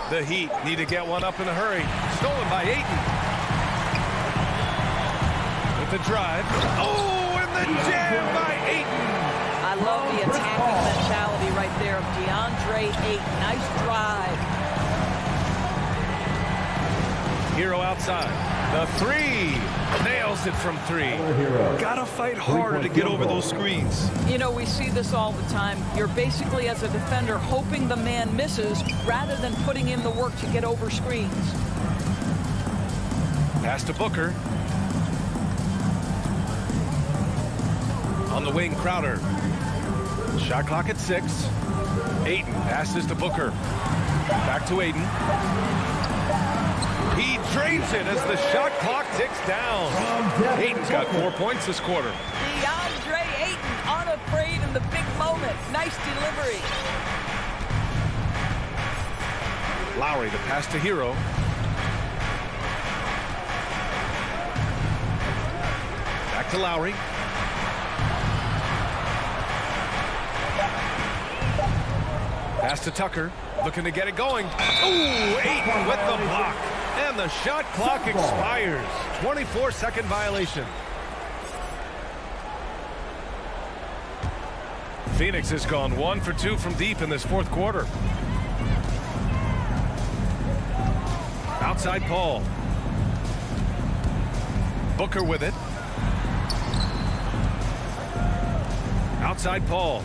The Heat need to get one up in a hurry. Stolen by Ayton. With the drive. Oh, and the jam by Ayton. I love the attacking mentality right there of DeAndre Ayton. Nice drive. Hero outside. The three. Nails it from three. Gotta fight harder to get over those screens. You know, we see this all the time. You're basically, as a defender, hoping the man misses rather than putting in the work to get over screens. Pass to Booker. On the wing, Crowder. Shot clock at 6. Ayton passes to Booker. Back to Ayton. He drains it as the shot clock ticks down. Ayton's got 4 points this quarter. DeAndre Ayton, unafraid in the big moment. Nice delivery. Lowry, the pass to Hero. Back to Lowry. Pass to Tucker, looking to get it going. Ooh, Ayton with the block. And the shot clock expires. 24-second violation. Phoenix has gone 1 for 2 from deep in this fourth quarter. Outside Paul. Booker with it. Outside Paul.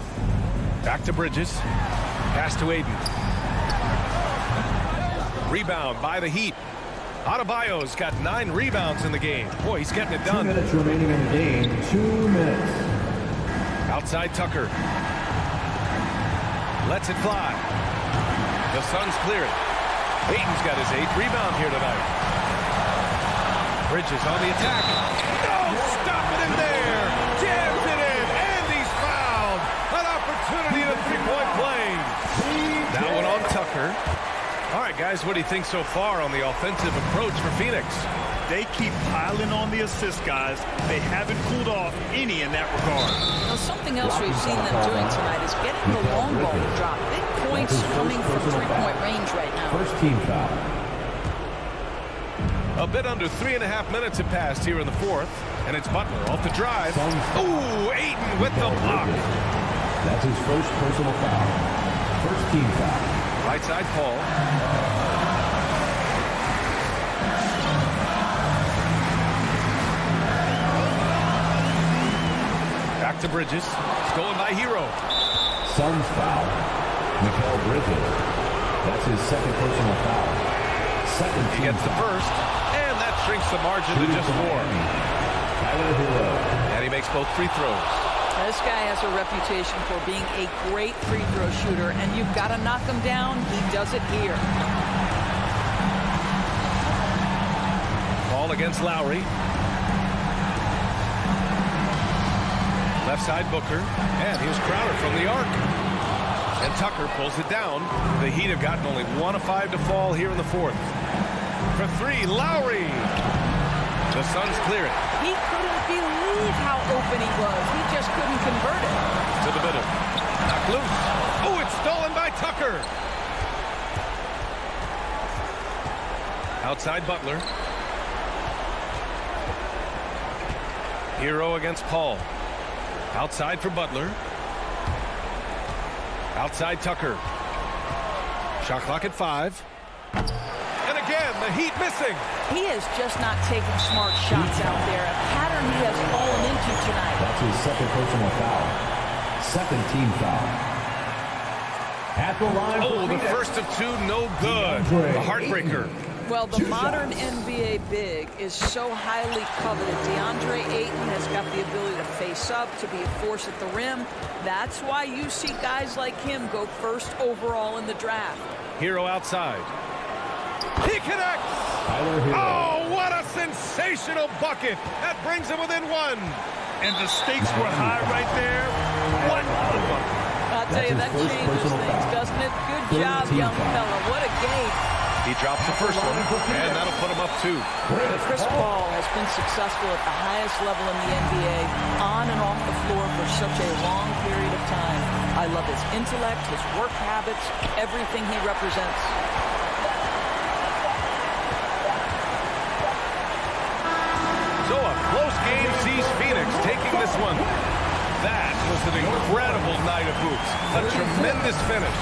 Back to Bridges. Pass to Ayton. Rebound by the Heat. Adebayo's got 9 rebounds in the game. Boy, he's getting it done. 2 minutes remaining in the game. 2 minutes. Outside Tucker. Lets it fly. The Suns clear it. Ayton's got his 8th rebound here tonight. Bridges on the attack. No, stop it in there. Jams it in, and he's fouled. An opportunity to three-point play. That one on Tucker. All right, guys, what do you think so far on the offensive approach for Phoenix? They keep piling on the assists, guys. They haven't cooled off any in that regard. Now, something else we've seen them doing tonight is getting the long ball to drop. Big points coming from three-point range right now. First team foul. A bit under 3.5 minutes have passed here in the fourth, and it's Butler off the drive. Ooh, Ayton with the block. That's his first personal foul. First team foul. Right side Paul. Back to Bridges. Stolen by Hero. Suns foul. Mikal Bridges. That's his second personal foul. Second team He gets the first, and that shrinks the margin to just 4. And he makes both free throws. This guy has a reputation for being a great free throw shooter, and you've got to knock him down. He does it here. Ball against Lowry. Left side Booker, and here's Crowder from the arc. And Tucker pulls it down. The Heat have gotten only 1 of 5 to fall here in the fourth. For 3, Lowry. The Suns clear it. He couldn't believe how open he was. He just couldn't convert it. To the middle. Knocked loose. Oh, it's stolen by Tucker. Outside Butler. Hero against Paul. Outside for Butler. Outside Tucker. Shot clock at 5. And again, the Heat missing. He is just not taking smart shots out there. A pattern he has fallen into tonight. That's his second personal foul. Second team foul. At the line. Oh, the first of 2, no good. A heartbreaker. Well, the modern NBA big is so highly coveted. DeAndre Ayton has got the ability to face up, to be a force at the rim. That's why you see guys like him go first overall in the draft. Hero outside. He connects. Oh, what a sensational bucket. That brings him within 1. And the stakes were high right there. What a bucket. I'll tell you, that changes things, doesn't it? Good job, young fella. What a game. He drops the first one, and that'll put him up 2. Chris Paul has been successful at the highest level in the NBA, on and off the floor for such a long period of time. I love his intellect, his work habits, everything he represents. So a close game sees Phoenix taking this one. That was an incredible night of hoops. A tremendous finish.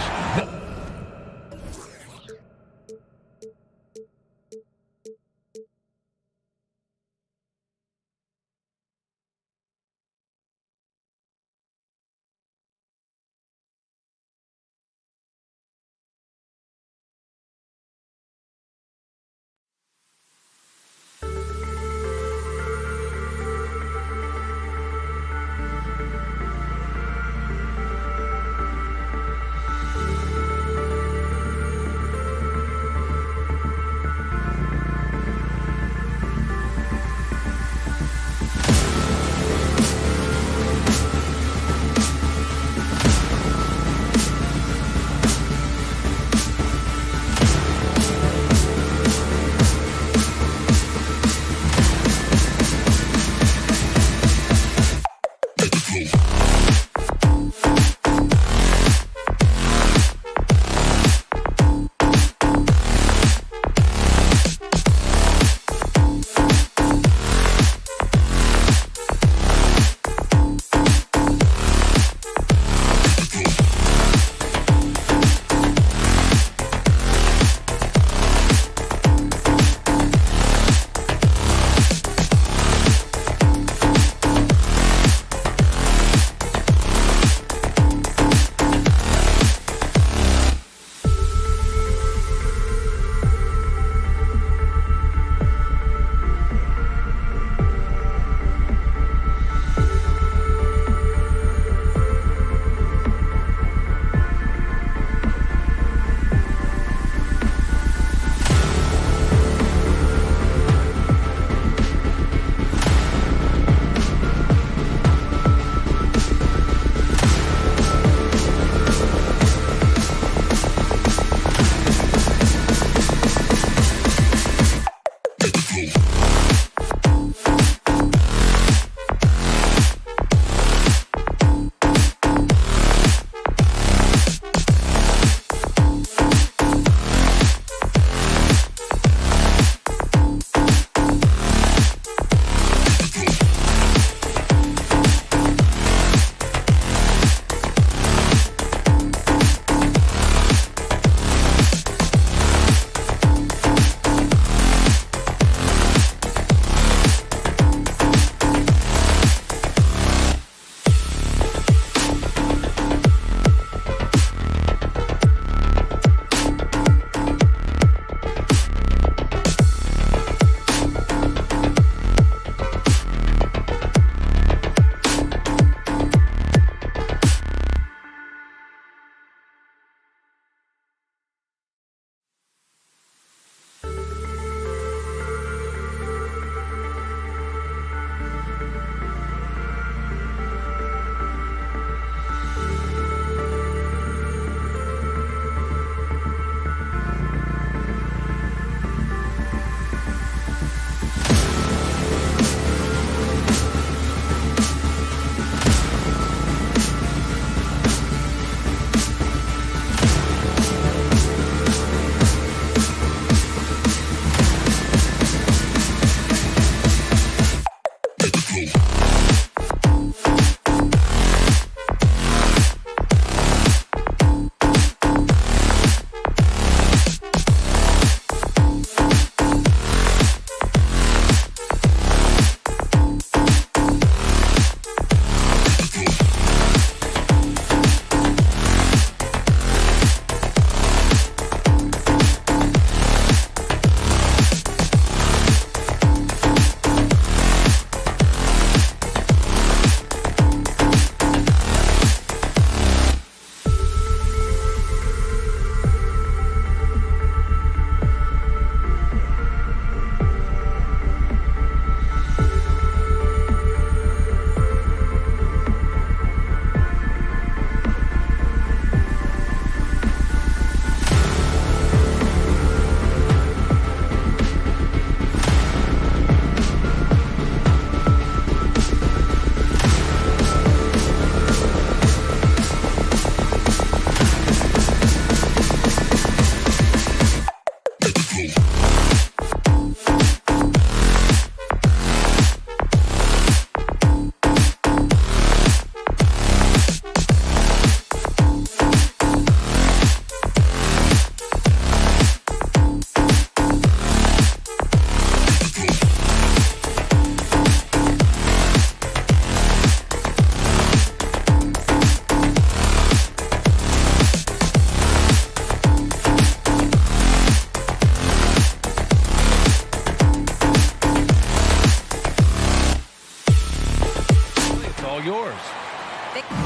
all yours.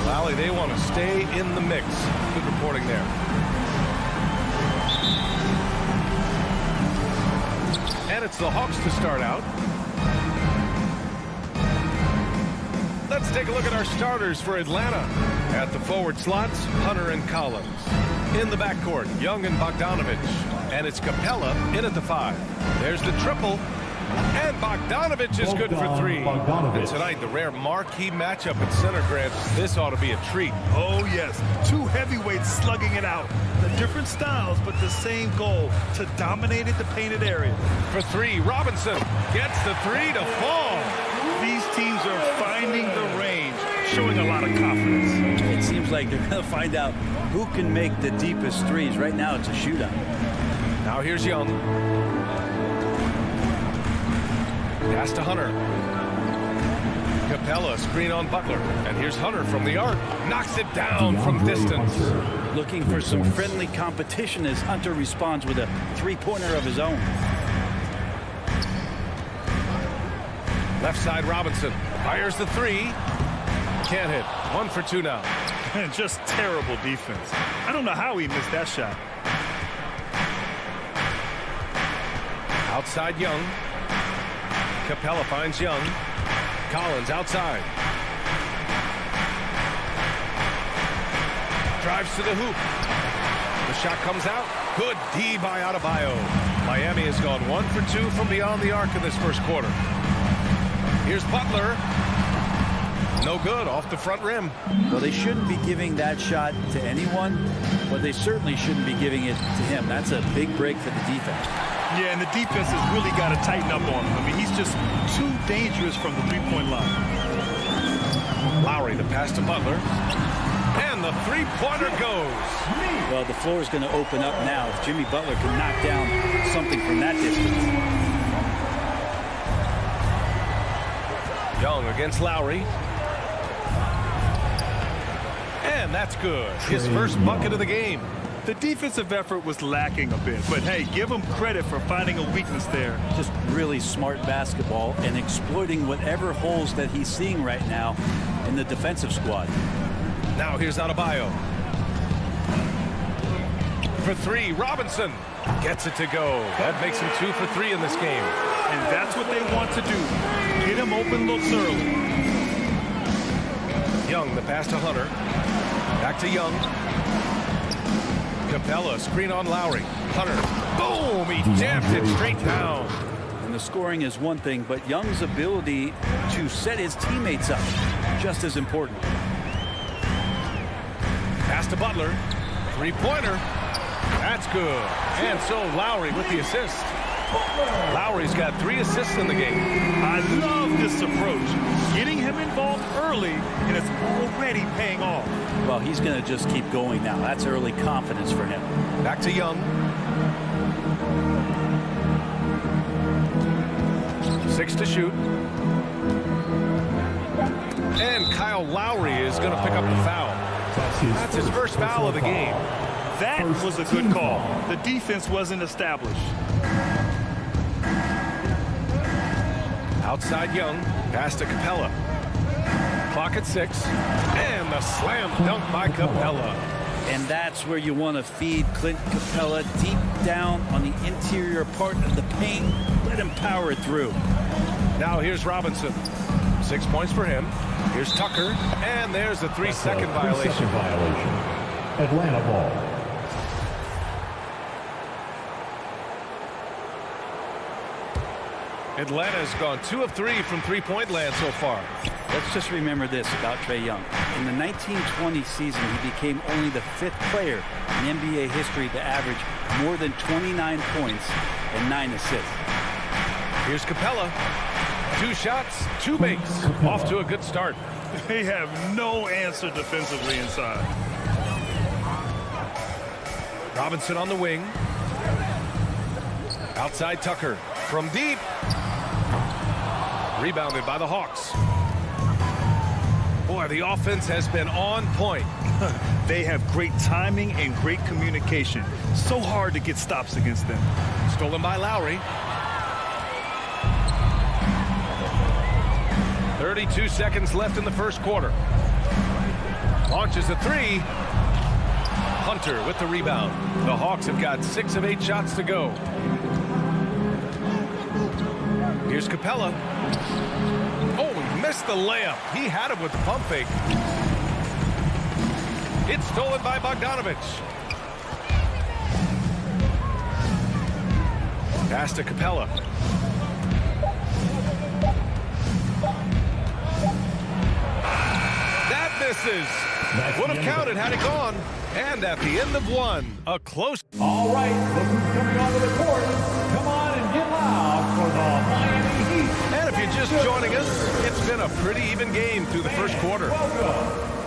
Lally, they want to stay in the mix. Good reporting there. And it's the Hawks to start out. Let's take a look at our starters for Atlanta. At the forward slots, Hunter and Collins. In the backcourt, Young and Bogdanovich. And it's Capela in at the 5. There's the triple. And Bogdanovich is good for 3. And tonight, the rare marquee matchup at center, Grant. This ought to be a treat. Oh, yes. 2 heavyweights slugging it out. The different styles, but the same goal, to dominate the painted area. For 3, Robinson gets the 3 to fall. These teams are finding the range, showing a lot of confidence. It seems like they're going to find out who can make the deepest threes. Right now, it's a shootout. Now here's Young. Pass to Hunter. Capela, screen on Butler. And here's Hunter from the arc. Knocks it down from distance. Looking for some friendly competition as Hunter responds with a three-pointer of his own. Left side, Robinson. Fires the 3. Can't hit. 1 for 2 now. Just terrible defense. I don't know how he missed that shot. Outside Young. Capela finds Young. Collins outside. Drives to the hoop. The shot comes out. Good D by Adebayo. Miami has gone 1 for 2 from beyond the arc in this first quarter. Here's Butler. No good, off the front rim. Well, they shouldn't be giving that shot to anyone, but they certainly shouldn't be giving it to him. That's a big break for the defense. Yeah, and the defense has really got to tighten up on him. I mean, he's just too dangerous from the three-point line. Lowry, the pass to Butler. And the three-pointer goes. Well, the floor is going to open up now if Jimmy Butler can knock down something from that distance. Young against Lowry. And that's good. His first bucket of the game. The defensive effort was lacking a bit, but hey, give him credit for finding a weakness there. Just really smart basketball and exploiting whatever holes that he's seeing right now in the defensive squad. Now here's Adebayo. For 3, Robinson gets it to go. That makes him 2 for 3 in this game. And that's what they want to do. Get him open looks early. Young, the pass to Hunter. Back to Young. Capela, screen on Lowry. Hunter, boom, he jammed it straight down. And the scoring is one thing, but Young's ability to set his teammates up, just as important. Pass to Butler. Three-pointer. That's good. And so Lowry with the assist. Lowry's got 3 assists in the game. I love this approach. Getting him involved early, and it's already paying off. Well, he's going to just keep going now. That's early confidence for him. Back to Young. 6 to shoot. And Kyle Lowry is going to pick up the foul. That's his first foul of the game. That was a good call. The defense wasn't established. Outside Young, pass to Capela. Clock at 6, and the slam dunk by Capela. And that's where you want to feed Clint Capela, deep down on the interior part of the paint. Let him power it through. Now here's Robinson. 6 points for him. Here's Tucker, and there's a 3-second violation. Atlanta ball. Atlanta's gone 2 of 3 from three-point land so far. Let's just remember this about Trae Young. In the 1920 season, he became only the 5th player in NBA history to average more than 29 points and 9 assists. Here's Capela. 2 shots, 2 makes. Off to a good start. They have no answer defensively inside. Robinson on the wing. Outside Tucker. From deep. Rebounded by the Hawks. Boy, the offense has been on point. They have great timing and great communication. So hard to get stops against them. Stolen by Lowry. 3rd 32 seconds left in the first quarter. Launches a three. Hunter with the rebound. The Hawks have got 6 of 8 shots to go. Here's Capela. Oh, he missed the layup. He had it with the pump fake. It's stolen by Bogdanovich. Pass to Capela. That misses. Would have counted had it gone. And at the end of one, a close. All right, look who's coming onto the court. Come on and get loud for the Miami Heat. And if you're just joining us, it's been a pretty even game through the first quarter.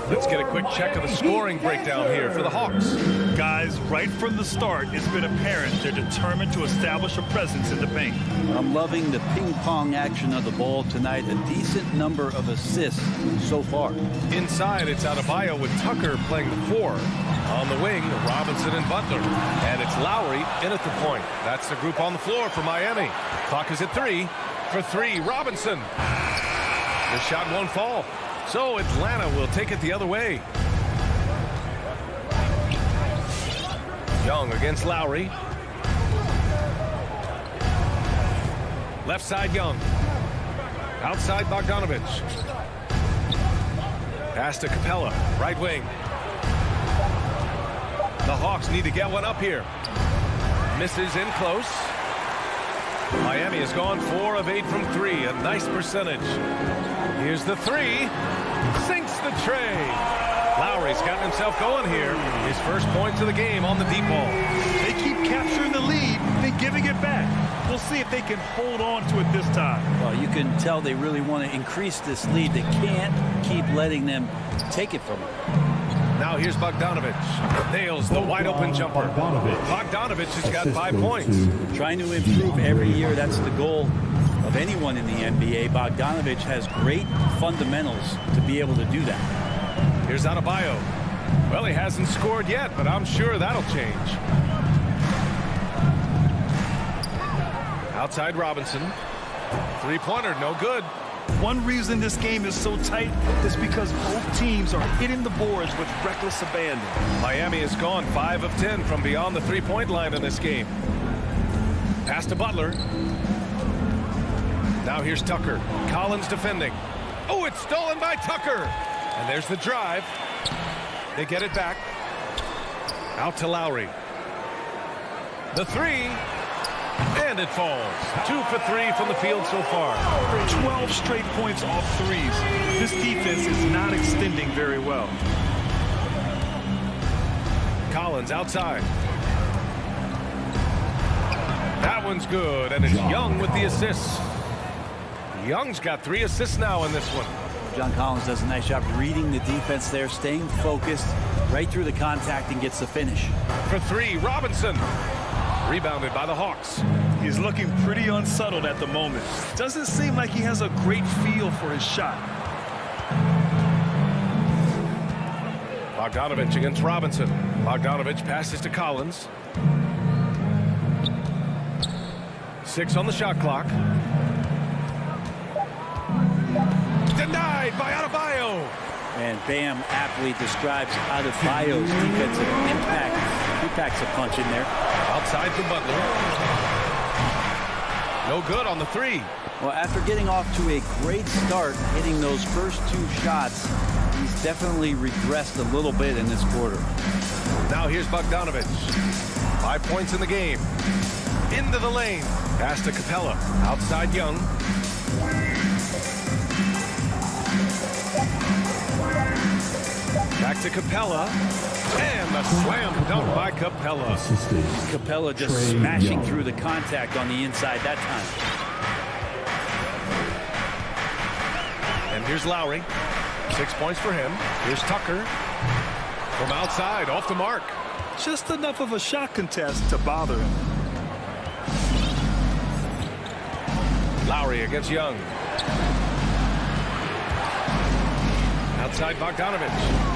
Let's get a quick check of the scoring breakdown here for the Hawks. Guys, right from the start, it's been apparent they're determined to establish a presence in the paint. I'm loving the ping-pong action of the ball tonight. A decent number of assists so far. Inside, it's Adebayo with Tucker playing the 4. On the wing, Robinson and Butler. And it's Lowry in at the point. That's the group on the floor for Miami. Clock is at 3. For 3, Robinson. The shot won't fall. So Atlanta will take it the other way. Young against Lowry. Left side, Young. Outside, Bogdanovich. Pass to Capela, right wing. The Hawks need to get one up here. Misses in close. Miami has gone 4 of 8 from 3, a nice percentage. Here's the 3. Sinks the tray. Lowry's gotten himself going here. His first points of the game on the deep ball. They keep capturing the lead, then giving it back. We'll see if they can hold on to it this time. Well, you can tell they really want to increase this lead. They can't keep letting them take it from them. Now here's Bogdanovich. Nails the wide open jumper. Bogdanovich has got 5 points. Trying to improve every year. That's the goal of anyone in the NBA. Bogdanovich has great fundamentals to be able to do that. Here's Adebayo. Well, he hasn't scored yet, but I'm sure that'll change. Outside Robinson. Three-pointer, no good. One reason this game is so tight is because both teams are hitting the boards with reckless abandon. Miami has gone 5 of 10 from beyond the three-point line in this game. Pass to Butler. Now here's Tucker. Collins defending. Oh, it's stolen by Tucker. And there's the drive. They get it back. Out to Lowry. The 3. And it falls. 2 for 3 from the field so far. 12 straight points off threes. This defense is not extending very well. Collins outside. That one's good, and it's Young with the assists. Young's got 3 assists now in this one. John Collins does a nice job reading the defense there, staying focused right through the contact and gets the finish. For 3, Robinson. Rebounded by the Hawks. He's looking pretty unsettled at the moment. Doesn't seem like he has a great feel for his shot. Bogdanovich against Robinson. Bogdanovich passes to Collins. 6 on the shot clock. Denied by Adebayo. And Bam aptly describes Adebayo's defensive impact. He packs a punch in there. Outside for Butler. No good on the 3. Well, after getting off to a great start, hitting those first 2 shots, he's definitely regressed a little bit in this quarter. Now here's Bogdanovich. 5 points in the game. Into the lane. Pass to Capela. Outside Young. Back to Capela. And the slam dunk by Capela. Capela just smashing through the contact on the inside that time. And here's Lowry. 6 points for him. Here's Tucker. From outside, off the mark. Just enough of a shot contest to bother him. Lowry against Young. Outside Bogdanovich.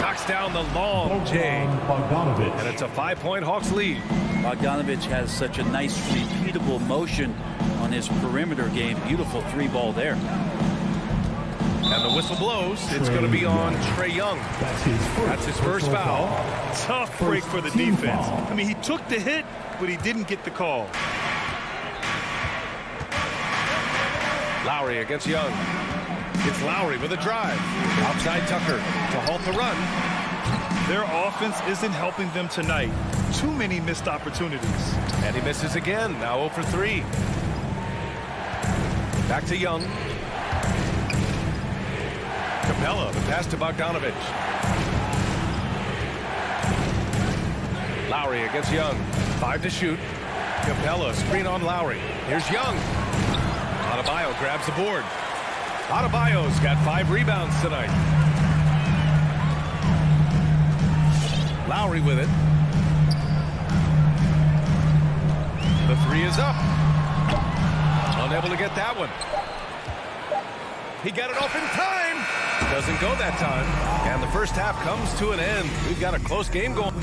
Knocks down the long J. And it's a 5-point Hawks lead. Bogdanovich has such a nice repeatable motion on his perimeter game. Beautiful 3-ball there. And the whistle blows. It's going to be on Trae Young. That's his first foul. Tough break for the defense. I mean, he took the hit, but he didn't get the call. Lowry against Young. It's Lowry with a drive. Outside Tucker to halt the run. Their offense isn't helping them tonight. Too many missed opportunities. And he misses again. Now 0 for 3. Back to Young. Capela, the pass to Bogdanovich. Lowry against Young. 5 to shoot. Capela, screen on Lowry. Here's Young. Adebayo grabs the board. Adebayo's got 5 rebounds tonight. Lowry with it. The 3 is up. Unable to get that one. He got it off in time. Doesn't go that time. And the first half comes to an end. We've got a close game going.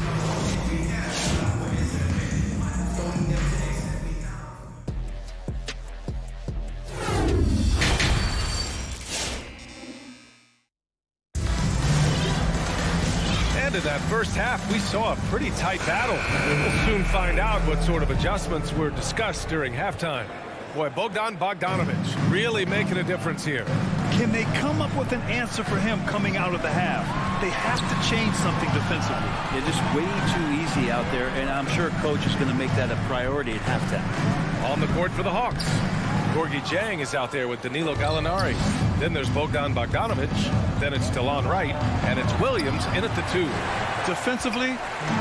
In that first half, we saw a pretty tight battle. We'll soon find out what sort of adjustments were discussed during halftime. Boy, Bogdanovich really making a difference here. Can they come up with an answer for him coming out of the half? They have to change something defensively. They're just way too easy out there, and I'm sure coach is going to make that a priority at halftime. On the court for the Hawks. Gorgie Jang is out there with Danilo Gallinari. Then there's Bogdanovich. Then it's Delon Wright. And it's Williams in at the 2. Defensively,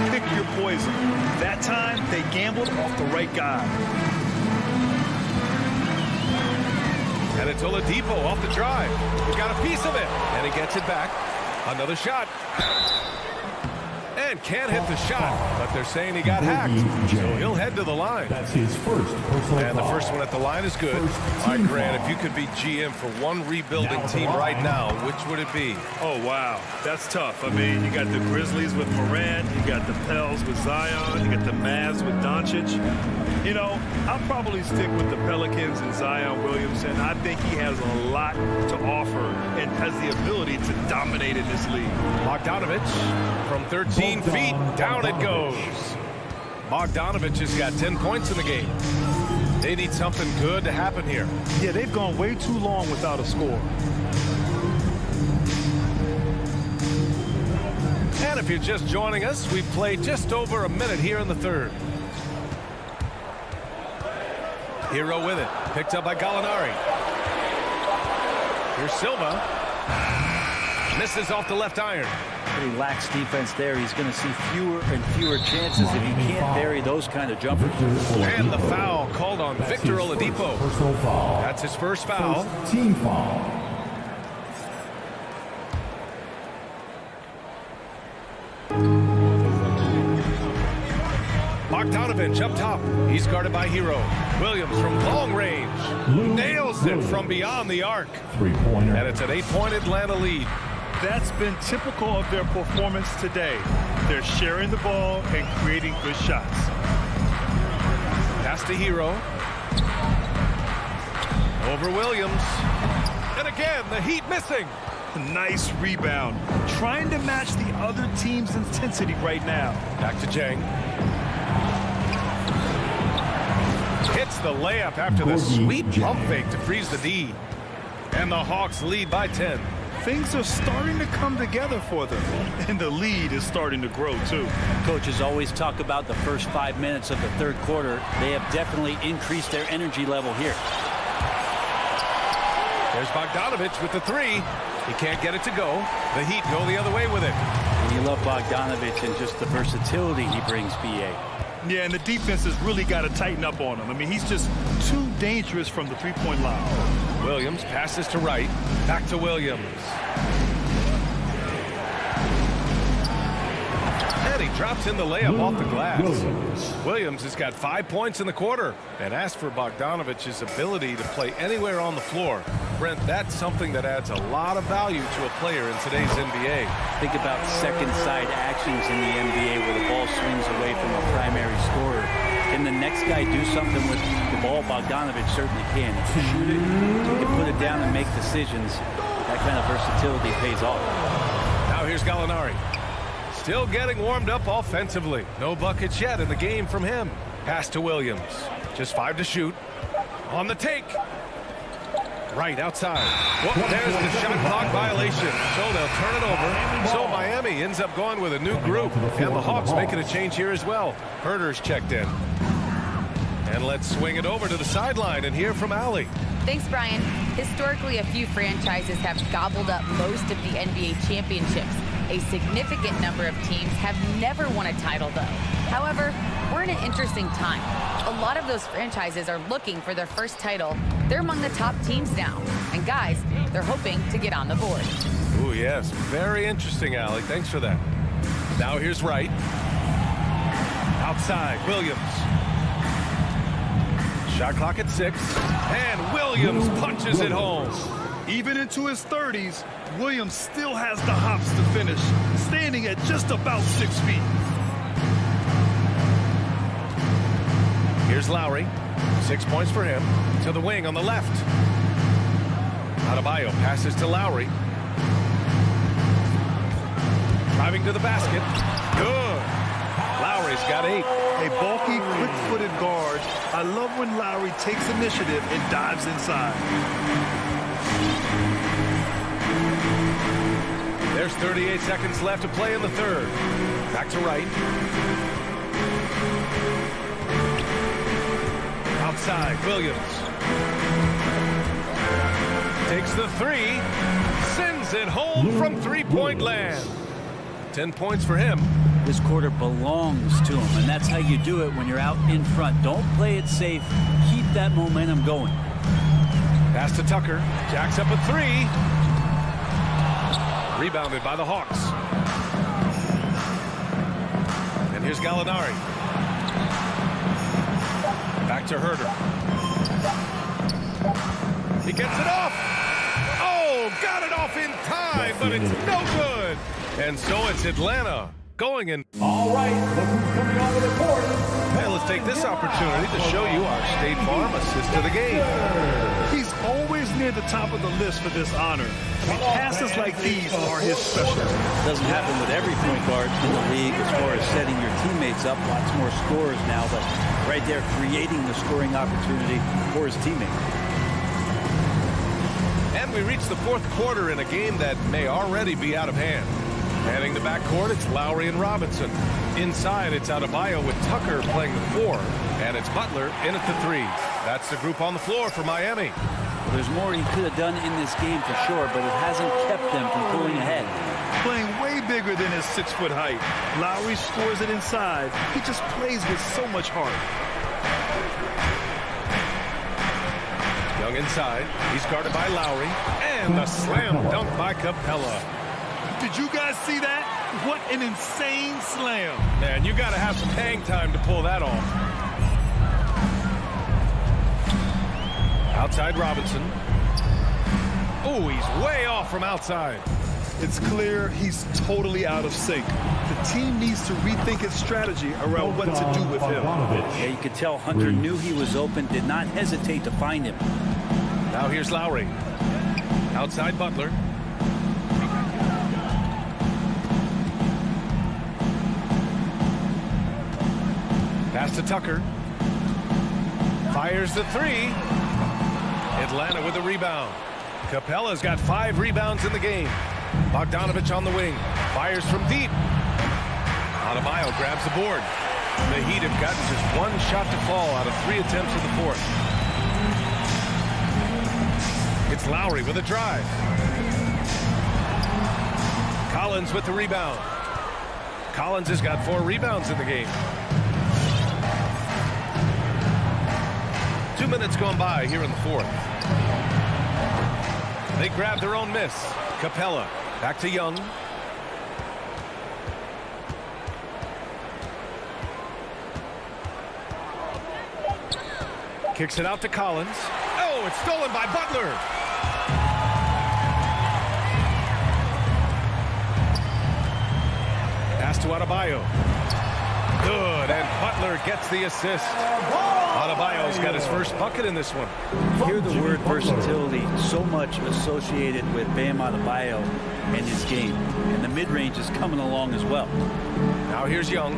pick your poison. That time, they gambled off the right guy. And it's Oladipo off the drive. He got a piece of it. And he gets it back. Another shot. And can't hit the shot, but they're saying he got hacked, so he'll head to the line. That's his first personal And the foul. first one at the line is good. All right, Grant, if you could be GM for one rebuilding team right now, which would it be? Oh, wow. That's tough. I mean, you got the Grizzlies with Morant. You got the Pels with Zion. You got the Mavs with Doncic. You know, I'll probably stick with the Pelicans and Zion Williamson. I think he has a lot to offer and has the ability to dominate in this league. Bogdanovich from 13 feet. Down it goes. Bogdanovich has got 10 points in the game. They need something good to happen here. Yeah, they've gone way too long without a score. And if you're just joining us, we've played just over a minute here in the third. Hero with it. Picked up by Gallinari. Here's Silva. Misses off the left iron. Pretty lax defense there. He's going to see fewer and fewer chances if he can't bury those kind of jumpers. And the foul called on Victor Oladipo. That's his first foul. Team foul. Bogdanovich up top. He's guarded by Hero. Williams from long range. Nails it from beyond the arc. Three-pointer. And it's an 8-point Atlanta lead. That's been typical of their performance today. They're sharing the ball and creating good shots. Pass to Hero. Over Williams. And again, the Heat missing. Nice rebound. Trying to match the other team's intensity right now. Back to Jang. Hits the layup after the sweet pump fake to freeze the D. And the Hawks lead by 10. Things are starting to come together for them, and the lead is starting to grow too. Coaches always talk about the first 5 minutes of the third quarter. They have definitely increased their energy level here. There's Bogdanovich with the 3. He can't get it to go. The Heat go the other way with it. And you love Bogdanovich and just the versatility he brings, BA. Yeah, and the defense has really got to tighten up on him. I mean, he's just too dangerous from the three-point line. Williams passes to Wright. Back to Williams. And he drops in the layup off the glass. Williams has got 5 points in the quarter. And as for Bogdanovich's ability to play anywhere on the floor, Brent, that's something that adds a lot of value to a player in today's NBA. Think about second side actions in the NBA where the ball swings away from a primary scorer. Can the next guy do something with the ball? Bogdanovich certainly can. He can shoot it, he can put it down and make decisions. That kind of versatility pays off. Now here's Gallinari. Still getting warmed up offensively. No buckets yet in the game from him. Pass to Williams. Just 5 to shoot. On the take. Right outside. Well, there's the shot clock violation. So they'll turn it over. So Miami ends up going with a new group. And the Hawks making a change here as well. Herter's checked in. And let's swing it over to the sideline and hear from Allie. Thanks, Brian. Historically, a few franchises have gobbled up most of the NBA championships. A significant number of teams have never won a title, though. However, we're in an interesting time. A lot of those franchises are looking for their first title. They're among the top teams now. And guys, they're hoping to get on the board. Ooh, yes. Very interesting, Allie. Thanks for that. Now here's Wright. Outside, Williams. Shot clock at 6. And Williams punches it home. Even into his 30s, Williams still has the hops to finish, standing at just about 6 feet. Here's Lowry. 6 points for him. To the wing on the left. Adebayo passes to Lowry. Driving to the basket. Good. Lowry's got 8. A bulky, quick-footed guard. I love when Lowry takes initiative and dives inside. There's 38 seconds left to play in the third. Back to Wright. Outside, Williams. Takes the 3. Sends it home from three-point land. 10 points for him. This quarter belongs to him, and that's how you do it when you're out in front. Don't play it safe. Keep that momentum going. Pass to Tucker. Jacks up a 3. Rebounded by the Hawks. And here's Gallinari. Back to Herter. He gets it off. Oh, got it off in time, but it's no good. And so it's Atlanta going in. All right, look who's coming onto the court. Hey, let's take this opportunity to show you our State Farm assist of the game. He's always near the top of the list for this honor. Passes like these are his specialty. Doesn't happen with every point guard in the league as far as setting your teammates up. Lots more scorers now, but right there creating the scoring opportunity for his teammate. And we reach the fourth quarter in a game that may already be out of hand. Heading to backcourt, it's Lowry and Robinson. Inside, it's Adebayo with Tucker playing the 4, and it's Butler in at the 3. That's the group on the floor for Miami. Well, there's more he could have done in this game for sure, but it hasn't kept them from pulling ahead. Playing way bigger than his 6-foot height. Lowry scores it inside. He just plays with so much heart. Young inside. He's guarded by Lowry. And the slam dunk by Capela. Did you guys see that? What an insane slam. Man, you got to have some hang time to pull that off. Outside Robinson. Oh, he's way off from outside. It's clear he's totally out of sync. The team needs to rethink its strategy around what to do with him. Yeah, you could tell Hunter knew he was open, did not hesitate to find him. Now here's Lowry. Outside Butler. Pass to Tucker. Fires the 3. Atlanta with a rebound. Capela's got 5 rebounds in the game. Bogdanovich on the wing. Fires from deep. Adebayo grabs the board. The Heat have gotten just 1 shot to fall out of 3 attempts in the fourth. It's Lowry with a drive. Collins with the rebound. Collins has got 4 rebounds in the game. 2 minutes gone by here in the fourth. They grab their own miss. Capela back to Young. Kicks it out to Collins. Oh, it's stolen by Butler. Pass to Adebayo. Good, and Butler Butler gets the assist. Adebayo's got his first bucket in this one. Hear the word versatility, so much associated with Bam Adebayo and his game. And the mid-range is coming along as well. Now here's Young.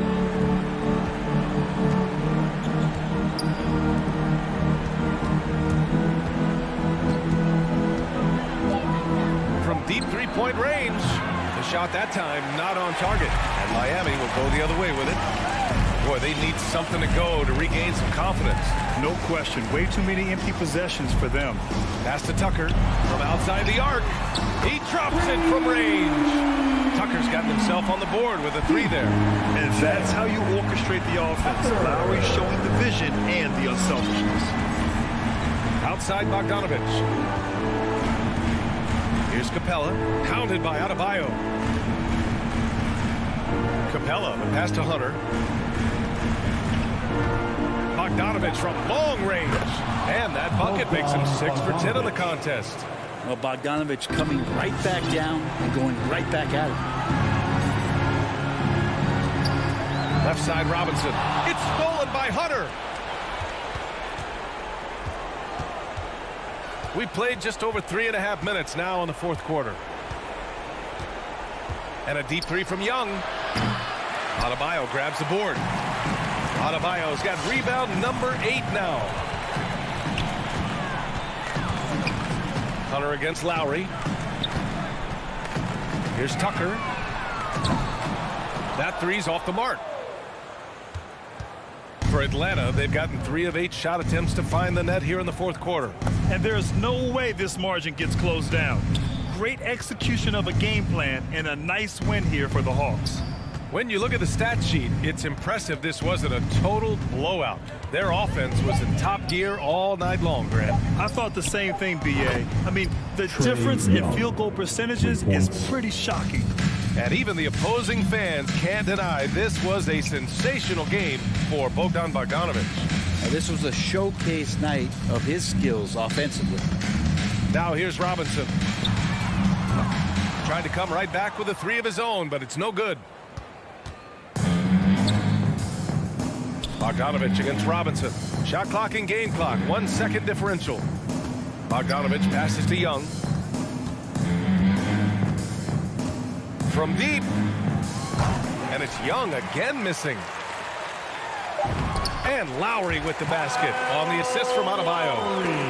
From deep three-point range. The shot that time not on target. And Miami will go the other way with it. Boy, they need something to go to regain some confidence. No question. Way too many empty possessions for them. Pass to Tucker from outside the arc. He drops it from range. Tucker's gotten himself on the board with a three there. And that's how you orchestrate the offense. Lowry showing the vision and the unselfishness. Outside Bogdanovich. Here's Capela, pounded by Adebayo. Capela, the pass to Hunter. Bogdanovich from long range. And that bucket makes him 6 for 10 in the contest. Well, Bogdanovich coming right back down and going right back at it. Left side Robinson. It's stolen by Hunter. We played just over 3.5 minutes now in the fourth quarter. And a deep three from Young. Adebayo grabs the board. Adebayo's got rebound number 8 now. Hunter against Lowry. Here's Tucker. That three's off the mark. For Atlanta, they've gotten 3 of 8 shot attempts to find the net here in the fourth quarter. And there's no way this margin gets closed down. Great execution of a game plan and a nice win here for the Hawks. When you look at the stat sheet, it's impressive this wasn't a total blowout. Their offense was in top gear all night long, Grant. I thought the same thing, B.A. I mean, the difference in field goal percentages is pretty shocking. And even the opposing fans can't deny this was a sensational game for Bogdan Bogdanovich. This was a showcase night of his skills offensively. Now here's Robinson. Trying to come right back with a 3 of his own, but it's no good. Bogdanovich against Robinson. Shot clock and game clock. 1 second differential. Bogdanovich passes to Young. From deep. And it's Young again missing. And Lowry with the basket on the assist from Adebayo.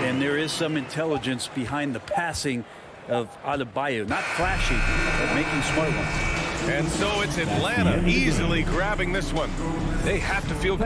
And there is some intelligence behind the passing of Adebayo. Not flashy, but making smart ones. And so it's Atlanta easily grabbing this one. They have to feel